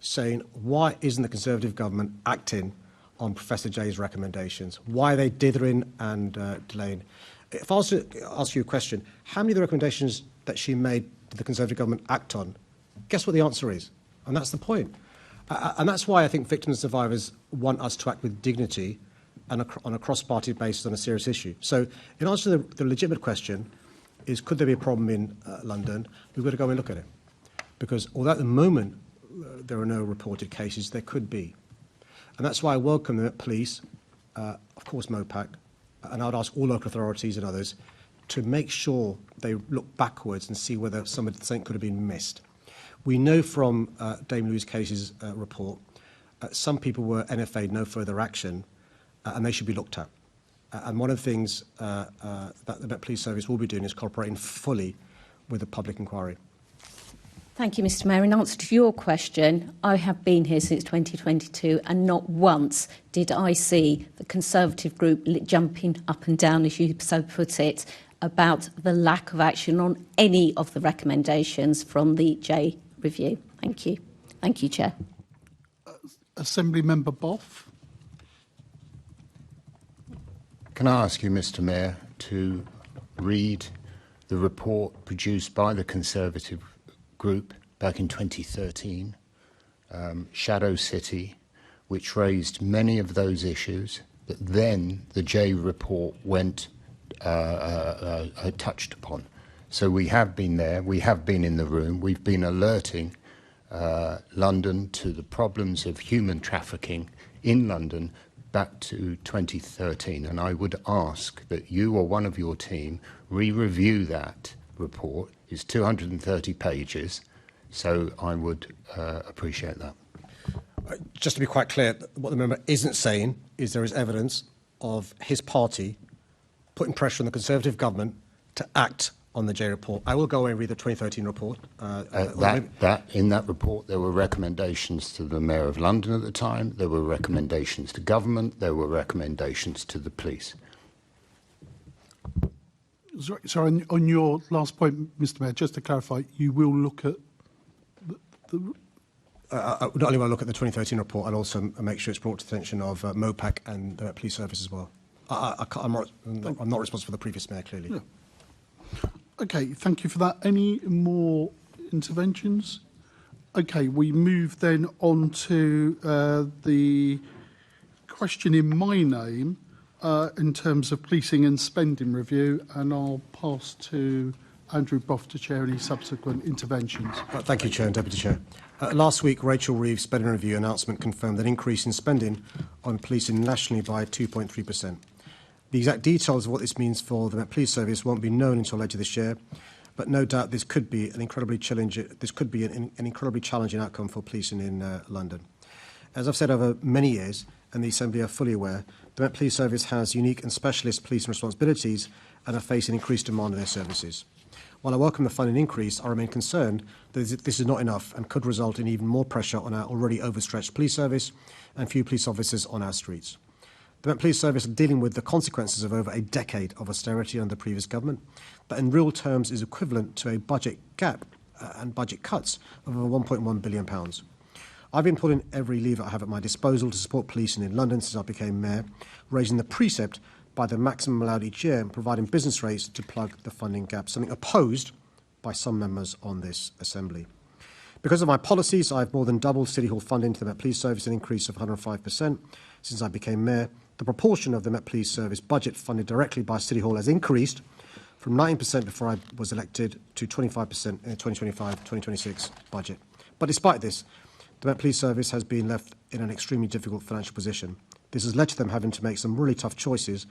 Speaker 4: saying, why isn't the Conservative government acting on Professor Jay's recommendations? Why are they dithering and delaying? If I was to ask you a question, how many of the recommendations that she made did the Conservative government act on? Guess what the answer is? And that's the point. And that's why I think victims and survivors want us to act with dignity and on a cross-party basis on a serious issue. So in answer to the legitimate question is, could there be a problem in London? We've got to go and look at it. Because although at the moment there are no reported cases, there could be. And that's why I welcome the police, of course MOPAC, and I would ask all local authorities and others to make sure they look backwards and see whether something could have been missed. We know from Dame Louise Casey's report, some people were NFA'd, no further action, and they should be looked at. And one of the things that the Met Police Service will be doing is cooperating fully with the public inquiry.
Speaker 21: Thank you, Mr. Mayor. In answer to your question, I have been here since 2022 and not once did I see the Conservative group jumping up and down, as you so put it, about the lack of action on any of the recommendations from the J review. Thank you. Thank you, Chair.
Speaker 2: Assembly Member Boff.
Speaker 13: Can I ask you, Mr. Mayor, to read the report produced by the Conservative group back in 2013, Shadow City, which raised many of those issues that then the J report went touched upon. So we have been there, we have been in the room, we've been alerting London to the problems of human trafficking in London back to 2013, and I would ask that you or one of your team re-review that report. It's 230 pages, so I would appreciate that.
Speaker 4: Just to be quite clear, what the member isn't saying is there is evidence of his party putting pressure on the Conservative government to act on the J report. I will go away and read the 2013 report.
Speaker 13: In that report, there were recommendations to the Mayor of London at the time, there were recommendations to government, there were recommendations to the police.
Speaker 2: Sorry, on your last point, Mr. Mayor, just to clarify, you will look at
Speaker 4: not only will I look at the 2013 report, I'll also make sure it's brought to the attention of MOPAC and the Police Service as well. I'm not responsible for the previous mayor, clearly.
Speaker 2: Yeah. Okay, thank you for that. Any more interventions? Okay, we move then on to the question in my name in terms of policing and spending review, and I'll pass to Andrew Boff to chair any subsequent interventions.
Speaker 4: Thank you, Chair and Deputy Chair. Last week, Rachel Reeves' spending review announcement confirmed an increase in spending on policing nationally by 2.3%. The exact details of what this means for the Met Police Service won't be known until later this year, but no doubt this could be an incredibly challenging outcome for policing in London. As I've said over many years, and the Assembly are fully aware, the Met Police Service has unique and specialist policing responsibilities and are facing increased demand on their services. While I welcome the funding increase, I remain concerned that this is not enough and could result in even more pressure on our already overstretched police service and few police officers on our streets. The Met Police Service are dealing with the consequences of over a decade of austerity under the previous government, that in real terms is equivalent to a budget gap and budget cuts of over £1.1 billion. I've been pulling every lever I have at my disposal to support policing in London since I became mayor, raising the precept by the maximum allowed each year and providing business rates to plug the funding gap, something opposed by some members on this Assembly. Because of my policies, I've more than doubled City Hall funding to the Met Police Service, an increase of 105% since I became mayor. The proportion of the Met Police Service budget funded directly by City Hall has increased from 19% before I was elected to 25% in the 2025-2026 budget. But despite this, the Met Police Service has been left in an extremely difficult financial position. This has led to them having to make some really tough choices,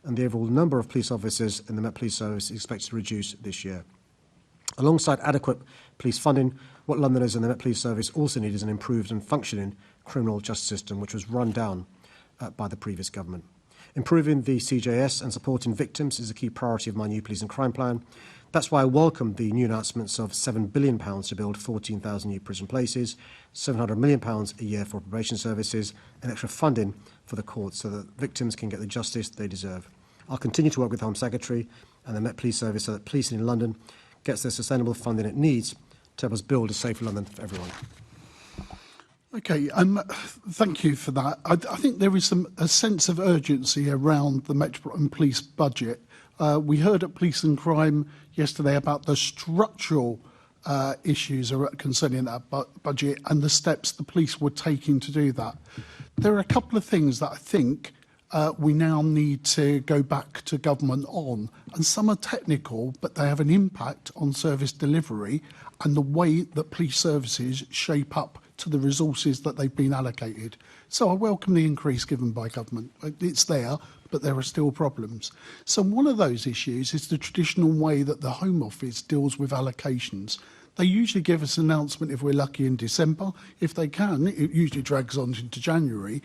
Speaker 4: and the overall number of police officers in the Met Police Service is expected to reduce this year. Alongside adequate police funding, what Londoners and the Met Police Service also need is an improved and functioning criminal justice system, which was run down by the previous government. Improving the CJS and supporting victims is a key priority of my new police and crime plan. That's why I welcome the new announcements of £7 billion to build 14,000 new prison places, £700 million a year for probation services, and extra funding for the courts so that victims can get the justice they deserve. I'll continue to work with the Home Secretary and the Met Police Service so that policing in London gets the sustainable funding it needs to help us build a safer London for everyone.
Speaker 2: Okay, thank you for that. I think there is a sense of urgency around the Metropolitan Police budget. We heard at Police and Crime yesterday about the structural issues concerning that budget and the steps the police were taking to do that. There are a couple of things that I think we now need to go back to government on, and some are technical, but they have an impact on service delivery and the way that police services shape up to the resources that they've been allocated. So I welcome the increase given by government. It's there, but there are still problems. So one of those issues is the traditional way that the Home Office deals with allocations. They usually give us an announcement if we're lucky in December. If they can, it usually drags on into January.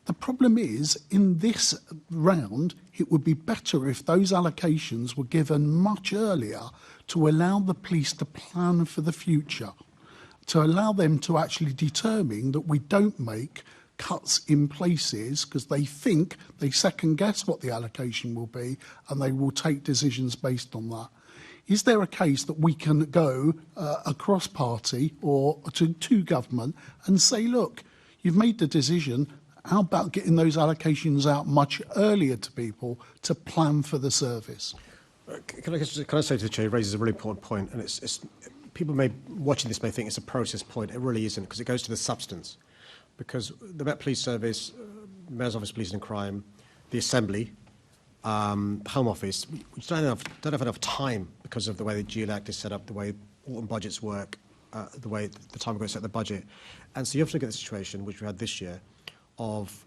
Speaker 2: The problem is, in this round, it would be better if those allocations were given much earlier to allow the police to plan for the future, to allow them to actually determine that we don't make cuts in places because they think they second guess what the allocation will be and they will take decisions based on that. Is there a case that we can go across party or to government and say, look, you've made the decision, how about getting those allocations out much earlier to people to plan for the service?
Speaker 4: Can I say to the Chair, he raises a really important point, and it's people watching this may think it's a process point. It really isn't, because it goes to the substance. Because the Met Police Service, Mayor's Office of Police and Crime, the Assembly, Home Office, we don't have enough time because of the way the GL Act is set up, the way autumn budgets work, the way the time we're going to set the budget. And so you have to look at the situation, which we had this year, of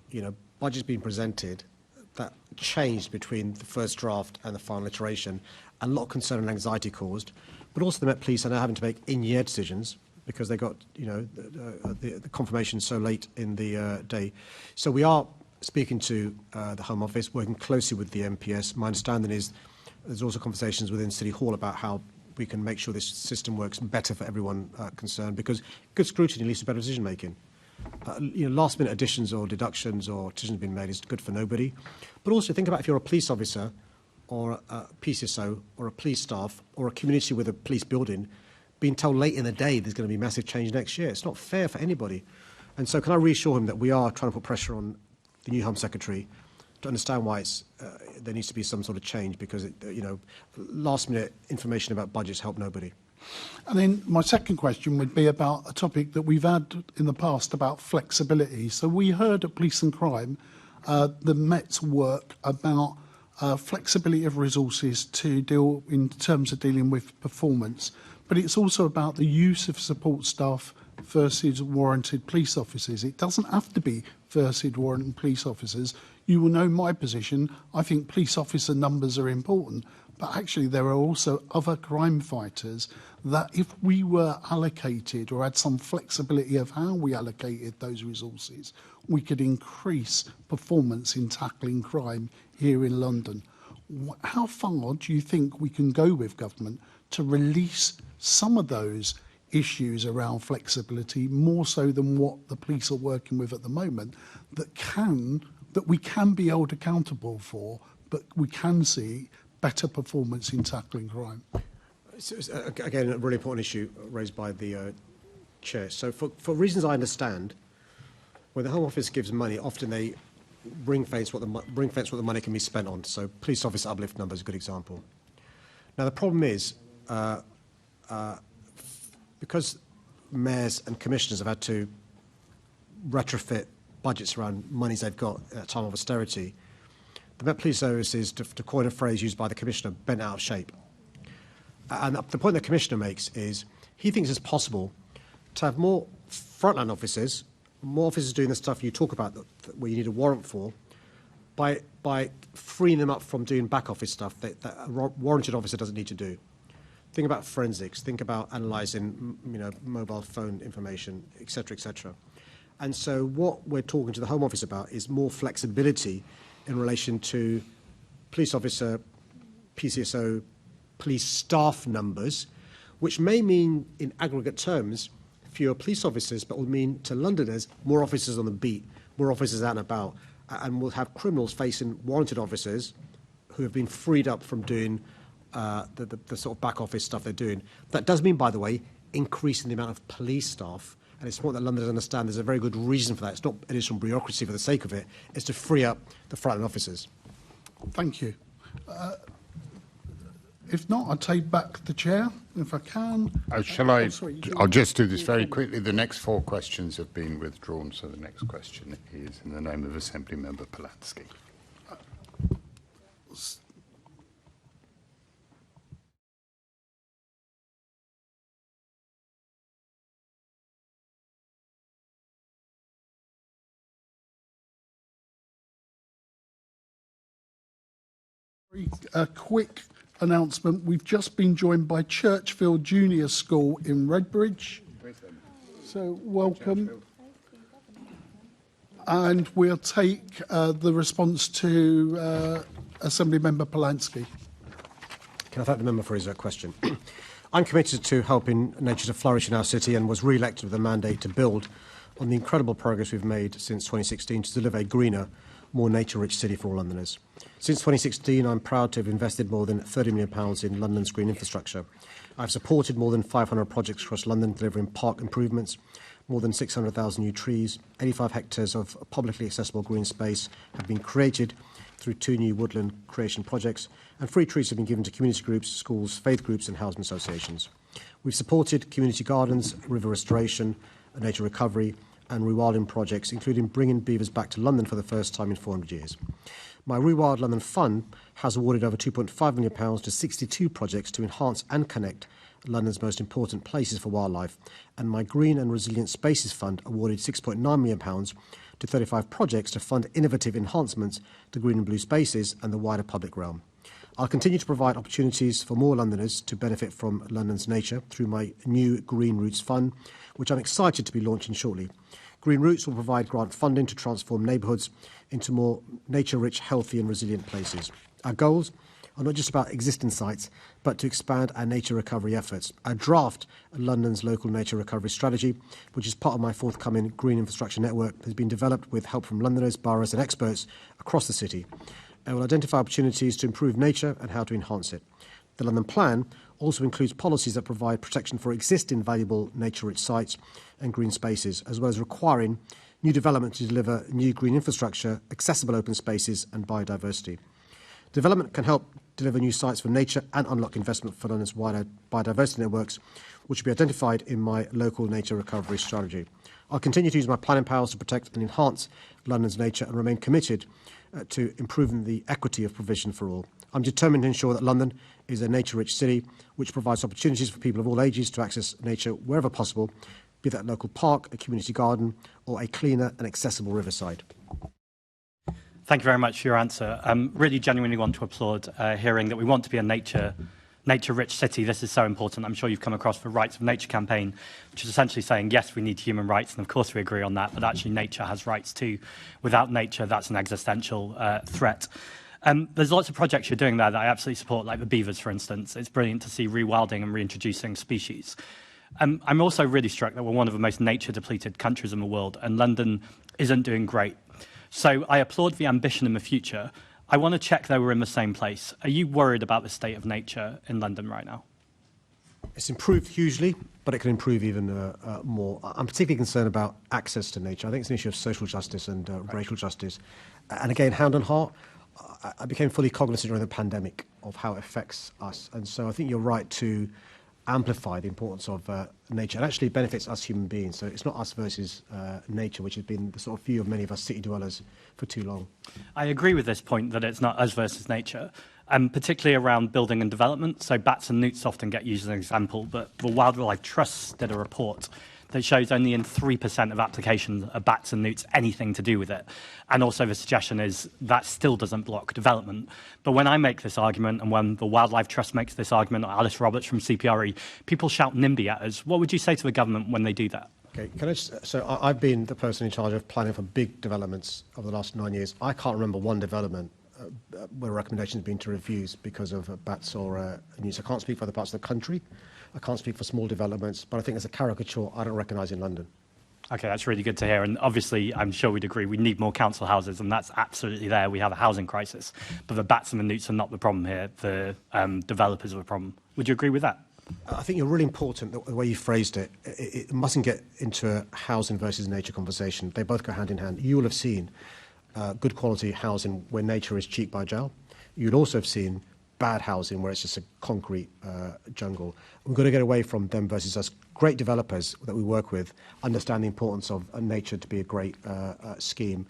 Speaker 4: budgets being presented that changed between the first draft and the final iteration, and a lot of concern and anxiety caused. But also the Met Police are now having to make in-year decisions because they got the confirmation so late in the day. So we are speaking to the Home Office, working closely with the MPS. My understanding is there's also conversations within City Hall about how we can make sure this system works better for everyone concerned, because good scrutiny leads to better decision making. Last-minute additions or deductions or decisions being made is good for nobody. But also think about if you're a police officer or a PCSO or a police staff or a community with a police building being told late in the day there's going to be massive change next year. It's not fair for anybody. And so can I reassure him that we are trying to put pressure on the new Home Secretary to understand why there needs to be some sort of change, because last-minute information about budgets help nobody.
Speaker 2: And then my second question would be about a topic that we've had in the past about flexibility. So we heard at Police and Crime the Met's work about flexibility of resources to deal in terms of dealing with performance, but it's also about the use of support staff versus warranted police officers. It doesn't have to be versus warranted police officers. You will know my position. I think police officer numbers are important, but actually there are also other crime fighters that if we were allocated or had some flexibility of how we allocated those resources, we could increase performance in tackling crime here in London. How far do you think we can go with government to release some of those issues around flexibility, more so than what the police are working with at the moment, that we can be held accountable for, but we can see better performance in tackling crime?
Speaker 4: Again, a really important issue raised by the Chair. So for reasons I understand, when the Home Office gives money, often they ring-fence what the money can be spent on. So police officer uplift number is a good example. Now, the problem is, because mayors and commissioners have had to retrofit budgets around monies they've got at a time of austerity, the Met Police Service is, to coin a phrase used by the Commissioner, bent out of shape. And the point the Commissioner makes is he thinks it's possible to have more frontline officers, more officers doing the stuff you talk about where you need a warrant for, by freeing them up from doing back office stuff that a warranted officer doesn't need to do. Think about forensics, think about analysing mobile phone information, etc., etc. And so what we're talking to the Home Office about is more flexibility in relation to police officer, PCSO, police staff numbers, which may mean in aggregate terms fewer police officers, but will mean to Londoners more officers on the beat, more officers out and about, and we'll have criminals facing warranted officers who have been freed up from doing the sort of back office stuff they're doing. That does mean, by the way, increasing the amount of police staff. And it's important that Londoners understand there's a very good reason for that. It's not additional bureaucracy for the sake of it. It's to free up the frontline officers.
Speaker 2: Thank you. If not, I'll take back the chair, if I can.
Speaker 13: I'll just do this very quickly. The next 4 questions have been withdrawn, so the next question is in the name of Assembly Member Polanski.
Speaker 2: A quick announcement. We've just been joined by Churchfield Junior School in Redbridge. So welcome. And we'll take the response to Assembly Member Polanski.
Speaker 4: Can I thank the member for his question? I'm committed to helping nature to flourish in our city and was re-elected with a mandate to build on the incredible progress we've made since 2016 to deliver a greener, more nature-rich city for all Londoners. Since 2016, I'm proud to have invested more than £30 million in London's green infrastructure. I've supported more than 500 projects across London, delivering park improvements, more than 600,000 new trees, 85 hectares of publicly accessible green space have been created through 2 new woodland creation projects, and free trees have been given to community groups, schools, faith groups and housing associations. We've supported community gardens, river restoration, nature recovery and rewilding projects, including bringing beavers back to London for the first time in 400 years. My Rewild London Fund has awarded over £2.5 million to 62 projects to enhance and connect London's most important places for wildlife, and my Green and Resilient Spaces Fund awarded £6.9 million to 35 projects to fund innovative enhancements to green and blue spaces and the wider public realm. I'll continue to provide opportunities for more Londoners to benefit from London's nature through my new Green Roots Fund, which I'm excited to be launching shortly. Green Roots will provide grant funding to transform neighbourhoods into more nature-rich, healthy and resilient places. Our goals are not just about existing sites, but to expand our nature recovery efforts. I draft London's local nature recovery strategy, which is part of my forthcoming Green Infrastructure Network, has been developed with help from Londoners, boroughs and experts across the city. I will identify opportunities to improve nature and how to enhance it. The London Plan also includes policies that provide protection for existing valuable nature-rich sites and green spaces, as well as requiring new development to deliver new green infrastructure, accessible open spaces and biodiversity. Development can help deliver new sites for nature and unlock investment for London's wider biodiversity networks, which will be identified in my local nature recovery strategy. I'll continue to use my planning powers to protect and enhance London's nature and remain committed to improving the equity of provision for all. I'm determined to ensure that London is a nature-rich city which provides opportunities for people of all ages to access nature wherever possible, be that a local park, a community garden or a cleaner and accessible riverside.
Speaker 1: Thank you very much for your answer. I really genuinely want to applaud hearing that we want to be a nature-rich city. This is so important. I'm sure you've come across the Rights of Nature campaign, which is essentially saying, yes, we need human rights, and of course we agree on that, but actually nature has rights too. Without nature, that's an existential threat. There's lots of projects you're doing there that I absolutely support, like the beavers, for instance. It's brilliant to see rewilding and reintroducing species. I'm also really struck that we're one of the most nature-depleted countries in the world, and London isn't doing great. So I applaud the ambition in the future. I want to check that we're in the same place. Are you worried about the state of nature in London right now?
Speaker 4: It's improved hugely, but it can improve even more. I'm particularly concerned about access to nature. I think it's an issue of social justice and racial justice. And again, hand on heart, I became fully cognizant during the pandemic of how it affects us. And so I think you're right to amplify the importance of nature. It actually benefits us human beings. So it's not us versus nature, which has been the sort of view of many of us city dwellers for too long.
Speaker 1: I agree with this point that it's not us versus nature, particularly around building and development. So bats and newts often get used as an example, but the Wildlife Trust did a report that shows only in 3% of applications are bats and newts anything to do with it. And also the suggestion is that still doesn't block development. But when I make this argument and when the Wildlife Trust makes this argument, or Alice Roberts from CPRE, people shout NIMBY at us. What would you say to the government when they do that?
Speaker 4: Okay, so I've been the person in charge of planning for big developments over the last 9 years. I can't remember one development where recommendations have been to refuse because of bats or newts. I can't speak for other parts of the country. I can't speak for small developments, but I think it's a caricature I don't recognise in London.
Speaker 1: Okay, that's really good to hear. And obviously, I'm sure we'd agree we need more council houses, and that's absolutely there. We have a housing crisis. But the bats and the newts are not the problem here. The developers are the problem. Would you agree with that?
Speaker 4: I think you're really important, the way you phrased it. It mustn't get into a housing versus nature conversation. They both go hand in hand. You will have seen good quality housing where nature is cheek by jowl. You'd also have seen bad housing where it's just a concrete jungle. We've got to get away from them versus us great developers that we work with understand the importance of nature to be a great scheme,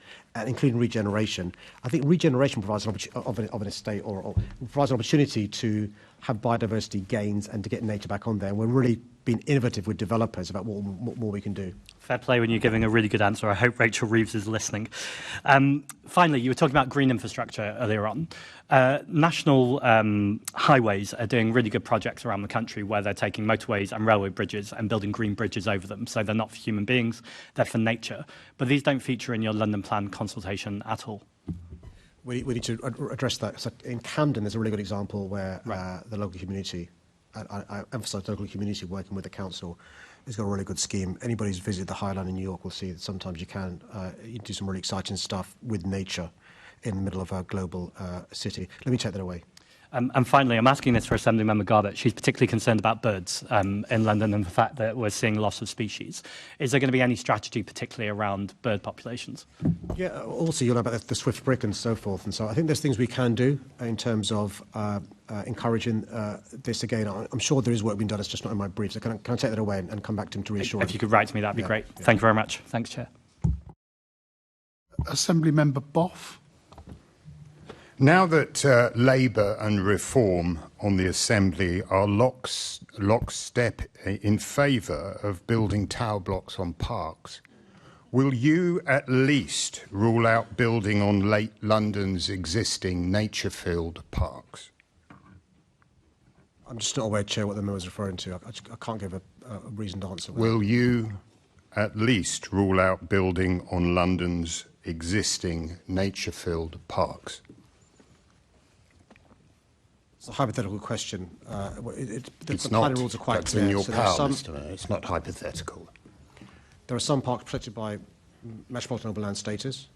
Speaker 4: including regeneration. I think regeneration provides an of an estate or provides an opportunity to have biodiversity gains and to get nature back on there. And we're really being innovative with developers about what more we can do.
Speaker 1: Fair play when you're giving a really good answer. I hope Rachel Reeves is listening. Finally, you were talking about green infrastructure earlier on. National highways are doing really good projects around the country where they're taking motorways and railway bridges and building green bridges over them. So they're not for human beings, they're for nature. But these don't feature in your London Plan consultation at all.
Speaker 4: We need to address that. So in Camden, there's a really good example where the local community, I emphasise local community working with the council, has got a really good scheme. Anybody who's visited the Highland in New York will see that sometimes you can do some really exciting stuff with nature in the middle of a global city. Let me take that away.
Speaker 1: And finally, I'm asking this for Assemblymember Garbutt. She's particularly concerned about birds in London and the fact that we're seeing loss of species. Is there going to be any strategy particularly around bird populations? Yeah,
Speaker 4: also you'll know about the swift brick and so forth. And so I think there's things we can do in terms of encouraging this again. I'm sure there is work being done. It's just not in my brief. So can I take that away and come back to him to reassure him?
Speaker 1: If you could write to me, that'd be great. Yeah. Thank you very much. Thanks, Chair.
Speaker 2: Assemblymember Boff.
Speaker 13: Now that Labour and Reform on the Assembly are lockstep in favour of building tower blocks on parks, will you at least rule out building on late London's existing nature-filled parks?
Speaker 4: I'm just not aware, Chair, what the member is referring to. I can't give a reasoned answer.
Speaker 13: Will you at least rule out building on London's existing nature-filled parks?
Speaker 4: It's a hypothetical question.
Speaker 13: It's
Speaker 4: the
Speaker 13: not.
Speaker 4: planning rules are quite
Speaker 13: That's
Speaker 4: clear.
Speaker 13: in your
Speaker 4: So
Speaker 13: power, Mr. Mayor. It's not hypothetical.
Speaker 4: There are some parks protected by Metropolitan Urban Land status.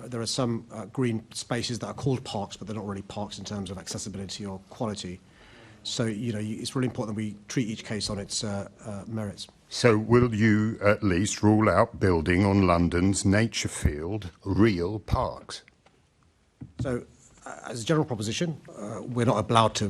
Speaker 4: There are some green spaces that are called parks, but they're not really parks in terms of accessibility or quality. So, it's really important that we treat each case on its merits.
Speaker 13: So will you at least rule out building on London's nature-filled real parks?
Speaker 4: So, as a general proposition, we're not allowed to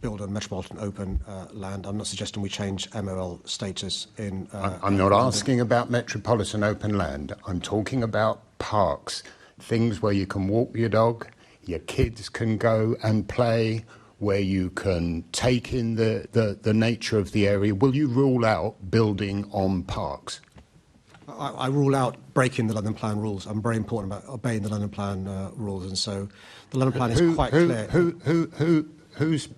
Speaker 4: build on metropolitan open land. I'm not suggesting we change MOL status in...
Speaker 13: I'm not asking about metropolitan open land. I'm talking about parks, things where you can walk your dog, your kids can go and play, where you can take in the nature of the area. Will you rule out building on parks?
Speaker 4: I rule out breaking the London Plan rules. I'm very important about obeying the London Plan rules, and so the London Plan is quite clear.
Speaker 13: Whose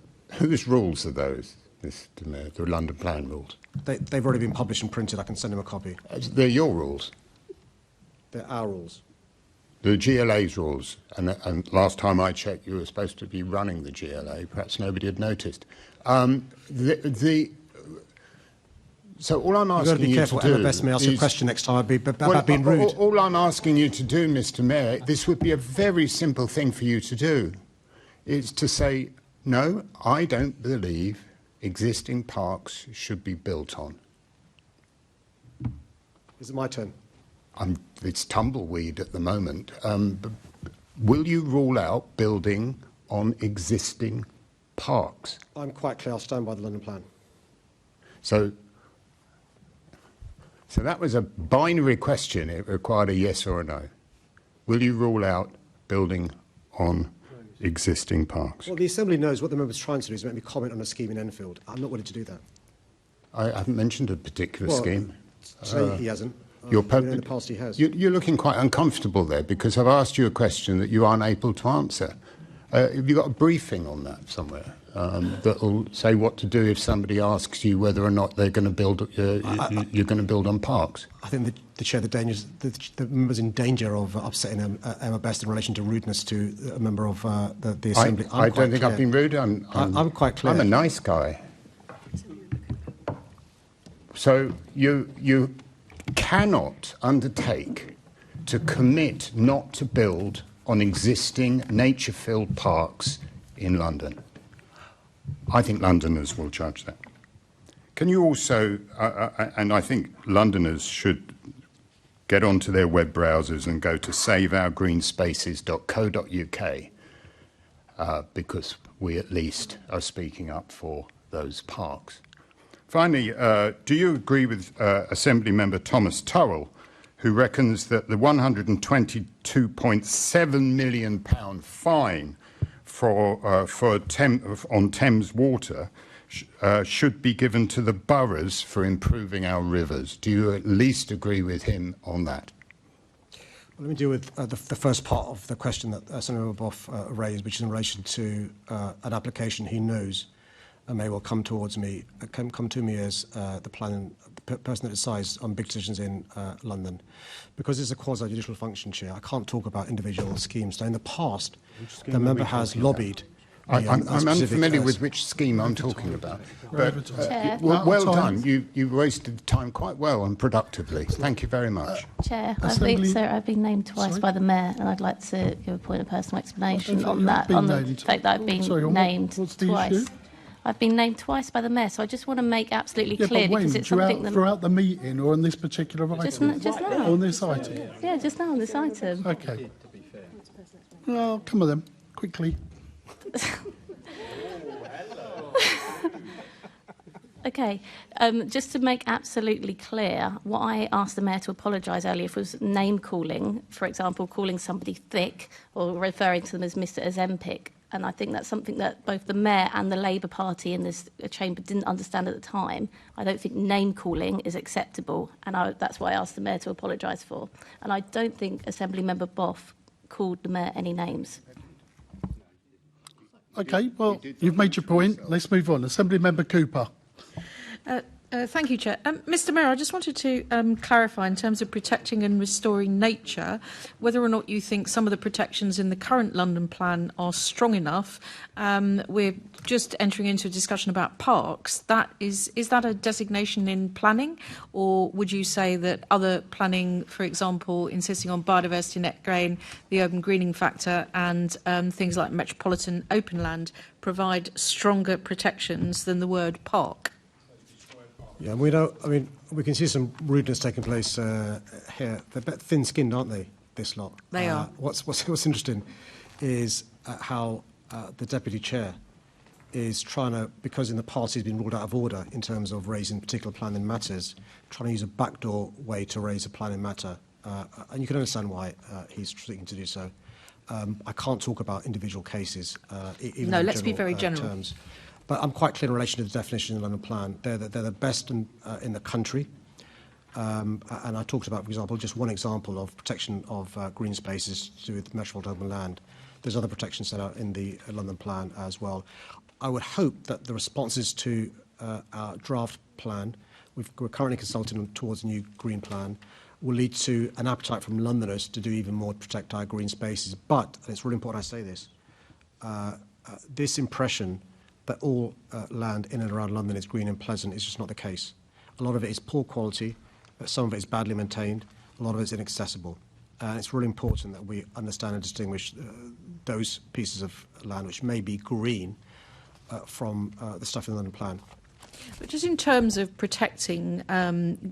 Speaker 13: rules are those, Mr. Mayor, the London Plan rules?
Speaker 4: They've already been published and printed. I can send him a copy.
Speaker 13: They're your rules?
Speaker 4: They're our rules.
Speaker 13: The GLA's rules, and last time I checked, you were supposed to be running the GLA. Perhaps nobody had noticed. So all I'm asking you to do...
Speaker 4: You've got to be careful. Emma Best may ask you a question next time about being rude.
Speaker 13: All I'm asking you to do, Mr. Mayor, this would be a very simple thing for you to do, is to say, no, I don't believe existing parks should be built on.
Speaker 4: Is it my turn?
Speaker 13: It's tumbleweed at the moment. Will you rule out building on existing parks?
Speaker 4: I'm quite clear. I'll stand by the London Plan.
Speaker 13: So that was a binary question. It required a yes or a no. Will you rule out building on existing parks?
Speaker 4: Well, the Assembly knows what the member's trying to do is make me comment on a scheme in Enfield. I'm not willing to do that.
Speaker 13: I haven't mentioned a particular scheme.
Speaker 4: Today he hasn't. In the past he has.
Speaker 13: You're looking quite uncomfortable there because I've asked you a question that you aren't able to answer. Have you got a briefing on that somewhere that will say what to do if somebody asks you whether or not they're going to build? You're going to build on parks.
Speaker 4: I think the chair, the member's in danger of upsetting Emma Best in relation to rudeness to a member of the Assembly.
Speaker 13: I don't think I've been rude. I'm
Speaker 4: quite clear.
Speaker 13: I'm a nice guy. So you cannot undertake to commit not to build on existing nature-filled parks in London. I think Londoners will judge that. Can you also, and I think Londoners should get onto their web browsers and go to saveourgreenspaces.co.uk because we at least are speaking up for those parks. Finally, do you agree with Assembly Member Thomas Turrell, who reckons that the £122.7 million fine on Thames Water should be given to the boroughs for improving our rivers? Do you at least agree with him on that?
Speaker 4: Well, let me deal with the first part of the question that Senator Boff raised, which is in relation to an application he knows may well come towards me, come to me as the person that decides on big decisions in London. Because it's a quasi-judicial function, Chair, I can't talk about individual schemes. Now, in the past, the member has lobbied.
Speaker 13: I'm unfamiliar with which scheme I'm talking about. But well done. You wasted time quite well and productively. Thank you very much.
Speaker 14: Chair, I've been named twice by the Mayor, and I'd like to give a point of personal explanation on that, on the fact that I've been named twice. I've been named twice by the Mayor, so I just want to make absolutely clear because it's something that...
Speaker 2: Throughout the meeting or on this particular item?
Speaker 14: Just now.
Speaker 2: On this item?
Speaker 14: Yeah, just now on this item.
Speaker 2: Okay. Well, come on then, quickly.
Speaker 14: Okay, just to make absolutely clear, what I asked the Mayor to apologise earlier for was name-calling, for example, calling somebody thick or referring to them as Mr Ozempic. And I think that's something that both the Mayor and the Labour Party in this chamber didn't understand at the time. I don't think name-calling is acceptable, and that's what I asked the Mayor to apologise for. And I don't think Assembly Member Boff called the Mayor any names.
Speaker 2: Okay, well, you've made your point. Let's move on. Assembly Member Cooper.
Speaker 20: Thank you, Chair. Mr Mayor, I just wanted to clarify in terms of protecting and restoring nature, whether or not you think some of the protections in the current London plan are strong enough. We're just entering into a discussion about parks. Is that a designation in planning, or would you say that other planning, for example, insisting on biodiversity net gain, the urban greening factor, and things like metropolitan open land provide stronger protections than the word park?
Speaker 4: Yeah, we don't. I mean, we can see some rudeness taking place here. They're a bit thin-skinned, aren't they? This lot.
Speaker 20: They are.
Speaker 4: What's interesting is how the deputy chair is trying to, because in the past he's been ruled out of order in terms of raising particular planning matters, trying to use a backdoor way to raise a planning matter, and you can understand why he's seeking to do so. I can't talk about individual cases. Even
Speaker 20: no,
Speaker 4: in
Speaker 20: let's be very general.
Speaker 4: Terms. But I'm quite clear in relation to the definition in the London Plan. They're the best in the country. And I talked about, for example, just one example of protection of green spaces to do with metropolitan urban land. There's other protections set out in the London Plan as well. I would hope that the responses to our draft plan, we're currently consulting towards a new green plan, will lead to an appetite from Londoners to do even more to protect our green spaces. But, and it's really important I say this, this impression that all land in and around London is green and pleasant is just not the case. A lot of it is poor quality, some of it is badly maintained, a lot of it is inaccessible. And it's really important that we understand and distinguish those pieces of land which may be green from the stuff in the London Plan.
Speaker 20: But just in terms of protecting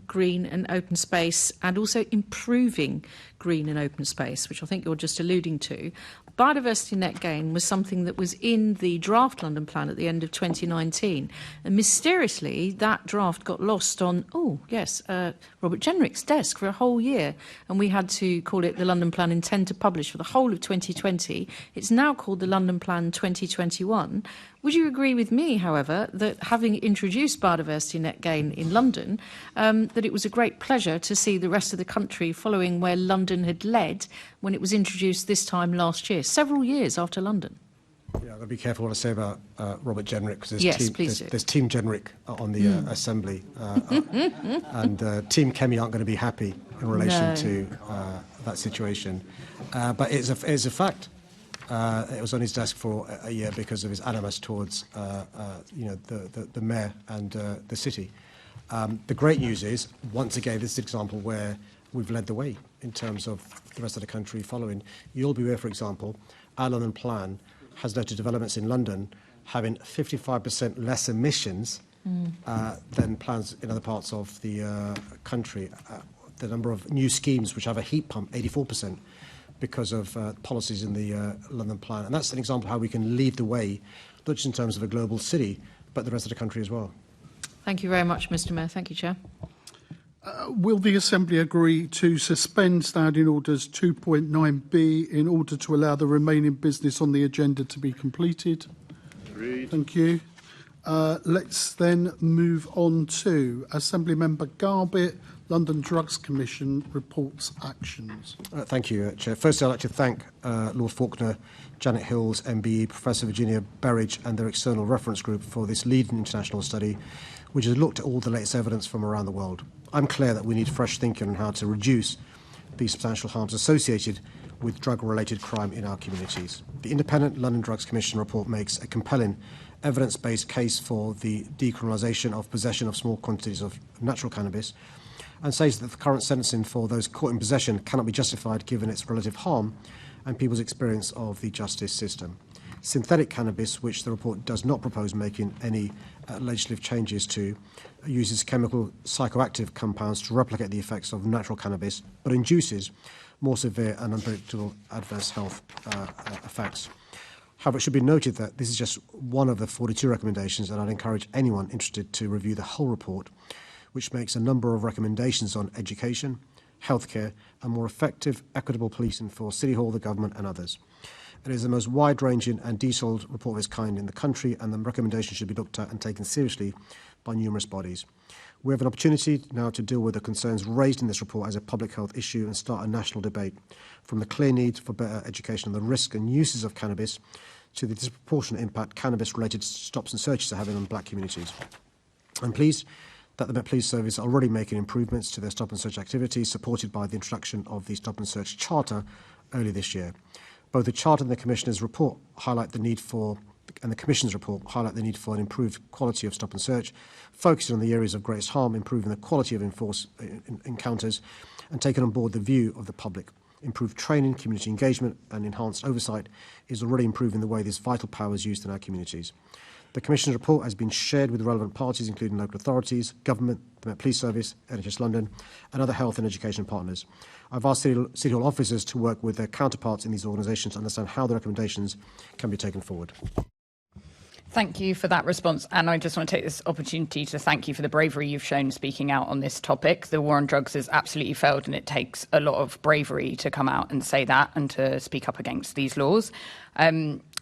Speaker 20: green and open space and also improving green and open space, which I think you're just alluding to, biodiversity net gain was something that was in the draft London Plan at the end of 2019. And mysteriously, that draft got lost on, Robert Jenrick's desk for a whole year. And we had to call it the London Plan Intend to Publish for the whole of 2020. It's now called the London Plan 2021. Would you agree with me, however, that having introduced biodiversity net gain in London, that it was a great pleasure to see the rest of the country following where London had led when it was introduced this time last year, several years after London?
Speaker 4: Yeah, I've got to be careful what I say about Robert Jenrick, because there's Team Jenrick on the Assembly, and Team Kemi aren't going to be happy in relation to that situation. But it's a fact. It was on his desk for a year because of his animus towards the mayor and the city. The great news is, once again, this is an example where we've led the way in terms of the rest of the country following. You'll be aware, for example, our London Plan has led to developments in London having 55% less emissions than plans in other parts of the country. The number of new schemes which have a heat pump, 84%. Because of policies in the London Plan. And that's an example of how we can lead the way, not just in terms of a global city, but the rest of the country as well.
Speaker 20: Thank you very much, Mr Mayor. Thank you, Chair.
Speaker 2: Will the Assembly agree to suspend Standing Orders 2.9b in order to allow the remaining business on the agenda to be completed? Agreed. Thank you. Let's then move on to Assembly Member Garbett, London Drugs Commission reports actions.
Speaker 4: Thank you, Chair. First, I'd like to thank Lord Faulkner, Janet Hills, MBE, Professor Virginia Berridge and their external reference group for this leading international study, which has looked at all the latest evidence from around the world. I'm clear that we need fresh thinking on how to reduce the substantial harms associated with drug-related crime in our communities. The independent London Drugs Commission report makes a compelling evidence-based case for the decriminalisation of possession of small quantities of natural cannabis, and says that the current sentencing for those caught in possession cannot be justified given its relative harm and people's experience of the justice system. Synthetic cannabis, which the report does not propose making any legislative changes to, uses chemical psychoactive compounds to replicate the effects of natural cannabis, but induces more severe and unpredictable adverse health effects. However, it should be noted that this is just one of the 42 recommendations, and I'd encourage anyone interested to review the whole report, which makes a number of recommendations on education, healthcare, and more effective, equitable policing for City Hall, the government, and others. It is the most wide-ranging and detailed report of its kind in the country, and the recommendations should be looked at and taken seriously by numerous bodies. We have an opportunity now to deal with the concerns raised in this report as a public health issue and start a national debate, from the clear need for better education on the risk and uses of cannabis to the disproportionate impact cannabis-related stops and searches are having on black communities. I'm pleased that the Met Police Service are already making improvements to their stop and search activities, supported by the introduction of the Stop and Search Charter earlier this year. Both the Charter and the Commissioner's report highlight the need for, and the Commission's report highlight the need for an improved quality of stop and search, focusing on the areas of greatest harm, improving the quality of encounters, and taking on board the view of the public. Improved training, community engagement, and enhanced oversight is already improving the way this vital power is used in our communities. The Commission's report has been shared with relevant parties, including local authorities, government, the Met Police Service, NHS London, and other health and education partners. I've asked City Hall officers to work with their counterparts in these organisations to understand how the recommendations can be taken forward.
Speaker 8: Thank you for that response, and I just want to take this opportunity to thank you for the bravery you've shown speaking out on this topic. The war on drugs has absolutely failed, and it takes a lot of bravery to come out and say that and to speak up against these laws.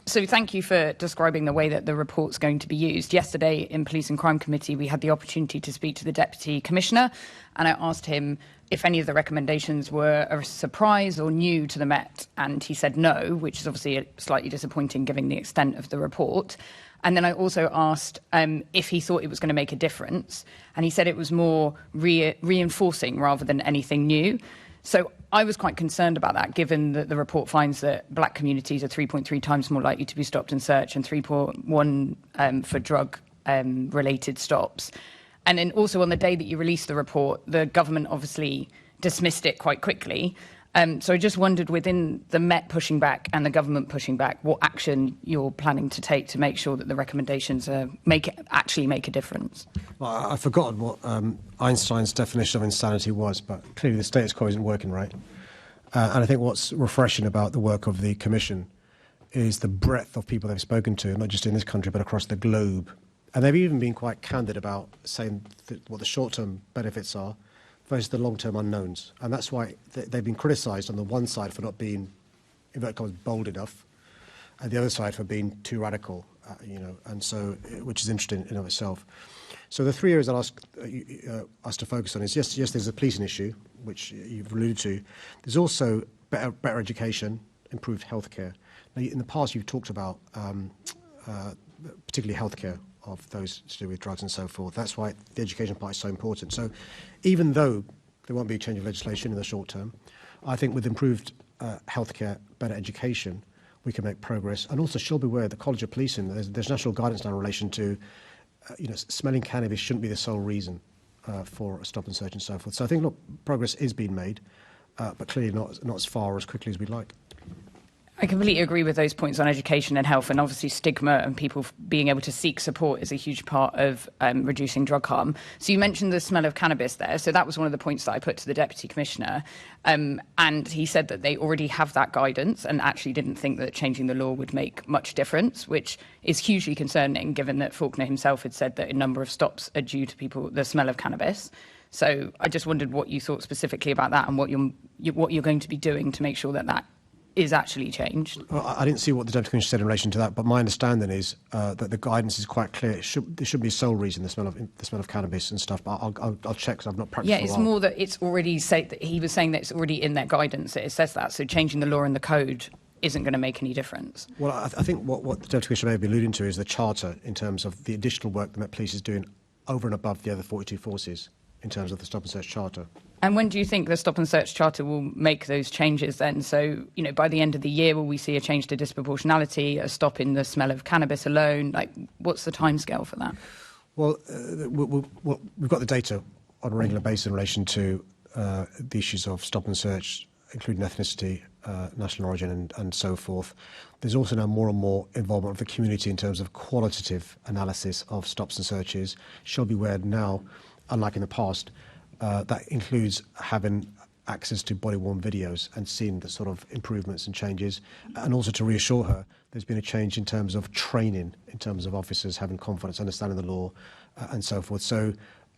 Speaker 8: So thank you for describing the way that the report's going to be used. Yesterday in Police and Crime Committee, we had the opportunity to speak to the Deputy Commissioner, and I asked him if any of the recommendations were a surprise or new to the Met, and he said no, which is obviously slightly disappointing given the extent of the report. And then I also asked if he thought it was going to make a difference, and he said it was more reinforcing rather than anything new. So I was quite concerned about that, given that the report finds that black communities are 3.3 times more likely to be stopped and searched, and 3.1 for drug-related stops. And then also on the day that you released the report, the government obviously dismissed it quite quickly. So I just wondered, within the Met pushing back and the government pushing back, what action you're planning to take to make sure that the recommendations actually make a difference.
Speaker 4: Well, I've forgotten what Einstein's definition of insanity was, but clearly the status quo isn't working right. And I think what's refreshing about the work of the Commission is the breadth of people they've spoken to, not just in this country, but across the globe. And they've even been quite candid about saying what the short-term benefits are versus the long-term unknowns. And that's why they've been criticised on the one side for not being, in inverted commas, bold enough, and the other side for being too radical, and so, which is interesting in and of itself. So the three areas I'll ask us to focus on is, yes, there's a policing issue, which you've alluded to. There's also better education, improved healthcare. Now, in the past, you've talked about particularly healthcare of those to do with drugs and so forth. That's why the education part is so important. So even though there won't be a change of legislation in the short term, I think with improved healthcare, better education, we can make progress. And also, she'll be aware the College of Policing, there's national guidance now in relation to, smelling cannabis shouldn't be the sole reason for a stop and search and so forth. So I think, look, progress is being made, but clearly not as far or as quickly as we'd like.
Speaker 8: I completely agree with those points on education and health, and obviously stigma and people being able to seek support is a huge part of reducing drug harm. So you mentioned the smell of cannabis there. So that was one of the points that I put to the Deputy Commissioner. And he said that they already have that guidance and actually didn't think that changing the law would make much difference, which is hugely concerning given that Faulkner himself had said that a number of stops are due to the smell of cannabis. So I just wondered what you thought specifically about that and what you're going to be doing to make sure that that is actually changed.
Speaker 4: Well, I didn't see what the Deputy Commissioner said in relation to that, but my understanding is that the guidance is quite clear. There should be sole reason the smell of cannabis and stuff. But I'll check because I've not practiced.
Speaker 8: Yeah, it's more that it's already he was saying that it's already in their guidance. It says that, so changing the law and the code isn't going to make any difference.
Speaker 4: Well, I think what the Deputy Commissioner may be alluding to is the charter in terms of the additional work the Met Police is doing over and above the other 42 forces in terms of the Stop and Search Charter.
Speaker 8: And when do you think the Stop and Search Charter will make those changes then? So, by the end of the year, will we see a change to disproportionality, a stop in the smell of cannabis alone? Like, what's the timescale for that?
Speaker 4: Well, we've got the data on a regular basis in relation to the issues of stop and search, including ethnicity, national origin and so forth. There's also now more and more involvement of the community in terms of qualitative analysis of stops and searches. Shall be aware now, unlike in the past, that includes having access to body-worn videos and seeing the sort of improvements and changes, and also to reassure her there's been a change in terms of training, in terms of officers having confidence, understanding the law, and so forth. So,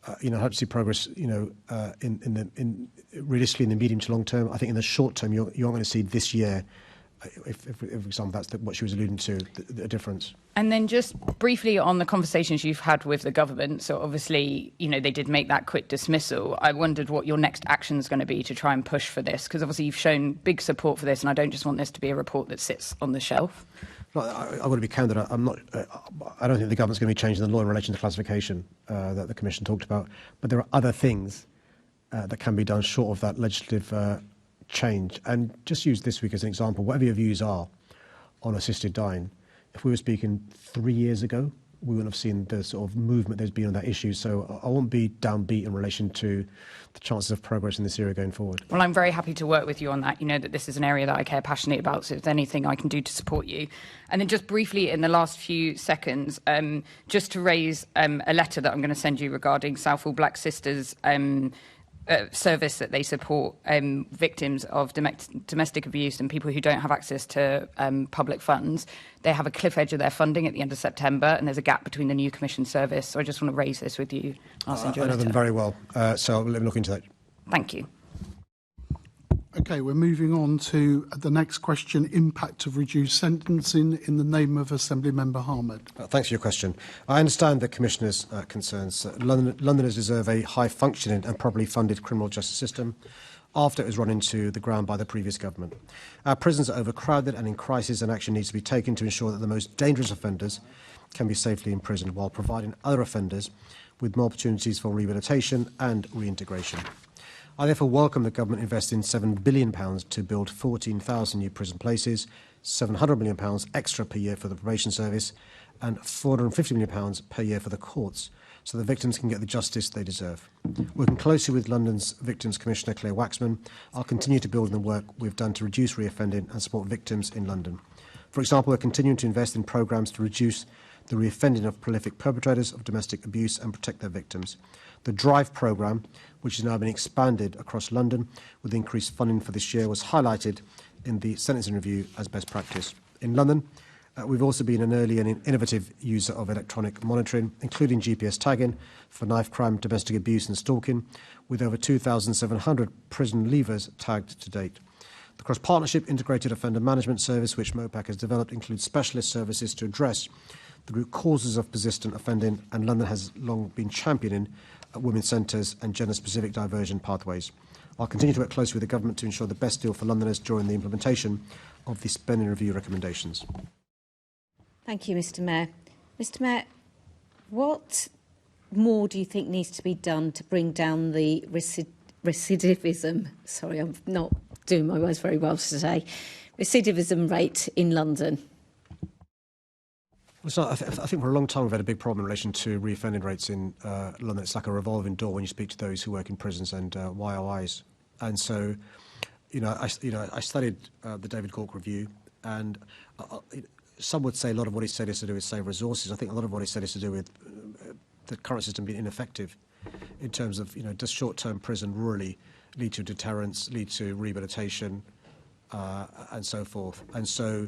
Speaker 4: I hope to see progress, realistically in the medium to long term. I think in the short term, you're going to see this year, if for example, that's what she was alluding to, the difference.
Speaker 8: And then just briefly on the conversations you've had with the government, so obviously, they did make that quick dismissal. I wondered what your next action is going to be to try and push for this, because obviously you've shown big support for this, and I don't just want this to be a report that sits on the shelf.
Speaker 4: Well, I want to be candid. I don't think the government's going to be changing the law in relation to classification that the Commission talked about, but there are other things that can be done short of that legislative change. And just use this week as an example, whatever your views are on assisted dying, if we were speaking 3 years ago, we wouldn't have seen the sort of movement there's been on that issue. So I won't be downbeat in relation to the chances of progress in this area going forward.
Speaker 8: Well, I'm very happy to work with you on that. You know that this is an area that I care passionately about, so if there's anything I can do to support you. And then just briefly in the last few seconds, just to raise a letter that I'm going to send you regarding Southall Black Sisters service that they support victims of domestic abuse and people who don't have access to public funds. They have a cliff edge of their funding at the end of September, and there's a gap between the new commission service. So I just want to raise this with you. I'll send you a
Speaker 4: I know
Speaker 8: letter.
Speaker 4: them very well, so let me look into that.
Speaker 8: Thank you.
Speaker 2: Okay, we're moving on to the next question, impact of reduced sentencing, in the name of Assemblymember Harmad.
Speaker 4: Thanks for your question. I understand the Commissioner's concerns. Londoners deserve a high-functioning and properly funded criminal justice system after it was run into the ground by the previous government. Our prisons are overcrowded and in crisis, and action needs to be taken to ensure that the most dangerous offenders can be safely imprisoned while providing other offenders with more opportunities for rehabilitation and reintegration. I therefore welcome the government investing £7 billion to build 14,000 new prison places, £700 million extra per year for the probation service, and £450 million per year for the courts, so that victims can get the justice they deserve. Working closely with London's Victims Commissioner Claire Waxman, I'll continue to build on the work we've done to reduce reoffending and support victims in London. For example, we're continuing to invest in programmes to reduce the reoffending of prolific perpetrators of domestic abuse and protect their victims. The DRIVE programme, which has now been expanded across London with increased funding for this year, was highlighted in the sentencing review as best practice. In London, we've also been an early and innovative user of electronic monitoring, including GPS tagging for knife crime, domestic abuse and stalking, with over 2,700 prison leavers tagged to date. The cross-partnership integrated offender management service, which MOPAC has developed, includes specialist services to address the root causes of persistent offending, and London has long been championing women's centres and gender-specific diversion pathways. I'll continue to work closely with the government to ensure the best deal for Londoners during the implementation of the spending review recommendations.
Speaker 21: Thank you, Mr Mayor. Mr Mayor, what more do you think needs to be done to bring down the recidivism, sorry, I'm not doing my words very well today, recidivism rate in London?
Speaker 4: So I think for a long time we've had a big problem in relation to reoffending rates in London. It's like a revolving door when you speak to those who work in prisons and YOIs. And so, I studied the David Cork review, And some would say a lot of what he said is to do with save resources. I think a lot of what he said is to do with the current system being ineffective in terms of, does short-term prison really lead to deterrence, lead to rehabilitation, and so forth. And so,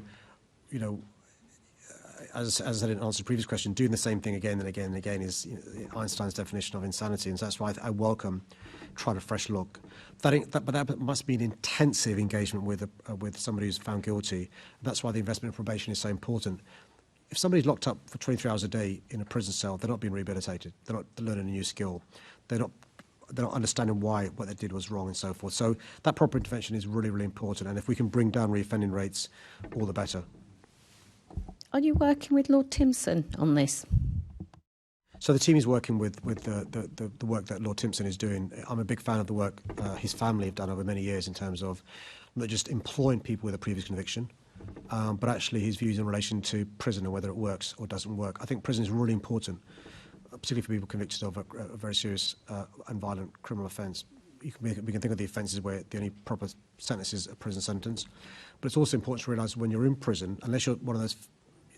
Speaker 4: as I said in answer to the previous question, doing the same thing again and again and again is Einstein's definition of insanity, and so that's why I welcome trying a fresh look. But that must be an intensive engagement with somebody who's found guilty. That's why the investment in probation is so important. If somebody's locked up for 23 hours a day in a prison cell, they're not being rehabilitated. They're not learning a new skill. They're not understanding why what they did was wrong and so forth. So that proper intervention is really, really important. And if we can bring down reoffending rates, all the better.
Speaker 21: Are you working with Lord Timpson on this?
Speaker 4: So the team is working with the work that Lord Timpson is doing. I'm a big fan of the work his family have done over many years in terms of not just employing people with a previous conviction, but actually his views in relation to prison and whether it works or doesn't work. I think prison is really important, particularly for people convicted of a very serious and violent criminal offence. We can think of the offences where the only proper sentence is a prison sentence. But it's also important to realise when you're in prison, unless you're one of those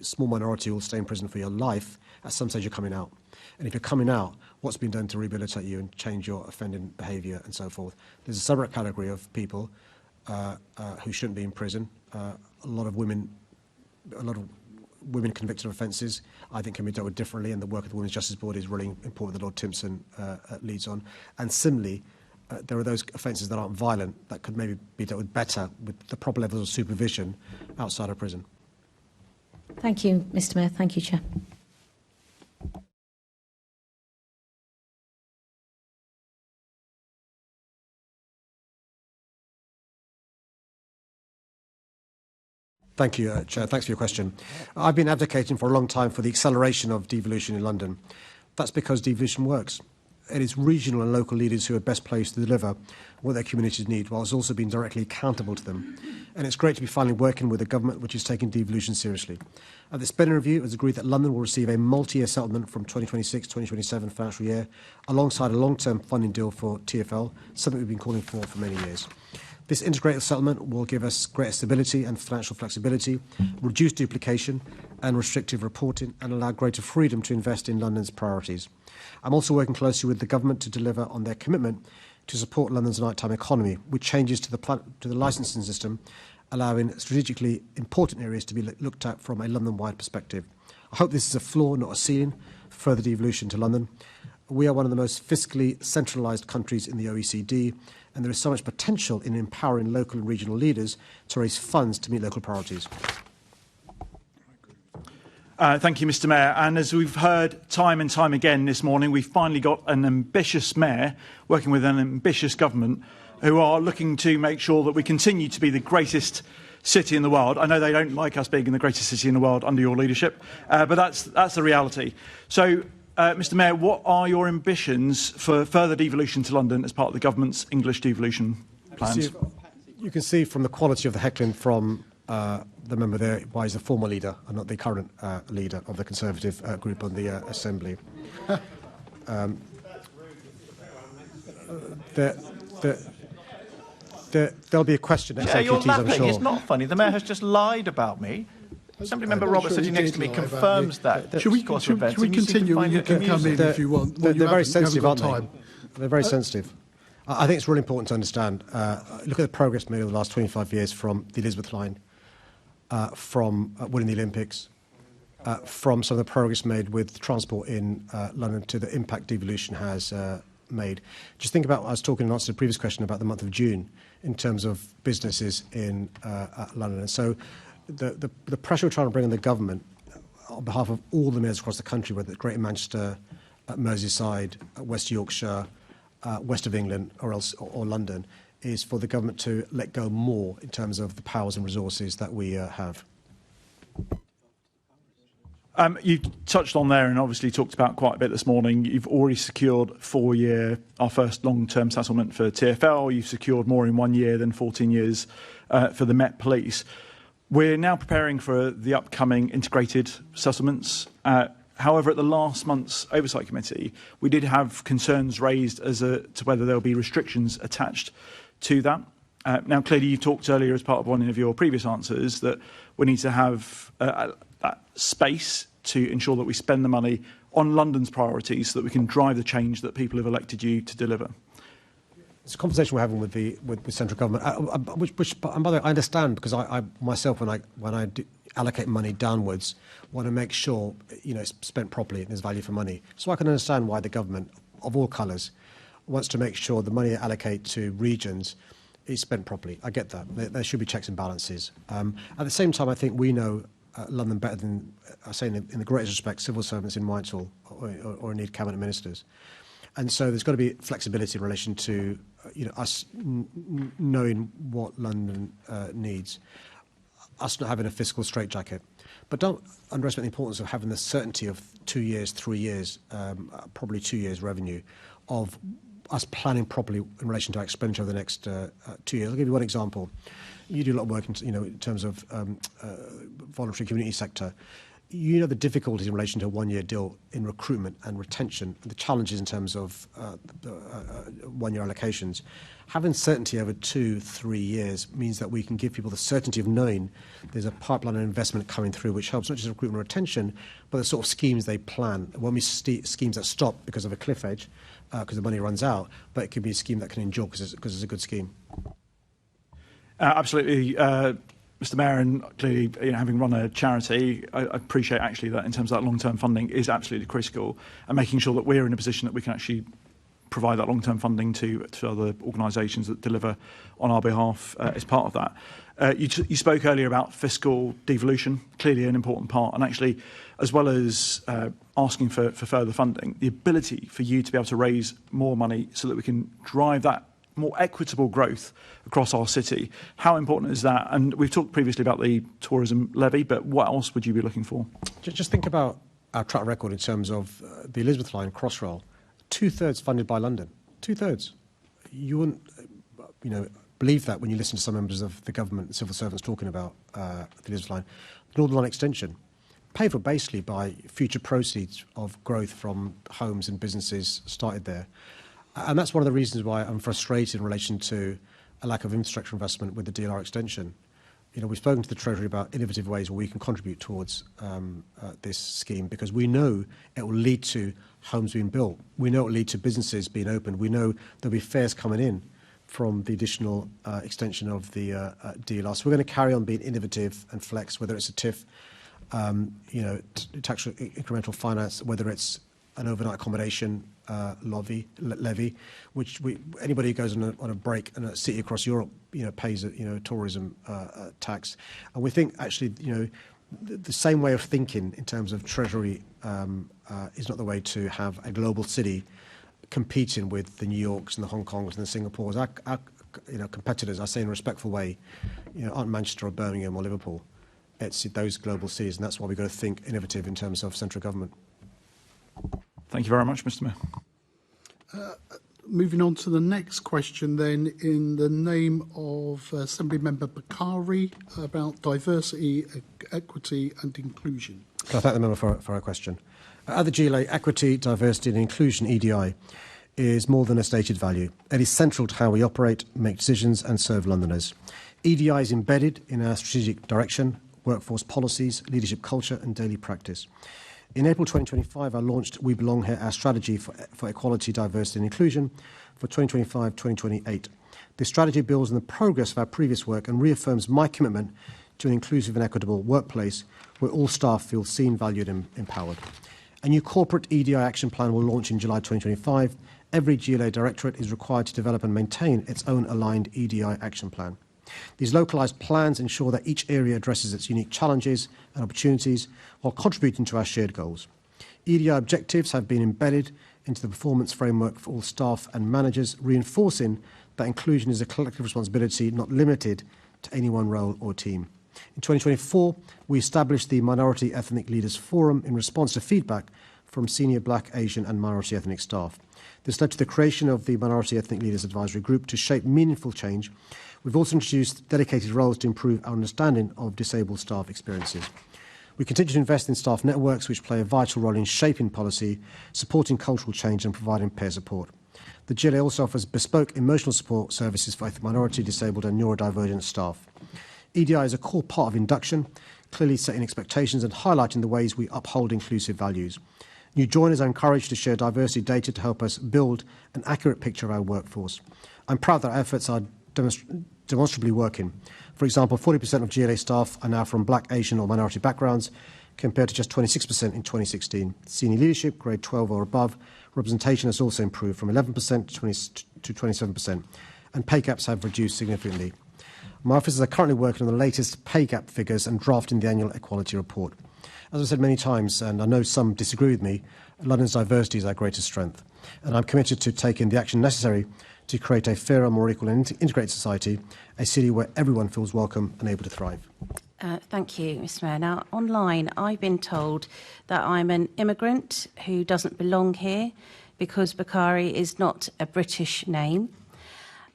Speaker 4: small minority who will stay in prison for your life, at some stage you're coming out. And if you're coming out, what's been done to rehabilitate you and change your offending behaviour and so forth? There's a separate category of people who shouldn't be in prison. A lot of women convicted of offences, I think, can be dealt with differently, and the work of the Women's Justice Board is really important that Lord Timpson leads on. And similarly, there are those offences that aren't violent that could maybe be dealt with better with the proper levels of supervision outside of prison.
Speaker 21: Thank you, Mr. Mayor. Thank you, Chair.
Speaker 4: Thank you, Chair. Thanks for your question. I've been advocating for a long time for the acceleration of devolution in London. That's because devolution works. It is regional and local leaders who are best placed to deliver what their communities need, whilst also being directly accountable to them. And it's great to be finally working with a government which is taking devolution seriously. At the spending review, it was agreed that London will receive a multi-year settlement from 2026-2027 financial year, alongside a long-term funding deal for TfL, something we've been calling for many years. This integrated settlement will give us greater stability and financial flexibility, reduce duplication and restrictive reporting, and allow greater freedom to invest in London's priorities. I'm also working closely with the government to deliver on their commitment to support London's nighttime economy, with changes to the licensing system, allowing strategically important areas to be looked at from a London-wide perspective. I hope this is a floor, not a ceiling, for further devolution to London. We are one of the most fiscally centralised countries in the OECD, and there is so much potential in empowering local and regional leaders to raise funds to meet local priorities.
Speaker 16: Thank you, Mr. Mayor. And as we've heard time and time again this morning, we've finally got an ambitious mayor working with an ambitious government who are looking to make sure that we continue to be the greatest city in the world. I know they don't like us being the greatest city in the world under your leadership, but that's the reality. So, Mr. Mayor, what are your ambitions for further devolution to London as part of the government's English devolution plans?
Speaker 4: You can see from the quality of the heckling from the member there why he's the former leader and not the current leader of the Conservative group on the Assembly. There'll be a question next
Speaker 16: Yeah, you're
Speaker 4: AQTs, I'm
Speaker 16: laughing.
Speaker 4: sure.
Speaker 16: It's not funny. The Mayor has just lied about me. Assembly Member Roberts sitting next to me confirms that.
Speaker 2: Should we continue and you can come in if you want?
Speaker 4: They're very sensitive, aren't they? They're very sensitive. I think it's really important to understand. Look at the progress made over the last 25 years from the Elizabeth line, from winning the Olympics, from some of the progress made with transport in London to the impact devolution has made. Just think about, I was talking in answer to the previous question about the month of June in terms of businesses in London. And so the pressure we're trying to bring on the government on behalf of all the mayors across the country, whether it's Greater Manchester, Merseyside, West Yorkshire, West of England or London, is for the government to let go more in terms of the powers and resources that we have.
Speaker 16: You touched on there and obviously talked about quite a bit this morning. You've already secured our first long-term settlement for TfL. You've secured more in 1 year than 14 years for the Met Police. We're now preparing for the upcoming integrated settlements. However, at the last month's Oversight Committee, we did have concerns raised to whether there will be restrictions attached to that. Now, clearly, you talked earlier as part of one of your previous answers that we need to have that space to ensure that we spend the money on London's priorities so that we can drive the change that people have elected you to deliver.
Speaker 4: It's a conversation we're having with central government, which and by the way, I understand, because I myself, when I allocate money downwards, want to make sure it's spent properly and there's value for money. So I can understand why the government of all colours wants to make sure the money they allocate to regions is spent properly. I get that. There should be checks and balances. At the same time, I think we know London better than, I say in the greatest respect, civil servants in Whitehall or indeed cabinet ministers. And so there's got to be flexibility in relation to us knowing what London needs, us not having a fiscal straitjacket. But don't underestimate the importance of having the certainty of 2 years, 3 years, probably 2 years revenue of us planning properly in relation to our expenditure over the next 2 years. I'll give you one example. You do a lot of work in terms of voluntary community sector. You know the difficulties in relation to a one-year deal in recruitment and retention, and the challenges in terms of one-year allocations. Having certainty over 2-3 years means that we can give people the certainty of knowing there's a pipeline of investment coming through, which helps not just recruitment and retention, but the sort of schemes they plan. It won't be schemes that stop because of a cliff edge, because the money runs out, but it could be a scheme that can endure because it's a good scheme.
Speaker 16: Absolutely. Mr. Mayor, and clearly, having run a charity, I appreciate actually that in terms of that long-term funding is absolutely critical, and making sure that we're in a position that we can actually provide that long-term funding to other organisations that deliver on our behalf as part of that. You spoke earlier about fiscal devolution, clearly an important part, and actually, as well as asking for further funding, the ability for you to be able to raise more money so that we can drive that more equitable growth across our city. How important is that? And we've talked previously about the tourism levy, but what else would you be looking for?
Speaker 4: Just think about our track record in terms of the Elizabeth line Crossrail, 2/3 funded by London. 2/3. You wouldn't, believe that when you listen to some members of the government and civil servants talking about the Elizabeth line. The Northern Line extension, paid for basically by future proceeds of growth from homes and businesses started there. And that's one of the reasons why I'm frustrated in relation to a lack of infrastructure investment with the DLR extension. We've spoken to the Treasury about innovative ways where we can contribute towards this scheme, because we know it will lead to homes being built. We know it will lead to businesses being opened. We know there'll be fares coming in from the additional extension of the DLR. So we're going to carry on being innovative and flex, whether it's a TIF, tax incremental finance, whether it's an overnight accommodation levy, which anybody who goes on a break in a city across Europe, pays a tourism tax. And we think actually, the same way of thinking in terms of Treasury is not the way to have a global city competing with the New Yorks and the Hong Kongs and the Singapores. Our competitors, I say in a respectful way, aren't Manchester or Birmingham or Liverpool. It's those global cities, and that's why we've got to think innovative in terms of central government.
Speaker 16: Thank you very much, Mr. Mayor.
Speaker 2: Moving on to the next question then, in the name of Assembly Member Bakari, about diversity, equity and inclusion.
Speaker 4: Can I thank the member for her question? At the GLA, equity, diversity and inclusion, EDI, is more than a stated value. It is central to how we operate, make decisions and serve Londoners. EDI is embedded in our strategic direction, workforce policies, leadership culture and daily practice. In April 2025, I launched We Belong Here, our strategy for equality, diversity and inclusion for 2025-2028. This strategy builds on the progress of our previous work and reaffirms my commitment to an inclusive and equitable workplace where all staff feel seen, valued and empowered. A new corporate EDI action plan will launch in July 2025. Every GLA directorate is required to develop and maintain its own aligned EDI action plan. These localised plans ensure that each area addresses its unique challenges and opportunities while contributing to our shared goals. EDI objectives have been embedded into the performance framework for all staff and managers, reinforcing that inclusion is a collective responsibility not limited to any one role or team. In 2024, we established the Minority Ethnic Leaders Forum in response to feedback from senior Black, Asian and minority ethnic staff. This led to the creation of the Minority Ethnic Leaders Advisory Group to shape meaningful change. We've also introduced dedicated roles to improve our understanding of disabled staff experiences. We continue to invest in staff networks which play a vital role in shaping policy, supporting cultural change and providing peer support. The GLA also offers bespoke emotional support services for ethnic minority, disabled and neurodivergent staff. EDI is a core part of induction, clearly setting expectations and highlighting the ways we uphold inclusive values. New joiners are encouraged to share diversity data to help us build an accurate picture of our workforce. I'm proud that our efforts are demonstrably working. For example, 40% of GLA staff are now from Black, Asian or minority backgrounds, compared to just 26% in 2016. Senior leadership, grade 12 or above, representation has also improved from 11% to 27%, and pay gaps have reduced significantly. My officers are currently working on the latest pay gap figures and drafting the annual equality report. As I've said many times, and I know some disagree with me, London's diversity is our greatest strength, and I'm committed to taking the action necessary to create a fairer, more equal and integrated society, a city where everyone feels welcome and able to thrive.
Speaker 21: Thank you, Mr. Mayor. Now, online, I've been told that I'm an immigrant who doesn't belong here because Bakari is not a British name.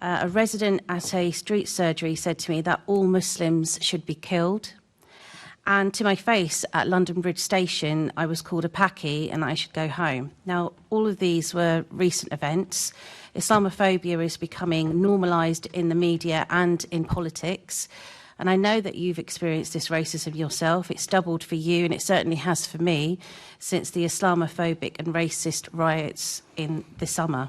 Speaker 21: A resident at a street surgery said to me that all Muslims should be killed. And to my face at London Bridge Station, I was called a Paki and I should go home. Now, all of these were recent events. Islamophobia is becoming normalised in the media and in politics. And I know that you've experienced this racism yourself. It's doubled for you, and it certainly has for me, since the Islamophobic and racist riots in the summer.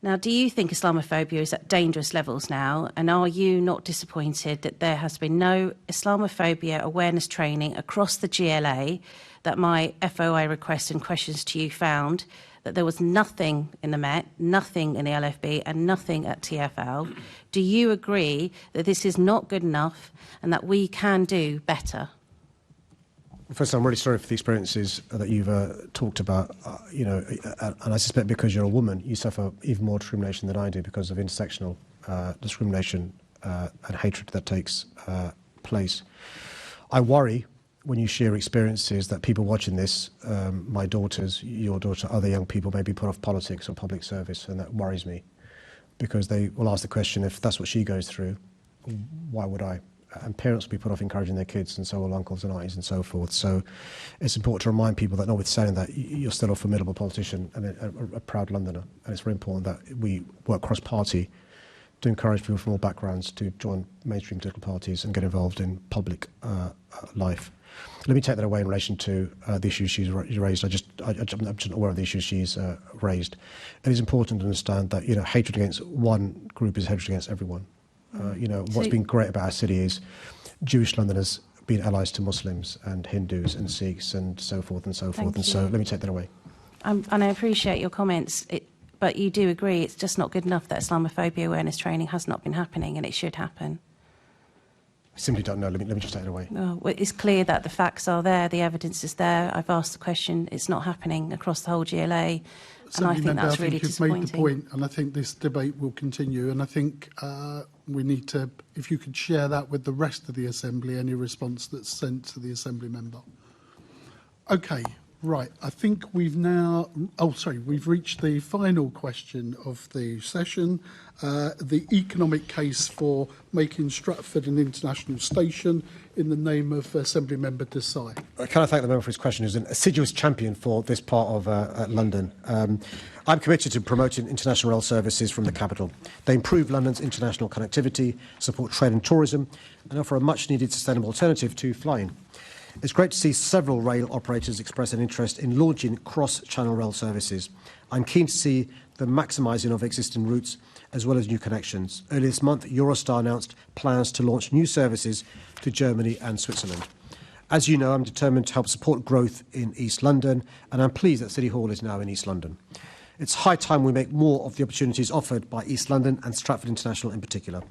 Speaker 21: Now, do you think Islamophobia is at dangerous levels now? And are you not disappointed that there has been no Islamophobia awareness training across the GLA, that my FOI request and questions to you found that there was nothing in the Met, nothing in the LFB and nothing at TfL? Do you agree that this is not good enough and that we can do better?
Speaker 4: First, I'm really sorry for the experiences that you've talked about, and I suspect because you're a woman, you suffer even more discrimination than I do because of intersectional discrimination and hatred that takes place. I worry when you share experiences that people watching this, my daughters, your daughter, other young people may be put off politics or public service, and that worries me because they will ask the question, if that's what she goes through, why would I? And parents will be put off encouraging their kids, and so will uncles and aunties and so forth. So it's important to remind people that notwithstanding that, you're still a formidable politician and a proud Londoner. And it's very important that we work cross-party to encourage people from all backgrounds to join mainstream political parties and get involved in public life. Let me take that away in relation to the issues she's raised. I'm just not aware of the issues she's raised. It is important to understand that hatred against one group is hatred against everyone. What's been great about our city is Jewish Londoners being allies to Muslims and Hindus and Sikhs and so forth and so forth. And so let me take that away.
Speaker 21: And I appreciate your comments, but you do agree it's just not good enough that Islamophobia awareness training has not been happening, and it should happen.
Speaker 4: I simply don't know. Let me just take it away.
Speaker 21: Well, it's clear that the facts are there, the evidence is there. I've asked the question, it's not happening across the whole GLA. And I think that's really disappointing.
Speaker 2: You've made the point, and I think this debate will continue. And I think we need to, if you could share that with the rest of the Assembly, any response that's sent to the Assembly member. Okay, right. I think we've now, we've reached the final question of the session, the economic case for making Stratford an international station in the name of Assembly Member Desai.
Speaker 4: Can I thank the member for his question, who's an assiduous champion for this part of London. I'm committed to promoting international rail services from the capital. They improve London's international connectivity, support trade and tourism, and offer a much-needed sustainable alternative to flying. It's great to see several rail operators express an interest in launching cross-channel rail services. I'm keen to see the maximising of existing routes as well as new connections. Earlier this month, Eurostar announced plans to launch new services to Germany and Switzerland. As you know, I'm determined to help support growth in East London, and I'm pleased that City Hall is now in East London. It's high time we make more of the opportunities offered by East London and Stratford International in particular.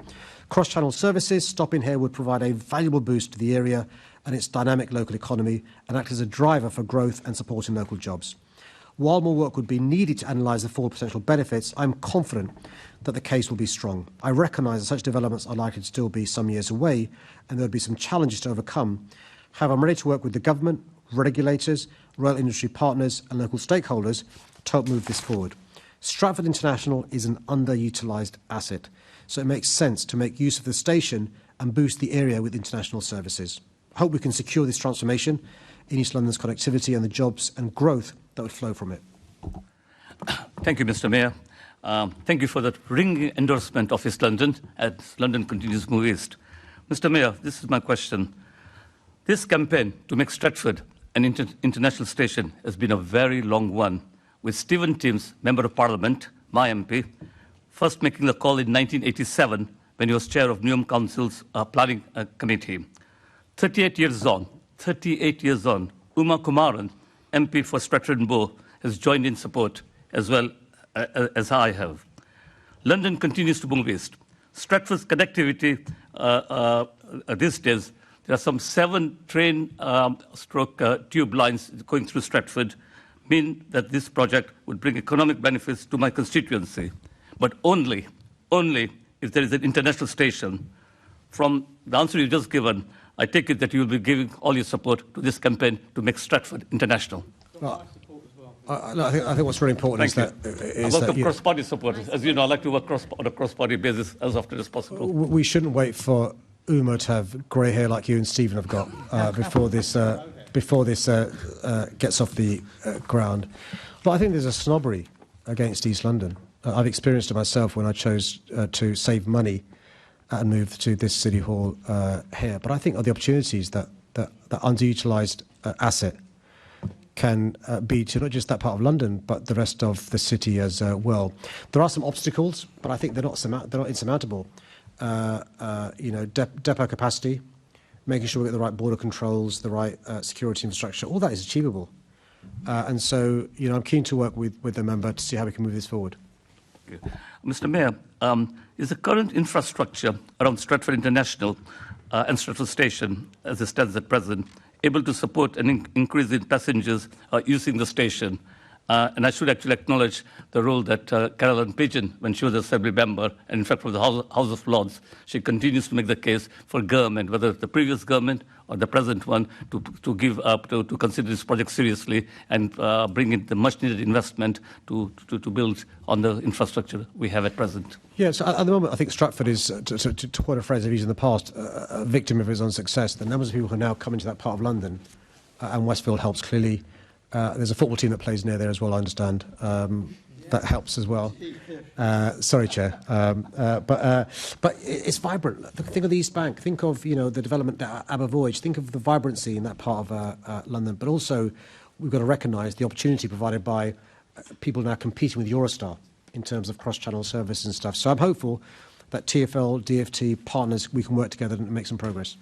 Speaker 4: Cross-channel services stopping here would provide a valuable boost to the area and its dynamic local economy and act as a driver for growth and supporting local jobs. While more work would be needed to analyse the full potential benefits, I'm confident that the case will be strong. I recognise that such developments are likely to still be some years away and there will be some challenges to overcome. However, I'm ready to work with the government, regulators, rail industry partners and local stakeholders to help move this forward. Stratford International is an underutilised asset, so it makes sense to make use of the station and boost the area with international services. I hope we can secure this transformation in East London's connectivity and the jobs and growth that would flow from it.
Speaker 3: Thank you, Mr. Mayor. Thank you for that ringing endorsement of East London as London continues to move east. Mr. Mayor, this is my question. This campaign to make Stratford an international station has been a very long one, with Stephen Timms, Member of Parliament, my MP, first making the call in 1987 when he was chair of Newham Council's planning committee. 38 years on, Uma Kumaran, MP for Stratford and Bow, has joined in support as well as I have. London continues to move east. Stratford's connectivity these days, there are some 7 train tube lines going through Stratford, mean that this project would bring economic benefits to my constituency, but only if there is an international station. From the answer you've just given, I take it that you will be giving all your support to this campaign to make Stratford international.
Speaker 4: Well, I think what's really important is that...
Speaker 3: I welcome cross-party support. As you know, I like to work on a cross-party basis as often as possible.
Speaker 4: We shouldn't wait for Uma to have grey hair like you and Stephen have got before this gets off the ground. But I think there's a snobbery against East London. I've experienced it myself when I chose to save money and move to this City Hall here. But I think of the opportunities that underutilised asset can be to not just that part of London, but the rest of the city as well. There are some obstacles, but I think they're not insurmountable. Depot capacity, making sure we get the right border controls, the right security infrastructure, all that is achievable. And so, I'm keen to work with the member to see how we can move this forward.
Speaker 3: Okay. Mr. Mayor, is the current infrastructure around Stratford International and Stratford Station, as it stands at present, able to support an increase in passengers using the station? And I should actually acknowledge the role that Caroline Pigeon, when she was an Assembly member, and in fact from the House of Lords, she continues to make the case for government, whether the previous government or the present one, to give up, to consider this project seriously and bring in the much-needed investment to build on the infrastructure we have at present.
Speaker 4: Yeah, so at the moment, I think Stratford is, to quote a phrase I've used in the past, a victim of his own success. The numbers of people who are now coming to that part of London, and Westfield helps clearly. There's a football team that plays near there as well, I understand. That helps as well. Sorry, Chair. But it's vibrant. Think of the East Bank. Think of the development at Abervoyge. Think of the vibrancy in that part of London. But also, we've got to recognise the opportunity provided by people now competing with Eurostar in terms of cross-channel services and stuff. So I'm hopeful that TfL, DFT, partners, we can work together and make some progress.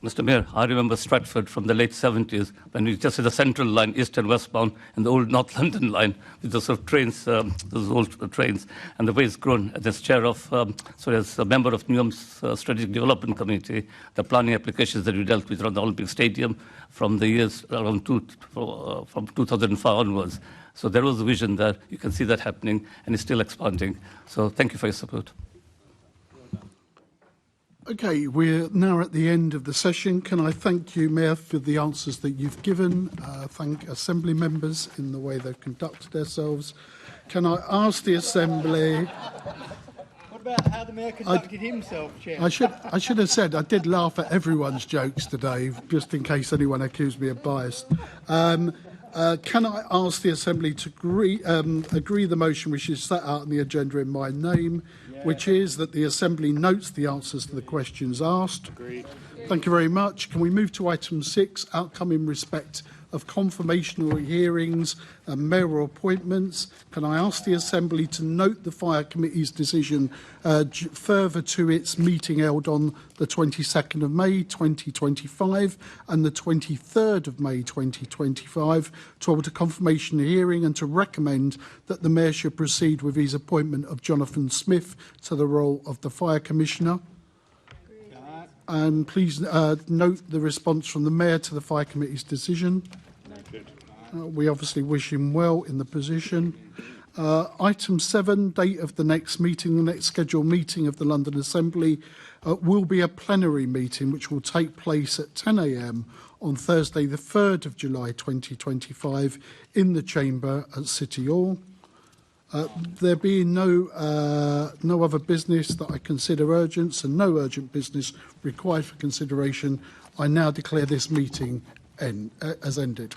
Speaker 3: Mr. Mayor, I remember Stratford from the late 70s when we just had the Central Line, East and Westbound, and the old North London Line with those sort of trains, those old trains, and the way it's grown. As chair of, as a member of Newham's Strategic Development Committee, the planning applications that we dealt with around the Olympic Stadium from the years around from 2005 onwards. So there was a vision there. You can see that happening, and it's still expanding. So thank you for your support.
Speaker 2: Okay, we're now at the end of the session. Can I thank you, Mayor, for the answers that you've given? Thank Assembly members in the way they've conducted themselves. Can I ask the Assembly...
Speaker 22: What about how the Mayor conducted himself, Chair?
Speaker 2: I should have said I did laugh at everyone's jokes today, just in case anyone accused me of bias. Can I ask the Assembly to agree the motion which is set out on the agenda in my name, which is that the Assembly notes the answers to the questions asked?
Speaker 22: Agreed.
Speaker 2: Thank you very much. Can we move to item 6, outcome in respect of confirmational hearings and mayoral appointments? Can I ask the Assembly to note the Fire Committee's decision further to its meeting held on the 22nd of May 2025 and the 23rd of May 2025 to hold a confirmation hearing and to recommend that the Mayor should proceed with his appointment of Jonathan Smith to the role of the Fire Commissioner? And please note the response from the Mayor to the Fire Committee's decision. We obviously wish him well in the position. Item 7, date of the next meeting. The next scheduled meeting of the London Assembly will be a plenary meeting which will take place at 10 a.m. on Thursday the 3rd of July 2025 in the Chamber at City Hall. There being no other business that I consider urgent and no urgent business required for consideration, I now declare this meeting as ended.